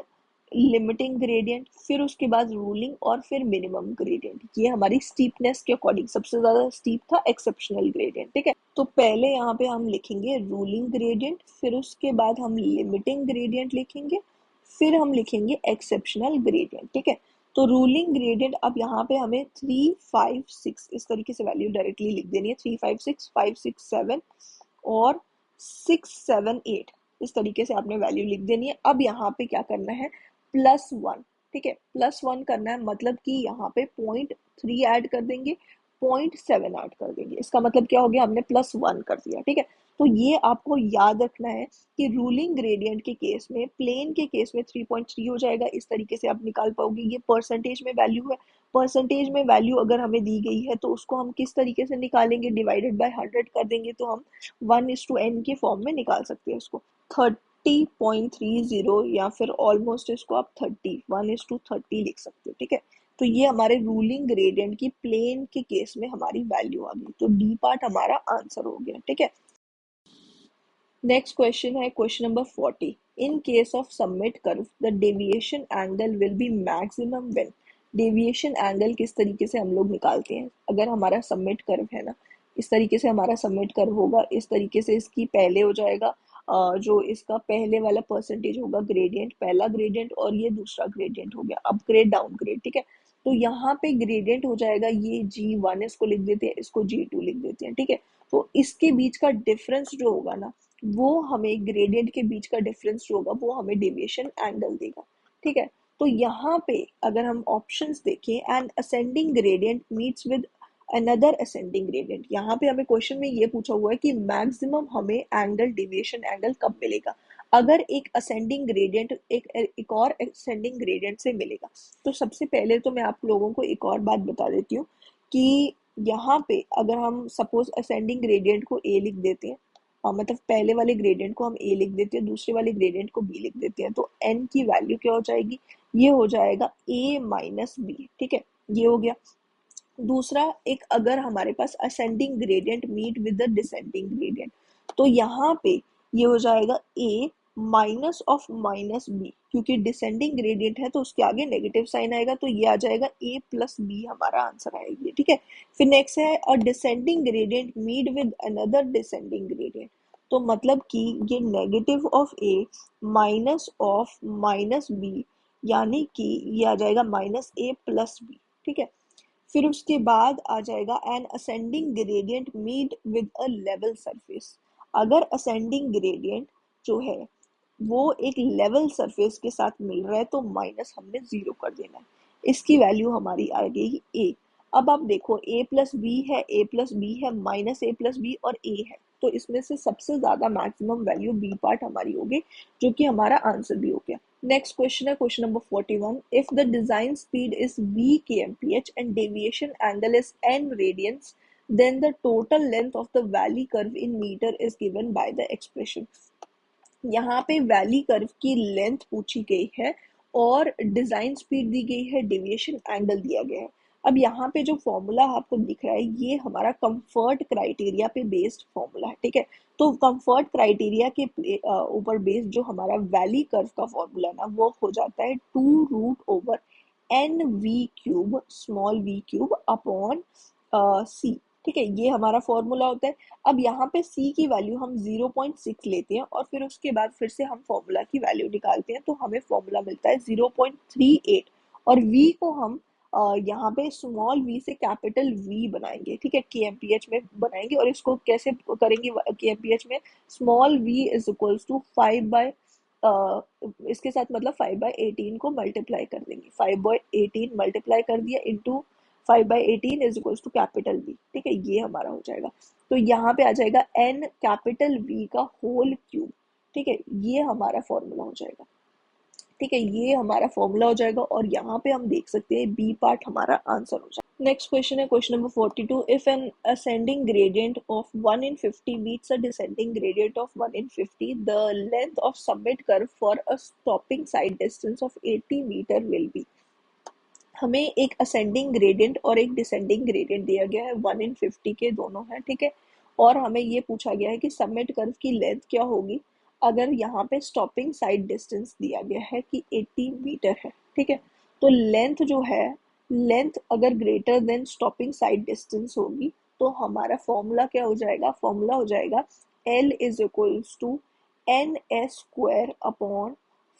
लिमिटिंग ग्रेडियंट, फिर उसके बाद रूलिंग, और फिर मिनिमम ग्रेडियंट। ये हमारी स्टीपनेस के अकॉर्डिंग सबसे ज्यादा स्टीप था एक्सेप्शनल ग्रेडियंट, ठीक है। तो पहले यहाँ पे हम लिखेंगे रूलिंग ग्रेडियंट, फिर उसके बाद हम लिमिटिंग ग्रेडियंट लिखेंगे, फिर हम लिखेंगे एक्सेप्शनल ग्रेडियंट, ठीक है। तो रूलिंग ग्रेडियंट, अब यहाँ पे हमें 3, 5, 6 इस तरीके से वैल्यू डायरेक्टली लिख देनी है, 3, 5, 6, 5, 6, 7 और 6, 7, 8 इस तरीके से आपने वैल्यू लिख देनी है। अब यहाँ पे क्या करना है, +1, ठीक है, +1 करना है, मतलब कि यहाँ पे 0.3 ऐड कर देंगे, 0.7 ऐड कर देंगे, इसका मतलब क्या हो गया, हमने +1 कर दिया, ठीक है। तो ये आपको याद रखना है कि रूलिंग ग्रेडियंट के केस में, प्लेन के केस में 3.3 हो जाएगा, इस तरीके से आप निकाल पाओगे। ये परसेंटेज में वैल्यू है, परसेंटेज में वैल्यू अगर हमें दी गई है तो उसको हम किस तरीके से निकालेंगे, डिवाइडेड बाय 100 कर देंगे, तो हम 1:n के फॉर्म में निकाल सकते हैं इसको। 30.30 या फिर ऑलमोस्ट इसको आप 1:30 लिख सकते हो, ठीक है। तो ये हमारे रूलिंग ग्रेडियंट की प्लेन के केस में हमारी वैल्यू आ गई, तो डी पार्ट हमारा आंसर हो गया, ठीक है। नेक्स्ट क्वेश्चन है question number 40। In case of summit curve the deviation angle will be maximum when. Deviation angle किस तरीके से हम लोग निकालते हैं, अगर हमारा सबमिट कर्व है ना, इस तरीके से हमारा सबमिट कर्व होगा, इस तरीके से इसकी पहले हो जाएगा जो इसका पहले वाला परसेंटेज होगा ग्रेडियंट, पहला ग्रेडियंट, और ये दूसरा ग्रेडियंट हो गया, अपग्रेड डाउनग्रेड, ठीक है। तो यहाँ पे ग्रेडियंट हो जाएगा ये G1, इसको लिख देते हैं, इसको G2 लिख देते हैं, ठीक है। तो इसके बीच का डिफरेंस जो होगा ना, वो हमें ग्रेडियंट के बीच का डिफरेंस जो होगा वो हमें डेविएशन एंगल देगा, ठीक है। तो यहाँ पे अगर हम ऑप्शंस देखें, and ascending gradient meets with another ascending gradient, यहाँ पे हमें क्वेश्चन में ये पूछा हुआ है कि मैक्सिमम हमें एंगल, डेविएशन एंगल कब मिलेगा, अगर एक असेंडिंग ग्रेडियंट एक और असेंडिंग ग्रेडियंट से मिलेगा। तो सबसे पहले तो मैं आप लोगों को एक और बात बता देती हूँ कि यहाँ पे अगर हम सपोज असेंडिंग ग्रेडियंट को ए लिख देते हैं, मतलब पहले वाले ग्रेडियंट को हम ए लिख देते हैं, दूसरे वाले ग्रेडियंट को बी लिख देते हैं, तो एन की वैल्यू क्या हो जाएगी, ये हो जाएगा ए माइनस बी। ठीक है, ये हो गया। दूसरा, एक अगर हमारे पास ascending gradient meet with the descending gradient, तो यहाँ पे ये हो जाएगा A minus of minus B, क्योंकि डिसेंडिंग ग्रेडियंट है तो उसके आगे नेगेटिव साइन आएगा, तो ये आ जाएगा ए प्लस बी, हमारा आंसर आएगी। ठीक है, फिर नेक्स्ट है a descending gradient meet with another descending gradient, तो मतलब कि ये negative of A minus of minus B, यानी कि ये आ जाएगा माइनस ए प्लस बी। ठीक है, फिर उसके बाद आ जाएगा an ascending gradient meet with a level surface. अगर असेंडिंग ग्रेडियंट जो है वो एक लेवल सरफेस के साथ मिल रहा है तो माइनस हमने जीरो कर देना है, इसकी वैल्यू हमारी आ गई ए। अब आप देखो ए प्लस बी है, ए प्लस बी है, माइनस ए प्लस बी और ए है, तो इसमें से सबसे ज्यादा मैक्सिमम वैल्यू बी पार्ट हमारी होगी, जो कि हमारा आंसर भी हो गया। नेक्स्ट क्वेश्चन है question number 41। If the design speed is v kmph and deviation angle is n radians, then the total length of the valley curve in meter is given by the expression। यहाँ पे valley curve की length पूछी गई है और design speed दी गई है, deviation angle दिया गया है। अब यहाँ पे जो फॉर्मूला आपको दिख रहा है ये हमारा कंफर्ट क्राइटेरिया पे बेस्ड फॉर्मूला है। ठीक है, तो कंफर्ट क्राइटेरिया के ऊपर बेस्ड जो हमारा वैली कर्व का फॉर्मूला ना वो हो जाता है 2√ओवर N V cube small V cube upon C. ठीक है, ये हमारा फॉर्मूला होता है। अब यहाँ पे c की वैल्यू हम 0.6 लेते हैं और फिर उसके बाद फिर से हम फॉर्मूला की वैल्यू निकालते हैं, तो हमें फॉर्मूला मिलता है 0.38 और v को हम यहाँ पे स्मॉल v से कैपिटल V बनाएंगे। ठीक है, kmph में बनाएंगे और इसको कैसे करेंगे kmph में, small v is equals to 5 इसके साथ मतलब 5/18 को मल्टीप्लाई कर देंगे, 5/18 मल्टीप्लाई कर दिया into 5/18 is equals to capital V। ठीक है, ये हमारा हो जाएगा, तो यहाँ पे आ जाएगा n कैपिटल V का होल क्यूब। ठीक है, ये हमारा फॉर्मूला हो जाएगा। ठीक है, ये हमारा फॉर्मूला हो जाएगा और यहाँ पे हम देख सकते हैं बी पार्ट हमारा आंसर हो जाएगा। नेक्स्ट क्वेश्चन है question number 42। If N ascending gradient of 1 in 50 meets a descending gradient of 1 in 50, the length of summit curve for a stopping side distance of 80 meter will be। हमें एक ascending gradient और एक descending gradient दिया गया है, 1 in 50 के दोनों हैं। ठीक है, और हमें ये पूछा गया है कि सबमिट कर्व की लेंथ क्या होगी अगर यहाँ पे स्टॉपिंग साइड डिस्टेंस दिया गया है कि 80 मीटर है। ठीक है, तो लेंथ जो है, लेंथ अगर greater than stopping side distance होगी तो हमारा फॉर्मूला क्या हो जाएगा, फॉर्मूला हो जाएगा L is equals to n s square upon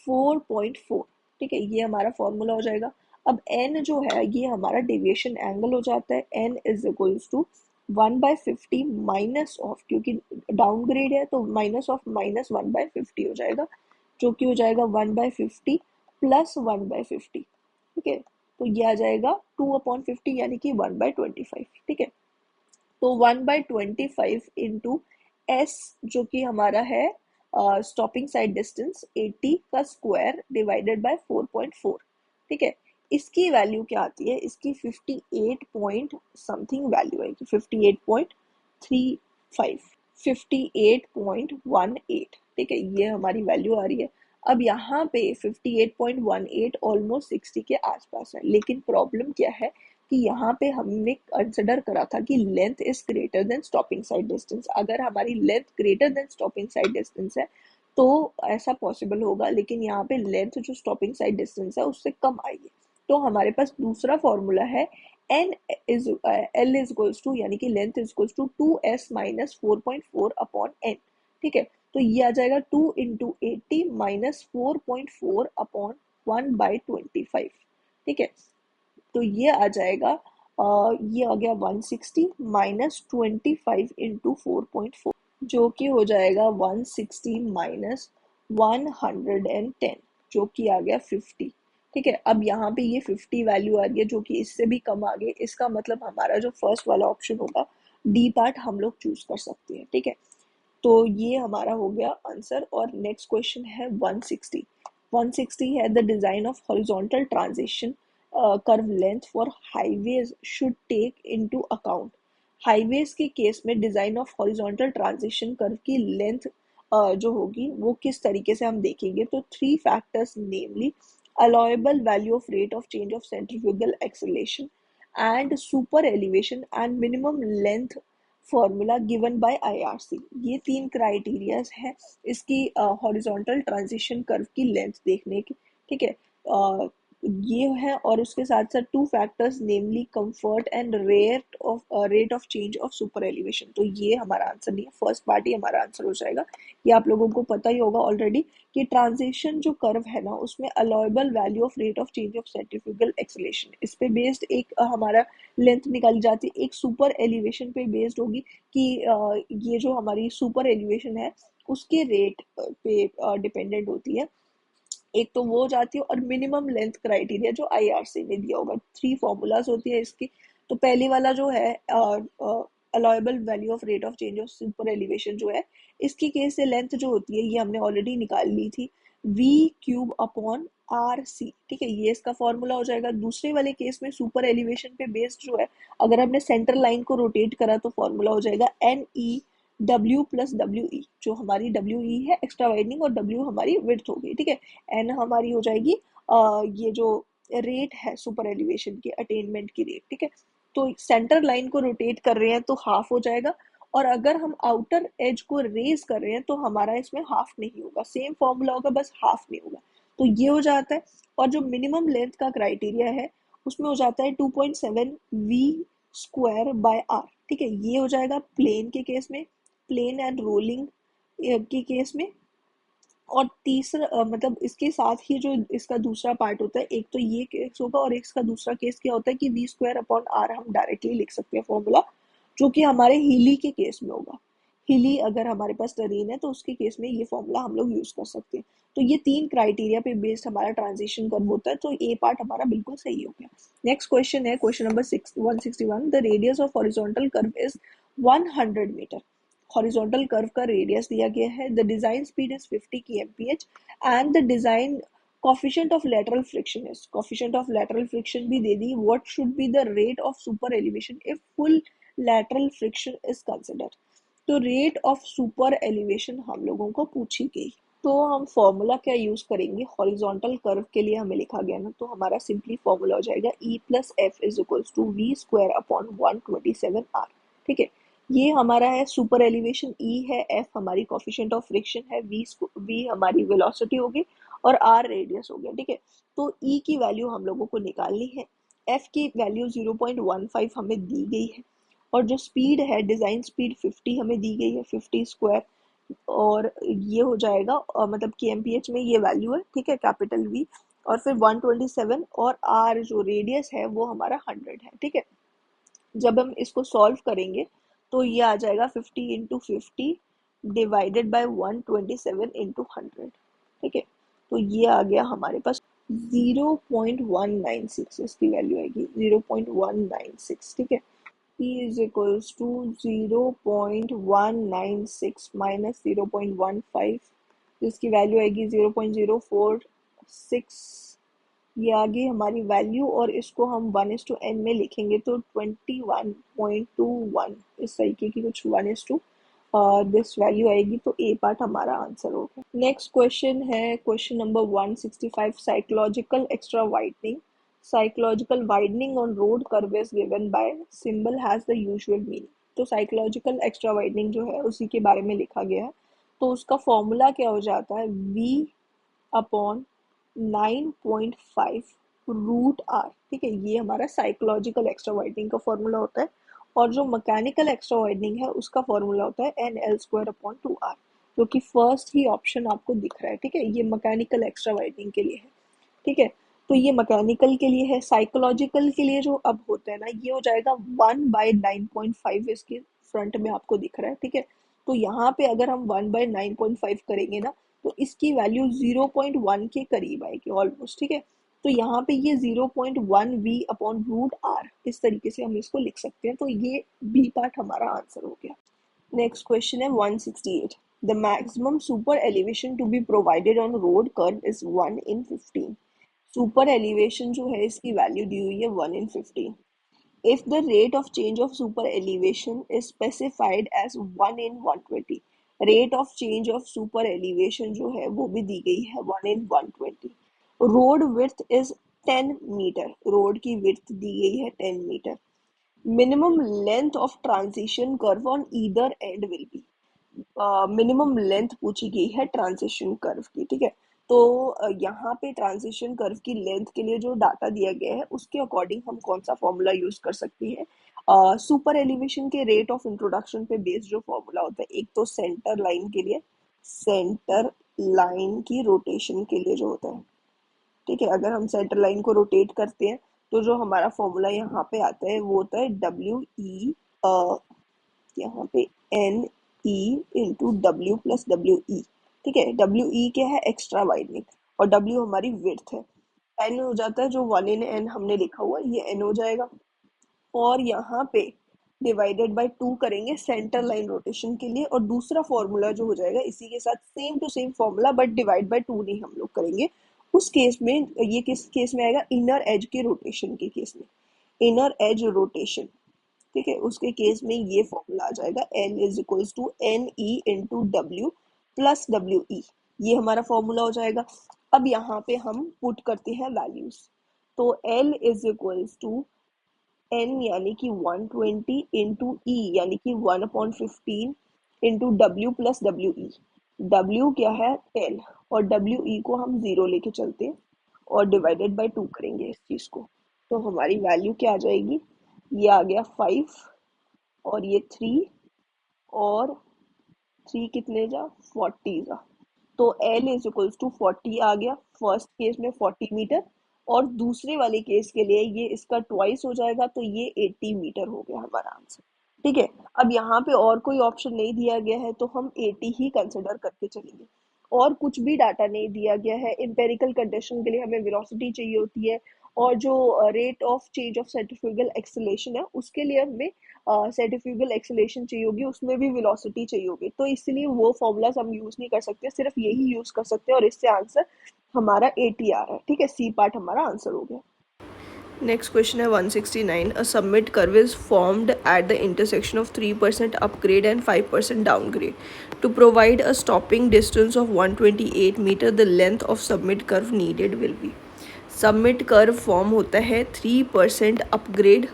4.4। ठीक है, ये हमारा फॉर्मूला हो जाएगा। अब n जो है ये हमारा डेविएशन एंगल हो जाता है, n is equals to 1/50 minus of, क्योंकि डाउनग्रेड है तो माइनस ऑफ माइनस 1/50 हो जाएगा, जो कि हो जाएगा 1/50 प्लस 1/50। ठीक है, तो ये आ जाएगा 2/50 यानी कि 1/25। ठीक है, तो 1/25 इंटू एस जो कि हमारा है स्टॉपिंग साइड डिस्टेंस 80 का स्क्वायर डिवाइडेड बाय 4.4। ठीक है, इसकी वैल्यू क्या आती है, इसकी 58 पॉइंट समथिंग वैल्यू आएगी, 58.35, 58.18। ठीक है, ये हमारी वैल्यू आ रही है। अब यहाँ पे 58.18 ऑलमोस्ट 60 के आसपास है, लेकिन प्रॉब्लम क्या है कि यहाँ पे हमने कंसिडर करा था कि length is greater than stopping side distance. अगर हमारी length greater than stopping side distance है तो ऐसा पॉसिबल होगा, लेकिन यहाँ पे लेंथ जो स्टॉपिंग साइड डिस्टेंस है उससे कम आएगी, तो हमारे पास दूसरा फॉर्मूला है n is l is equals to, यानी कि length is equals to 2s minus 4.4 upon n. ठीक है, तो ये आ जाएगा 2 इंटू 80 माइनस 4.4 अपॉन 1/25। ठीक है, तो ये आ जाएगा ये आ गया 160 माइनस 25 इंटू 4.4, जो कि हो जाएगा 160 माइनस 110, जो कि आ गया 50। ठीक है, अब यहाँ पे ये 50 वैल्यू आ रही है जो कि इससे भी कम आ गई, इसका मतलब हमारा जो फर्स्ट वाला ऑप्शन होगा डी पार्ट हम लोग चूज कर सकते हैं। ठीक है, तो ये हमारा हो गया आंसर। और नेक्स्ट क्वेश्चन है 160। 160 है the design of horizontal transition curve length for highways should take into account. Highways के केस में design of horizontal transition curve की लेंथ जो होगी वो किस तरीके से हम देखेंगे, तो three factors namely allowable value of rate of change of centrifugal acceleration and super elevation and minimum length formula given by IRC। ये तीन क्राइटेरियाज हैं इसकी हॉरिजॉन्टल ट्रांजिशन कर्व की लेंथ देखने की, ठीक है। ये है, और उसके साथ साथ two factors namely comfort and rate of change of super elevation. तो ये हमारा आंसर नहीं है, फर्स्ट पार्ट ही हमारा आंसर हो जाएगा। ये आप लोगों को पता ही होगा ऑलरेडी कि ट्रांजिशन जो कर्व है ना उसमें allowable value of rate of change of centrifugal acceleration, इस पे बेस्ड एक हमारा लेंथ निकाली जाती है, एक सुपर एलिवेशन पे बेस्ड होगी कि ये जो हमारी सुपर एलिवेशन है उसके रेट पे डिपेंडेंट होती है। एक तो वो हो जाती है, और मिनिमम लेंथ क्राइटेरिया जो आईआरसी ने दिया होगा। थ्री फॉर्मूलाज होती है इसकी। तो पहले वाला जो है allowable value of rate of change of super elevation जो है, इसकी केस से लेंथ जो होती है ये हमने ऑलरेडी निकाल ली थी, v cube upon r c, ठीक है, ये इसका फॉर्मूला हो जाएगा। दूसरे वाले केस में सुपर एलिवेशन पे बेस्ड जो है, अगर हमने सेंटर लाइन को रोटेट करा तो फॉर्मूला हो जाएगा N E W plus W E, जो हमारी डब्ल्यू ई है एक्स्ट्रा वाइडनिंग और डब्ल्यू हमारी विड्थ होगी, ठीक है। एन हमारी हो जाएगी ये जो रेट है सुपर एलिवेशन की अटेनमेंट की रेट, ठीक है। तो सेंटर लाइन को रोटेट कर रहे हैं तो हाफ हो जाएगा, और अगर हम आउटर एज को रेज कर रहे हैं तो हमारा इसमें हाफ नहीं होगा, सेम फॉर्मूला होगा बस हाफ नहीं होगा। तो ये हो जाता है। और जो मिनिमम लेंथ का क्राइटेरिया है उसमें हो जाता है 2.7 वी स्क्वायर बाय आर, ठीक है। ये हो जाएगा प्लेन के केस में, प्लेन एंड रोलिंग के केस में। और तीसरा मतलब इसके साथ ही जो इसका दूसरा पार्ट होता है, एक तो ये केस होगा और इसका दूसरा केस क्या होता है कि वी स्क्वायर अपॉन आर हम डायरेक्टली लिख सकते हैं फॉर्मूला, जो कि हमारे हीली के केस में होगा। हीली अगर हमारे पास टेरेन है तो उसके केस में ये फॉर्मूला हम लोग यूज कर सकते हैं। तो ये तीन क्राइटेरिया पे बेस्ड हमारा ट्रांजिशन कर्व होता है, तो ए पार्ट हमारा बिल्कुल सही हो गया। नेक्स्ट क्वेश्चन है question number 161। The radius of horizontal curve is 100 metre. Horizontal curve का रेडियस दिया गया है। The design speed is 50 kmph and the design coefficient of lateral friction is, coefficient of lateral friction भी दे दी। what should be the rate of super elevation if full lateral friction is considered। तो rate of super elevation हम लोगों को पूछी गई, तो हम formula क्या यूज करेंगे, हॉरिजॉन्टल कर्व के लिए हमें लिखा गया ना, तो हमारा सिंपली फॉर्मूला हो जाएगा e plus f is equals to v square upon 127 r, ठीक है। ये हमारा है सुपर एलिवेशन, ई है, एफ हमारी कोफिशिएंट ऑफ फ्रिक्शन है, वी हमारी वेलोसिटी होगी, और आर रेडियस हो गया, ठीक है। तो ई की वैल्यू हम लोगों को निकालनी है। एफ की वैल्यू 0.15 हमें दी गई है, और जो स्पीड है डिजाइन स्पीड 50 हमें दी गई है, 50 स्क्वायर, और ये हो जाएगा मतलब कि एमपीएच में ये वैल्यू है, ठीक है, कैपिटल वी, और फिर 127, और आर जो रेडियस है वो हमारा 100 है, ठीक है। जब हम इसको सॉल्व करेंगे तो ये आ जाएगा 50 इंटू 50 डिवाइडेड बाई 127 इंटू 100, ठीक है। तो ये आ गया हमारे पास 0.196, इसकी वैल्यू आएगी 0.196, ठीक है। P is equals to 0.196 minus 0.15, जिसकी वैल्यू आएगी 0.046। ये आ गई हमारी वैल्यू, और इसको हम 1:n में लिखेंगे तो 21.21 इस तरीके की कुछ 1:, दिस वैल्यू आएगी। तो ए पार्ट हमारा आंसर हो गया। नेक्स्ट क्वेश्चन है question number 165। Psychological extra widening, psychological widening on road curve is given bye symbol has the usual meaning. तो साइकोलॉजिकल एक्स्ट्रा वाइडनिंग जो है उसी के बारे में लिखा गया है। तो उसका फॉर्मूला क्या हो जाता है, v अपॉन 9.5 रूट आर, ठीक है। ये हमारा साइकोलॉजिकल एक्स्ट्रा वाइडनिंग का फॉर्मूला होता है, और जो मैकेनिकल एक्स्ट्रा वाइडनिंग है उसका फॉर्मूला होता है N L square upon 2r, जो कि फर्स्ट ही ऑप्शन आपको दिख रहा है, ठीक है। ये मैकेनिकल एक्स्ट्रा वाइडनिंग के लिए है, ठीक है। तो ये मैकेनिकल के लिए है। साइकोलॉजिकल के लिए जो अब होता है ना, ये हो जाएगा 1/9.5, इसके फ्रंट में आपको दिख रहा है, ठीक है। तो यहाँ पे अगर हम 1/9.5 करेंगे ना तो इसकी वैल्यू 0.1 के करीब आएगी ऑलमोस्ट, ठीक है। तो यहाँ पे ये 0.1 वी अपॉन रूट आर, इस तरीके से हम इसको लिख सकते हैं। तो ये बी पार्ट हमारा आंसर हो गया। नेक्स्ट क्वेश्चन है 168। The maximum super elevation to be provided on road curve is 1/15। Super elevation जो है इसकी वैल्यू दी हुई है 1/15। if the rate of change of super elevation is specified as 1 in 120, rate of change of super elevation जो है वो भी दी गई है 1 in 120. Road width is 10 metre, road की विड्थ दी गई है 10 metre. Minimum length of transition curve on either end will be, minimum length पूछी गई है ट्रांजिशन कर्व की. ठीक है, तो यहाँ पे ट्रांजिशन कर्व की लेंथ के लिए जो डाटा दिया गया है उसके अकॉर्डिंग हम कौन सा फॉर्मूला यूज कर सकते हैं. सुपर एलिवेशन के रेट ऑफ इंट्रोडक्शन पे बेस्ड जो फॉर्मूला होता है, एक तो सेंटर लाइन के लिए, सेंटर लाइन की रोटेशन के लिए जो होता है. ठीक है, अगर हम सेंटर लाइन को रोटेट करते हैं तो जो हमारा फॉर्मूला यहाँ पे आता है वो होता है डब्ल्यू ई, यहाँ पे N E into W plus W E. ठीक है, डब्ल्यू ई क्या है, एक्स्ट्रा वाइडनिंग, और डब्ल्यू हमारी विड्थ है. एन हो जाता है जो 1 in n हमने लिखा हुआ है, ये एन हो जाएगा. और यहाँ पे डिवाइडेड बाय 2 करेंगे सेंटर लाइन रोटेशन के लिए, और दूसरा फॉर्मूला जो हो जाएगा इसी के साथ same to same formula but divide by 2 नहीं हम लोग करेंगे. उस केस में ये किस केस में आएगा, इनर एज के रोटेशन के केस में, इनर एज रोटेशन. ठीक है, उसके केस में ये फॉर्मूला आ जाएगा L is equals to N E into W plus W E. ये हमारा फॉर्मूला हो जाएगा. अब यहाँ पे हम पुट करते हैं वैल्यूज. तो L is equals to N यानी कि 120 इंटू ई यानी कि 1/15 into W plus W E. W क्या है 10, और डब्ल्यू ई को हम 0 लेके चलते हैं और डिवाइडेड बाय 2 करेंगे इस चीज को. तो हमारी वैल्यू क्या आ जाएगी, ये आ गया 5, और ये 3, और 3 कितने जा 40 जा. तो L इज इक्वल्स टू 40 आ गया फर्स्ट केस में 40 मीटर, और दूसरे वाले केस के लिए ये इसका ट्वाइस हो जाएगा, तो ये 80 मीटर हो गया हमारा आंसर. ठीक है, अब यहाँ पे और कोई ऑप्शन नहीं दिया गया है तो हम 80 ही कंसिडर करके चलेंगे. और कुछ भी डाटा नहीं दिया गया है. एम्पेरिकल कंडीशन के लिए हमें वेलोसिटी चाहिए होती है, और जो rate of change of centrifugal acceleration है उसके लिए हमें सेंट्रीफ्यूगल एक्सेलरेशन चाहिए होगी, उसमें भी वेलोसिटी चाहिए होगी. तो इसलिए वो फॉर्मूलाज हम यूज नहीं कर सकते, सिर्फ यही यूज कर सकते हैं, और इससे आंसर हमारा 80 आ रहा है. ठीक है, सी पार्ट हमारा आंसर हो गया. नेक्स्ट क्वेश्चन है 169. A summit curve is formed at the intersection of 3% upgrade and 5% downgrade. To provide a stopping distance of 128 metre, the length of summit curve needed will be. Summit curve form होता है 3% upgrade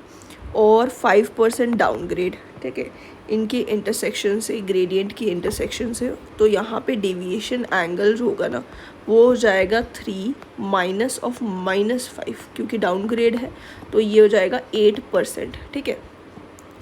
और 5% downgrade. ठीक है, इनके intersection से, gradient की intersection से, तो यहाँ पे डेविएशन एंगल जो होगा ना वो हो जाएगा 3 माइनस ऑफ -5, क्योंकि डाउनग्रेड है तो ये हो जाएगा 8%. ठीक है,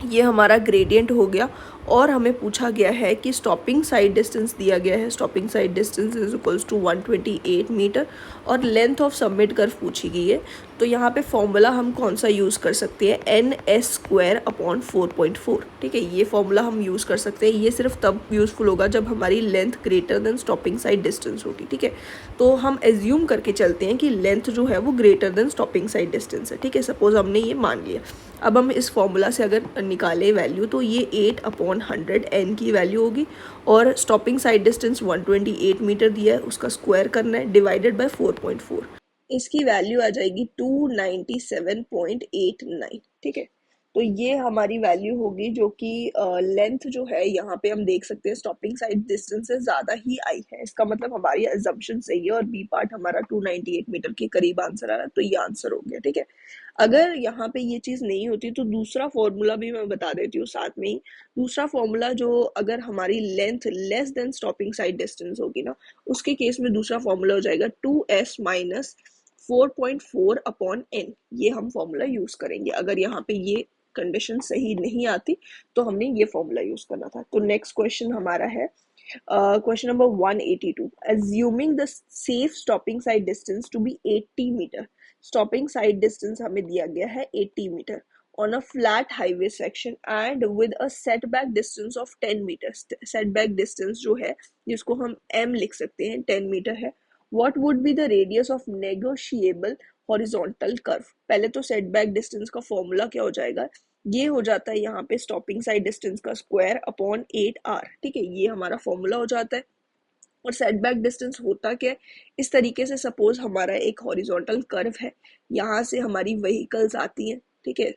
ये हमारा ग्रेडियंट हो गया. और हमें पूछा गया है कि स्टॉपिंग साइड डिस्टेंस दिया गया है, stopping side distance is equals to 128 metre, और लेंथ ऑफ सबमिट कर्व पूछी गई है. तो यहाँ पे फॉर्मूला हम कौन सा यूज़ कर सकते हैं, NS²/4.4. ठीक है, ये फॉर्मूला हम यूज़ कर सकते हैं. ये सिर्फ तब यूज़फुल होगा जब हमारी length greater than stopping side distance होगी. ठीक है, तो हम एज्यूम करके चलते हैं कि लेंथ जो है वो greater than stopping side distance है. ठीक है, सपोज हमने ये मान लिया. अब हम इस फॉर्मूला से अगर निकाले वैल्यू तो ये 8/100 n की वैल्यू होगी, और स्टॉपिंग साइड डिस्टेंस 128 मीटर दिया है, उसका स्क्वायर करना है, डिवाइडेड बाय 4.4. इसकी वैल्यू आ जाएगी 297.89. ठीक है, तो ये हमारी वैल्यू होगी, जो कि लेंथ जो है यहाँ पे हम देख सकते हैं स्टॉपिंग साइड डिस्टेंस से ज़्यादा ही आई है. इसका मतलब हमारी अजम्पशन सही है, और बी पार्ट हमारा 298 मीटर के करीब आंसर आ रहा है, तो ये आंसर हो गया. ठीक है, अगर यहाँ पे ये चीज़ नहीं होती तो दूसरा फॉर्मूला भी मैं बता देती हूँ साथ में ही. दूसरा फॉर्मूला जो, अगर हमारी length less than stopping side distance होगी ना, उसके केस में दूसरा फॉर्मूला हो जाएगा 2s माइनस 4.4/n. ये हम फॉर्मूला यूज करेंगे. अगर यहाँ पे ये कंडीशन सही नहीं आती तो हमने ये फॉर्मूला यूज करना था. तो नेक्स्ट क्वेश्चन हमारा है question number 182. Assuming the safe stopping side distance to be 80 metre. Stopping side distance हमें दिया गया है 80 metre on a flat highway section and with a setback distance of 10 metre. Setback distance जो है जिसको हम m लिख सकते हैं 10 मीटर है. What would be the radius of negotiable horizontal curve. पहले तो सेटबैक डिस्टेंस का फॉर्मूला क्या हो जाएगा, ये हो जाता है यहाँ पे स्टॉपिंग साइड डिस्टेंस का स्क्वायर अपॉन 8r. ठीक है, ये हमारा फॉर्मूला हो जाता है. और सेटबैक डिस्टेंस होता क्या है, इस तरीके से सपोज हमारा एक हॉरिजॉन्टल कर्व है, यहाँ से हमारी व्हीकल्स आती हैं. ठीक है,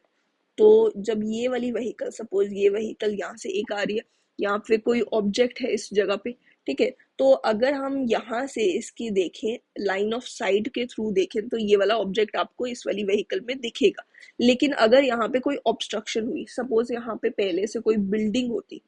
तो जब ये वाली व्हीकल, सपोज ये व्हीकल यहाँ से एक आ रही है, यहाँ पे कोई ऑब्जेक्ट है इस जगह पे, ठीक है, तो अगर हम यहाँ से इसकी देखें, लाइन ऑफ साइट के थ्रू देखें, तो ये वाला ऑब्जेक्ट आपको इस वाली व्हीकल में दिखेगा। लेकिन अगर यहाँ पे कोई ऑब्स्ट्रक्शन हुई, सपोज यहाँ पे पहले से कोई बिल्डिंग होती,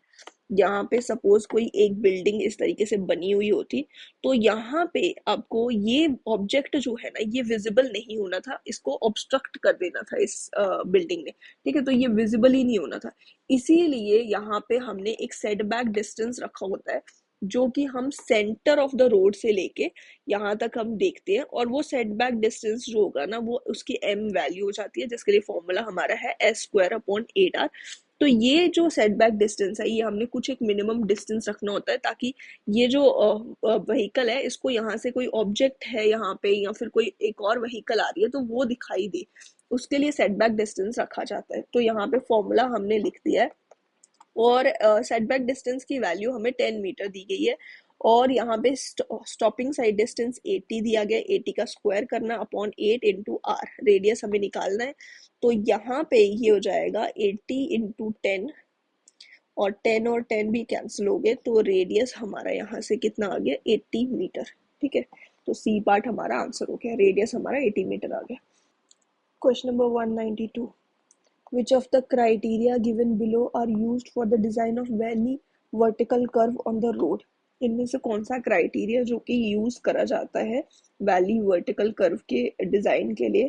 यहाँ पे सपोज कोई एक बिल्डिंग इस तरीके से बनी हुई होती, तो यहाँ पे आपको ये ऑब्जेक्ट जो है ना, ये विजिबल नहीं होना था, इसको ऑब्स्ट्रक्ट कर देना था इस बिल्डिंग ने, ठीक है, तो ये विजिबल ही नहीं होना था। इसीलिए यहाँ पे हमने एक सेटबैक डिस्टेंस रखा होता है, जो कि हम सेंटर ऑफ द रोड से लेके यहाँ तक हम देखते हैं, और वो सेटबैक डिस्टेंस जो होगा ना, वो उसकी एम वैल्यू हो जाती है, जिसके लिए फॉर्मूला हमारा है s² / 8r। तो ये जो सेटबैक डिस्टेंस है, ये हमने कुछ एक मिनिमम डिस्टेंस रखना होता है, ताकि ये जो व्हीकल है, इसको यहाँ से कोई ऑब्जेक्ट है यहाँ पे, या फिर कोई एक और व्हीकल आ रही है, तो वो दिखाई दे, उसके लिए सेटबैक डिस्टेंस रखा जाता है। तो यहाँ पे फॉर्मूला हमने लिख दिया है, और सेटबैक डिस्टेंस की वैल्यू हमें 10 मीटर दी गई है, और यहाँ पे स्टॉपिंग साइड डिस्टेंस 80 दिया गया, 80 का स्क्वायर करना अपॉन 8 इंटू आर, रेडियस हमें निकालना है। तो यहाँ पे ये हो जाएगा 80 इंटू 10, और 10 और 10 भी कैंसिल हो गए, तो रेडियस हमारा यहाँ से कितना आ गया, 80 मीटर, ठीक है। तो सी पार्ट हमारा आंसर हो गया, रेडियस हमारा 80 मीटर आ गया। Question number 192, which of the criteria given below are used for the design of valley vertical curve on the road? इनमें से कौन सा क्राइटेरिया जो कि यूज करा जाता है वैली वर्टिकल कर्व के डिजाइन के लिए?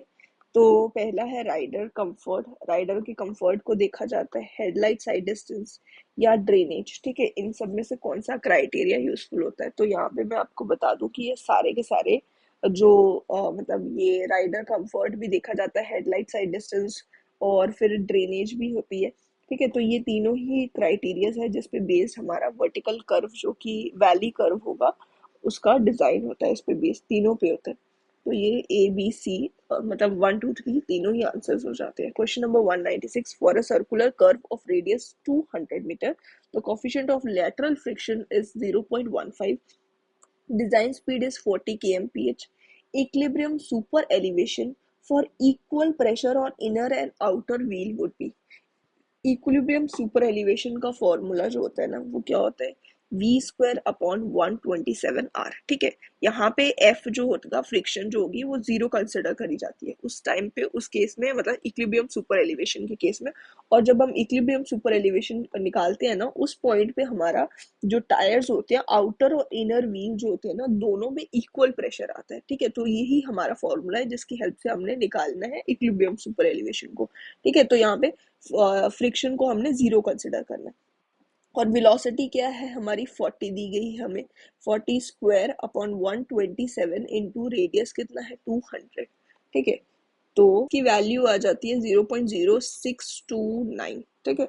तो पहला है राइडर कंफर्ट, राइडर के कंफर्ट को देखा जाता है, हेडलाइट साइड डिस्टेंस या ड्रेनेज, ठीक है। इन सब में से कौन सा क्राइटेरिया यूजफुल होता है? तो यहाँ पे मैं आपको बता दूं कि ये सारे के सारे जो मतलब ये राइडर कंफर्ट भी देखा जाता है, हेडलाइट साइड डिस्टेंस, और फिर ड्रेनेज भी होती है, ठीक है। तो ये तीनों ही क्राइटेरियाज है जिस पे बेस्ड हमारा वर्टिकल कर्व जो कि वैली कर्व होगा, उसका डिजाइन होता है, इस पे बेस्ड तीनों पे होता है। तो ये ए बी सी मतलब 1 2 3 तीनों ही आंसर्स हो जाते हैं। Question number 196, for a circular curve of radius 200 metre the coefficient of lateral friction is 0.15, design speed is 40 kmph, equilibrium super elevation for equal pressure on inner and outer wheel would be। Equilibrium super elevation का formula जो होता है ना, वो क्या होता है, v² / 127r, ठीक है। यहाँ पे f जो होगा, फ्रिक्शन जो होगी, वो 0 कंसिडर करी जाती है उस टाइम पे, उस केस में, मतलब इक्विलिब्रियम सुपर एलिवेशन के केस में। और जब हम इक्विलिब्रियम सुपर एलिवेशन निकालते हैं ना, उस पॉइंट पे हमारा जो टायर्स होते हैं, आउटर और इनर व्हील जो होते हैं ना, दोनों में इक्वल प्रेशर आता है, ठीक है। तो यही हमारा फॉर्मूला है जिसकी हेल्प से हमने निकालना है इक्विलिब्रियम सुपर एलिवेशन को, ठीक है। तो यहाँ पे फ्रिक्शन को हमने 0 कंसिडर करना है। और वेलोसिटी क्या है हमारी, 40 दी गई है हमें, 40² / 127 इंटू रेडियस कितना है, 200, ठीक है। तो की वैल्यू आ जाती है 0.0629, ठीक है।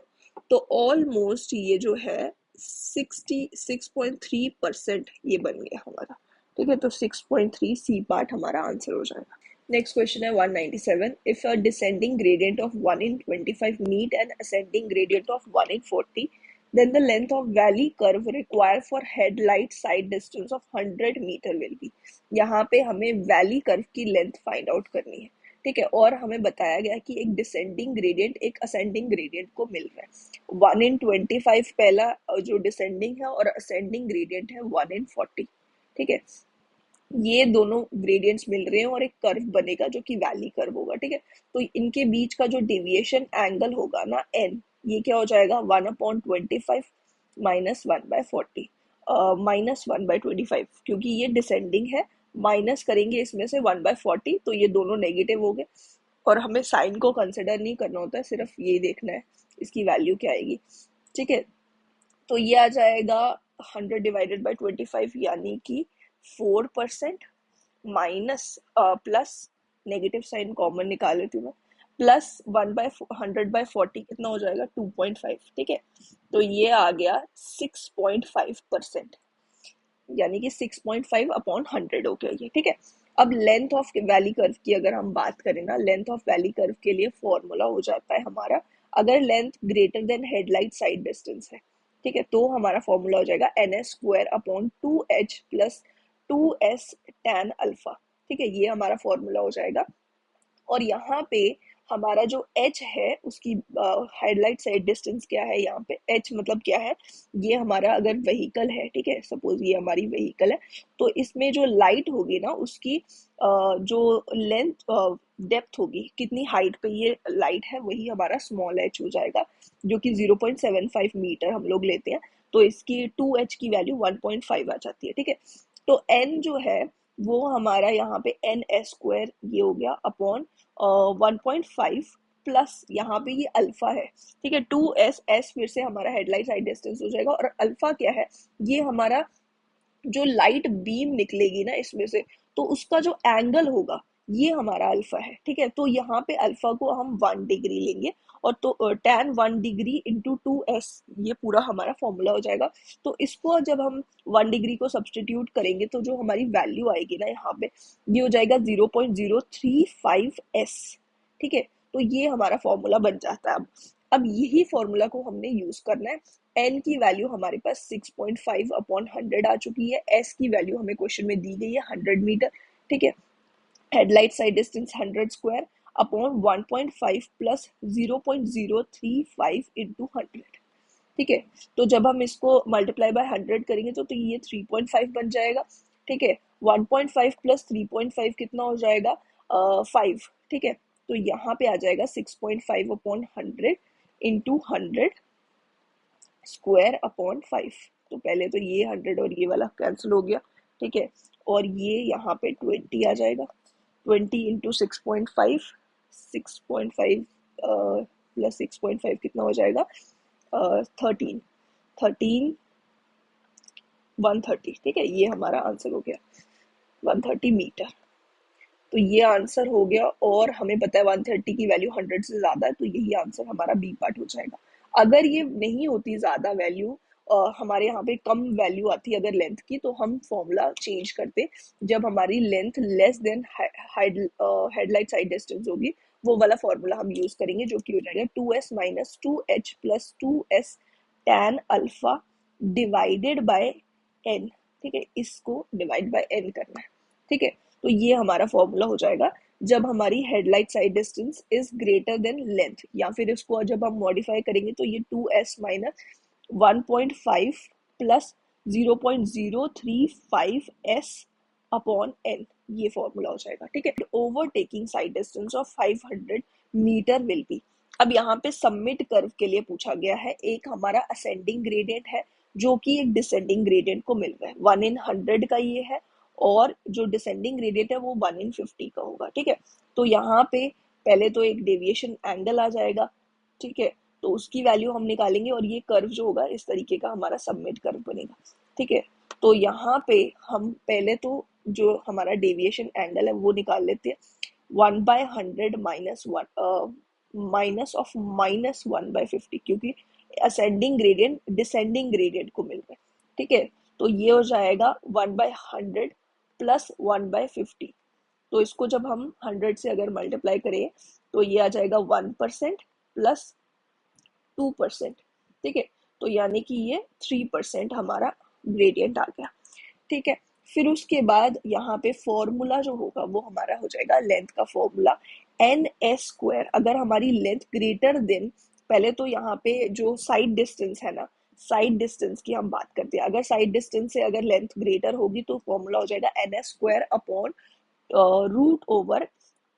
तो ऑलमोस्ट ये जो है 66.3% ये बन गया हमारा, ठीक है। तो 6.3 सी पार्ट हमारा आंसर हो जाएगा। नेक्स्ट क्वेश्चन है 197, if a descending gradient of 1 in 25 meet and ascending gradient of 1 in 40, then the length of valley curve required for headlight side distance of 100 meter will be। यहाँ पे हमें valley curve की length find out करनी है, ठीक है। और हमें बताया गया कि एक डिसेंडिंग ग्रेडियंट एक असेंडिंग ग्रेडियंट को मिल रहा है। 1 in 25 पहला जो डिसेंडिंग है, और असेंडिंग ग्रेडियंट है 1 in 40, ठीक है। ये दोनों ग्रेडियंट्स मिल रहे हैं और एक कर्व बनेगा जो कि वैली कर्व होगा, ठीक है। तो इनके बीच का जो डेविएशन एंगल होगा ना, एन, ये क्या हो जाएगा, 1/25 माइनस 1/40, माइनस 1/25, क्योंकि ये डिसेंडिंग है, माइनस करेंगे इसमें से 1/40, तो ये दोनों नेगेटिव हो गए। और हमें साइन को कंसिडर नहीं करना होता है, सिर्फ ये देखना है इसकी वैल्यू क्या आएगी, ठीक है। तो ये आ जाएगा 100/25, यानी कि 4%, minus plus, negative sign common निकाल लेती हूँ मैं, प्लस 1/100/40 कितना हो जाएगा, 2.5, ठीक है। तो ये आ गया 6.5%, यानी कि 6.5/100 हो गया ये, ठीक है। अब लेंथ ऑफ वैली कर्व की अगर हम बात करें ना, लेंथ ऑफ वैली कर्व के लिए फॉर्मूला हो जाता है हमारा, अगर length greater than headlight side distance है, ठीक है, तो हमारा फॉर्मूला हो जाएगा ns² / 2h + 2s tan alpha, ठीक है। ये हमारा फॉर्मूला हो जाएगा। और यहाँ पे हमारा जो h है उसकी हेडलाइट साइड डिस्टेंस क्या है, यहाँ पे h मतलब क्या है, ये हमारा अगर व्हीकल है, ठीक है, सपोज ये हमारी व्हीकल है, तो इसमें जो लाइट होगी ना उसकी जो लेंथ डेप्थ होगी, कितनी हाइट पे ये लाइट है, वही हमारा स्मॉल h हो जाएगा, जो कि 0.75 मीटर हम लोग लेते हैं, तो इसकी 2h की वैल्यू 1.5 आ जाती है, ठीक है। तो n जो है वो हमारा यहाँ पे एन एस स्क्वायर ये हो गया अपॉन 1.5 प्लस यहाँ पे ये अल्फा है, ठीक है, 2s फिर से हमारा हेडलाइट साइड डिस्टेंस हो जाएगा, और अल्फा क्या है, ये हमारा जो लाइट बीम निकलेगी ना इसमें से, तो उसका जो एंगल होगा ये हमारा अल्फा है, ठीक है। तो यहाँ पे अल्फा को हम 1 डिग्री लेंगे, और तो tan 1 डिग्री इंटू 2s, ये पूरा हमारा फॉर्मूला हो जाएगा। तो इसको जब हम 1 डिग्री को सब्सटीट्यूट करेंगे तो जो हमारी वैल्यू आएगी ना यहाँ पे, ये हो जाएगा 0.035s, ठीक है। तो ये हमारा फॉर्मूला बन जाता है। अब यही फॉर्मूला को हमने यूज करना है। n की वैल्यू हमारे पास 6.5 अपॉन 100 आ चुकी है, s की वैल्यू हमें क्वेश्चन में दी गई है 100 मीटर, ठीक है। Headlight side distance 100 square upon 1.5 plus 0.035 into 100, ठीक है। तो जब हम इसको मल्टीप्लाई बाय 100 करेंगे तो ये 3.5 बन जाएगा, ठीक है। 1.5 प्लस 3.5 कितना हो जाएगा, 5, ठीक है। तो यहाँ पे आ जाएगा 6.5 अपॉन 100 इंटू 100 स्क्वायर अपॉन 5। तो पहले तो ये 100 और ये वाला कैंसिल हो गया, ठीक है, और ये यहाँ पे 20 आ जाएगा, 20 इंटू 6.5, 6.5 प्लस 6.5 कितना हो जाएगा, 13, 13 130, ठीक है, ये हमारा आंसर हो गया 130 मीटर। तो ये आंसर हो गया, और हमें पता है 130 की वैल्यू 100 से ज्यादा है, तो यही आंसर हमारा बी पार्ट हो जाएगा। अगर ये नहीं होती ज्यादा वैल्यू, हमारे यहाँ पे कम वैल्यू आती अगर लेंथ की, तो हम फॉर्मूला चेंज करते, जब हमारी length less than headlight side distance होगी, वो वाला फॉर्मूला हम यूज करेंगे, जो कि हो जाएगा 2s minus 2h plus 2s tan alpha divided by n, ठीक है, इसको डिवाइड बाय n करना है, ठीक है। तो ये हमारा फॉर्मूला हो जाएगा जब हमारी headlight side distance is greater than length, या फिर इसको जब हम मॉडिफाई करेंगे तो ये 2s minus 1.5 plus 0.035s upon n, ये फॉर्मूला हो जाएगा, ठीक है। Overtaking side distance of 500 metre will be. अब यहाँ पे सबमिट कर्व के लिए पूछा गया है, एक हमारा असेंडिंग ग्रेडियंट है जो कि एक डिसेंडिंग ग्रेडियंट को मिल रहा है, 1 in 100 का ये है, और जो डिसेंडिंग ग्रेडियंट है वो 1 in 50 का होगा, ठीक है। तो यहाँ पे पहले तो एक डेविएशन एंगल आ जाएगा, ठीक है, तो उसकी वैल्यू हम निकालेंगे, और ये कर्व जो होगा इस तरीके का हमारा सबमिट कर्व बनेगा, ठीक है। तो यहाँ पे हम पहले तो जो हमारा डेविएशन एंगल है वो निकाल लेते हैं, 1/100 माइनस 1 माइनस ऑफ माइनस 1/50, क्योंकि असेंडिंग ग्रेडियंट डिसेंडिंग ग्रेडियंट को मिल रहा है, ठीक है। तो ये हो जाएगा 1/100 प्लस 1/50। तो इसको जब हम 100 से अगर मल्टीप्लाई करें तो ये आ जाएगा 1% प्लस 2%, ठीक है। तो यानी कि ये 3% हमारा ग्रेडियंट आ गया, ठीक है। फिर उसके बाद यहाँ पे फॉर्मूला जो होगा वो हमारा हो जाएगा लेंथ का फॉर्मूला एन एस स्क्वायर। अगर हमारी लेंथ ग्रेटर देन, पहले तो यहाँ पे जो साइड डिस्टेंस है ना, साइड डिस्टेंस की हम बात करते हैं, अगर साइड डिस्टेंस से अगर लेंथ ग्रेटर होगी तो फॉर्मूला हो जाएगा n s square upon root over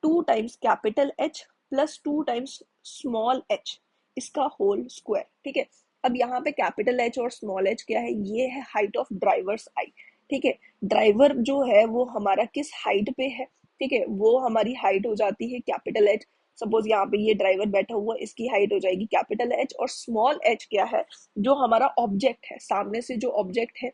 2 times capital H plus 2 times small H, इसका होल स्क्वायर, ठीक है। अब यहाँ पे कैपिटल एच और स्मॉल एच क्या है, ये है हाइट ऑफ ड्राइवर्स आई, ठीक है। ड्राइवर जो है वो हमारा किस हाइट पे है, ठीक है, वो हमारी हाइट हो जाती है कैपिटल एच। सपोज यहाँ पे ये ड्राइवर बैठा हुआ, इसकी हाइट हो जाएगी कैपिटल एच, और स्मॉल एच क्या है, जो हमारा ऑब्जेक्ट है, सामने से जो ऑब्जेक्ट है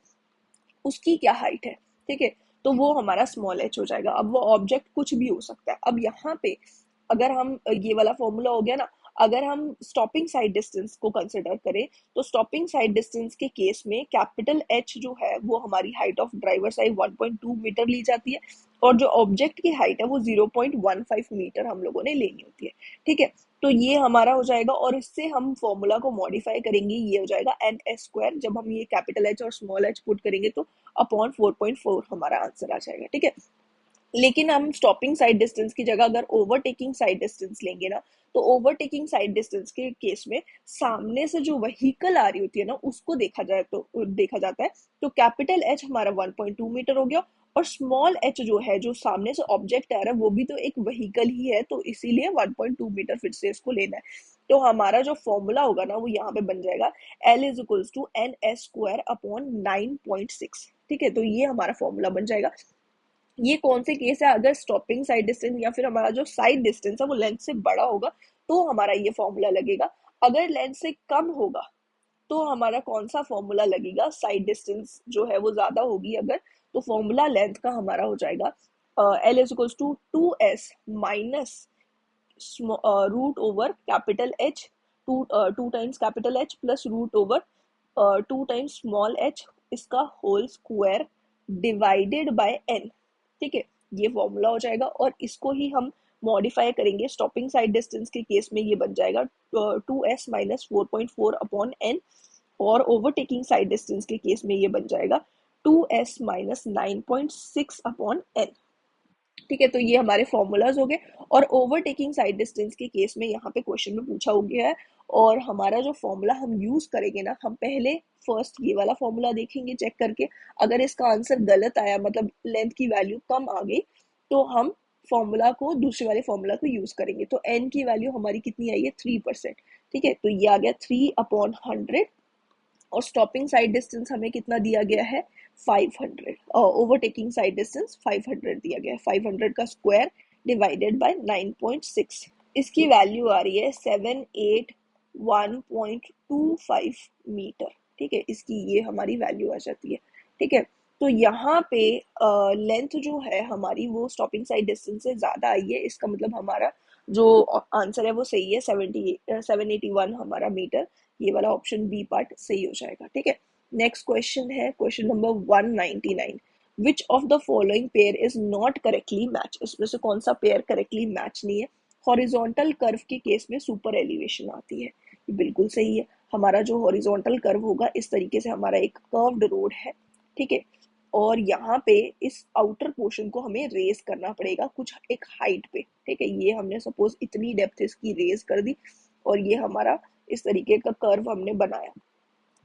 उसकी क्या हाइट है, ठीक है, तो वो हमारा स्मॉल एच हो जाएगा। अब वो ऑब्जेक्ट कुछ भी हो सकता है। अब यहाँ पे अगर हम ये वाला फॉर्मूला हो गया ना, अगर हम स्टॉपिंग साइड डिस्टेंस को कंसिडर करें तो स्टॉपिंग साइड डिस्टेंस के केस में कैपिटल एच जो है वो हमारी height of driver side 1.2 metre ली जाती है, और जो ऑब्जेक्ट की हाइट है वो 0.15 मीटर हम लोगों ने लेनी होती है, ठीक है। तो ये हमारा हो जाएगा, और इससे हम फॉर्मूला को मॉडिफाई करेंगे, ये हो जाएगा एन एस स्क्वायर, जब हम ये कैपिटल एच और स्मॉल एच पुट करेंगे तो अपॉन 4.4 हमारा आंसर आ जाएगा, ठीक है। लेकिन हम स्टॉपिंग साइड डिस्टेंस की जगह अगर ओवरटेकिंग साइड डिस्टेंस लेंगे ना, तो ओवरटेकिंग साइड डिस्टेंस के केस में सामने से जो व्हीकल आ रही होती है ना उसको देखा जाता है। तो कैपिटल एच हमारा 1.2 मीटर हो गया, और स्मॉल एच जो है, जो सामने से ऑब्जेक्ट आ रहा है, वो भी तो एक व्हीकल ही है, तो इसीलिए 1.2 मीटर फिर से इसको लेना है। तो हमारा जो फॉर्मूला होगा ना वो यहाँ पे बन जाएगा L is equals to n s square upon 9.6। ठीक है, तो ये हमारा फॉर्मूला बन जाएगा। ये कौन से केस है, अगर स्टॉपिंग साइड डिस्टेंस या फिर हमारा जो साइड डिस्टेंस है वो लेंथ से बड़ा होगा तो हमारा ये फॉर्मूला लगेगा। अगर लेंथ से कम होगा तो हमारा कौन सा फॉर्मूला लगेगा, साइड डिस्टेंस जो है वो ज्यादा होगी अगर, तो फॉर्मूला लेंथ का हमारा हो जाएगा L is equals to 2s minus root over capital H, two times capital H plus root over 2 times small H, इसका whole square divided by N. ठीक है, ये फॉर्मूला हो जाएगा, और इसको ही हम मॉडिफाई करेंगे स्टॉपिंग साइड डिस्टेंस के केस में, ये बन जाएगा 2s माइनस 4.4 अपॉन एन, और ओवरटेकिंग साइड डिस्टेंस के केस में ये बन जाएगा 2s माइनस 9.6 अपॉन एन। ठीक है, तो ये हमारे फॉर्मूलाज हो गए। और ओवरटेकिंग साइड डिस्टेंस के केस में यहाँ पे क्वेश्चन में पूछा हो गया है, और हमारा जो फॉर्मूला हम यूज करेंगे ना, हम पहले फर्स्ट ये वाला फॉर्मूला देखेंगे चेक करके, अगर इसका आंसर गलत आया, मतलब लेंथ की वैल्यू कम आ गई, तो हम फॉर्मूला को, दूसरे वाले फॉर्मूला को यूज करेंगे। तो एन की वैल्यू हमारी कितनी आई है, 3%। ठीक है, तो ये आ गया 3/100, और स्टॉपिंग साइड डिस्टेंस हमें कितना दिया गया है, 500, और ओवरटेकिंग साइड डिस्टेंस 500 दिया गया है। 500 का स्क्वायर डिवाइडेड बाय 9.6, इसकी वैल्यू आ रही है 781.25 मीटर। ठीक है, इसकी ये हमारी वैल्यू आ जाती है। ठीक है, तो यहाँ पे लेंथ जो है हमारी वो स्टॉपिंग साइड डिस्टेंस से ज्यादा आई है, इसका मतलब हमारा जो आंसर है वो सही है, 781 हमारा मीटर। ये वाला ऑप्शन बी पार्ट सही हो जाएगा। ठीक है, नेक्स्ट क्वेश्चन है question number 199। Which of the following pair is not correctly match, इसमें से कौन सा पेयर करेक्टली मैच नहीं है। हॉरिजॉन्टल कर्व के केस में सुपर एलिवेशन आती है, ये बिल्कुल सही है। हमारा जो हॉरिजॉन्टल कर्व होगा, इस तरीके से हमारा एक कर्व्ड रोड है। ठीक है, और यहाँ पे इस आउटर पोर्शन को हमें रेज करना पड़ेगा कुछ एक हाइट पे। ठीक है, ये हमने सपोज इतनी डेप्थ इसकी रेज कर दी, और ये हमारा इस तरीके का कर्व हमने बनाया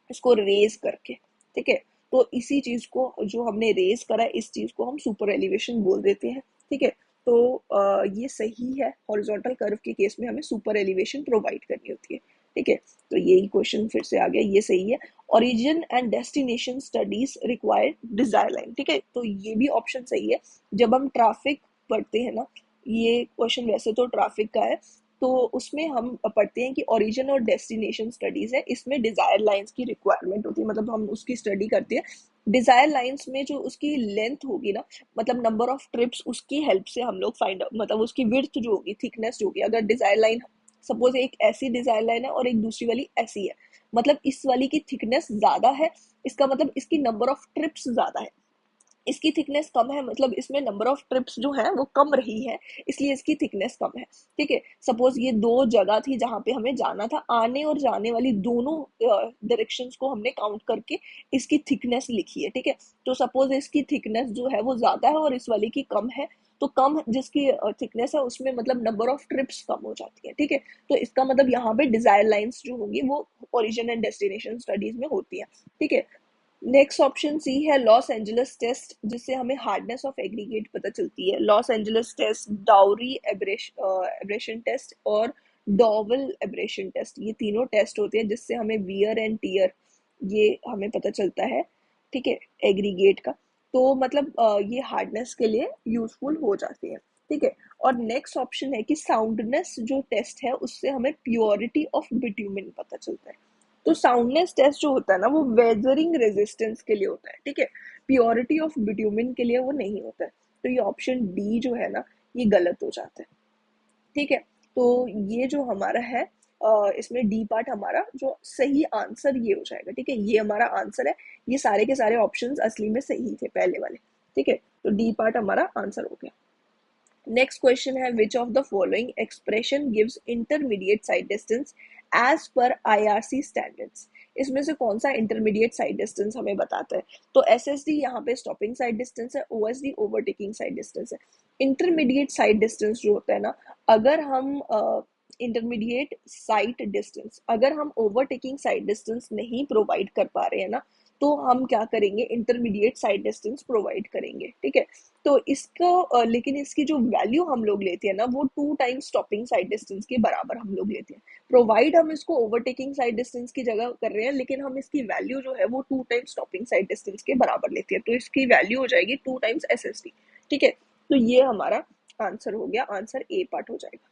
इसको रेज करके। ठीक है, तो इसी चीज को जो हमने रेज करा है, इस चीज को हम सुपर एलिवेशन बोल देते हैं। ठीक है, तो ये सही है, हॉरिजॉन्टल कर्व के केस में हमें सुपर एलिवेशन प्रोवाइड करनी होती है। ठीक है, तो यही क्वेश्चन फिर से आ गया, ये सही है। Origin and destination studies required desire line. ठीक है, तो ये भी ऑप्शन सही है। जब हम ट्रैफिक पढ़ते हैं ना, ये क्वेश्चन वैसे तो ट्रैफिक का है, तो उसमें हम पढ़ते हैं कि ओरिजिन और डेस्टिनेशन स्टडीज है, इसमें डिजायर लाइंस की रिक्वायरमेंट होती है, मतलब हम उसकी स्टडी करते हैं। डिजायर लाइंस में जो उसकी लेंथ होगी ना, मतलब नंबर ऑफ ट्रिप्स, उसकी हेल्प से हम लोग फाइंड मतलब उसकी विड्थ जो होगी, थिकनेस जो होगी, अगर डिजायर लाइन सपोज एक ऐसी डिजायर लाइन है और एक दूसरी वाली ऐसी है, मतलब इस वाली की थिकनेस ज्यादा है, इसका मतलब इसकी नंबर ऑफ ट्रिप्स ज्यादा है। इसकी थिकनेस कम है, मतलब इसमें नंबर ऑफ ट्रिप्स जो है वो कम रही है, इसलिए इसकी थिकनेस कम है। ठीक है, सपोज ये दो जगह थी जहां पे हमें जाना था, आने और जाने वाली दोनों डायरेक्शंस को हमने काउंट करके इसकी थिकनेस लिखी है। ठीक है, तो सपोज इसकी थिकनेस जो है वो ज्यादा है और इस वाली की कम है, तो कम जिसकी थिकनेस है उसमें मतलब नंबर ऑफ ट्रिप्स कम हो जाती है। ठीक है, तो इसका मतलब यहाँ पे डिजायर लाइंस जो होंगी वो ओरिजिन एंड डेस्टिनेशन स्टडीज में होती है। ठीक है, नेक्स्ट ऑप्शन सी है लॉस एंजलिस टेस्ट, जिससे हमें हार्डनेस ऑफ एग्रीगेट पता चलती है। Los Angeles test, Dorry abrasion test और डॉवल एब्रेशन टेस्ट, ये तीनों टेस्ट होते हैं जिससे हमें वियर एंड टीयर ये हमें पता चलता है। ठीक है, एग्रीगेट का, तो मतलब ये हार्डनेस के लिए यूजफुल हो जाते हैं। ठीक है, और नेक्स्ट ऑप्शन है कि साउंडनेस जो टेस्ट है उससे हमें प्योरिटी ऑफ बिट्यूमिन पता चलता है। तो साउंडनेस टेस्ट जो होता है ना वो वेदरिंग रेजिस्टेंस के लिए होता है। ठीक है, प्योरिटी ऑफ बिट्यूमिन के लिए वो नहीं होता है, तो ये ऑप्शन डी जो है ना ये गलत हो जाता है। ठीक है, तो ये जो हमारा है इसमें डी पार्ट हमारा जो सही आंसर ये हो जाएगा। ठीक है, ये हमारा आंसर है, ये सारे के सारे ऑप्शंस असली में सही थे पहले वाले। ठीक है, तो डी पार्ट हमारा आंसर हो गया। नेक्स्ट क्वेश्चन है which of the following expression gives intermediate sight distance as per IRC standards. इसमें से कौन सा इंटरमीडिएट साइड डिस्टेंस हमें बताता है? तो SSD यहाँ पे स्टॉपिंग साइड डिस्टेंस है, OSD ओवरटेकिंग साइड डिस्टेंस है। इंटरमीडिएट साइड डिस्टेंस जो होता है ना, अगर हम इंटरमीडिएट साइड डिस्टेंस अगर हम ओवरटेकिंग साइड डिस्टेंस नहीं प्रोवाइड कर पा रहे हैं ना, तो हम क्या करेंगे, इंटरमीडिएट साइड डिस्टेंस प्रोवाइड करेंगे, ठीक है। तो इसको लेकिन इसकी जो वैल्यू हम लोग लेते हैं ना, वो 2 टाइम्स स्टॉपिंग साइड डिस्टेंस के बराबर हम लोग लेते हैं। प्रोवाइड हम इसको ओवरटेकिंग साइड डिस्टेंस की जगह कर रहे हैं, लेकिन हम इसकी वैल्यू जो है वो 2 टाइम्स स्टॉपिंग साइड डिस्टेंस के बराबर लेते हैं, तो इसकी वैल्यू हो जाएगी 2 टाइम्स SSD, ठीक है। तो ये हमारा आंसर हो गया, आंसर ए पार्ट हो जाएगा।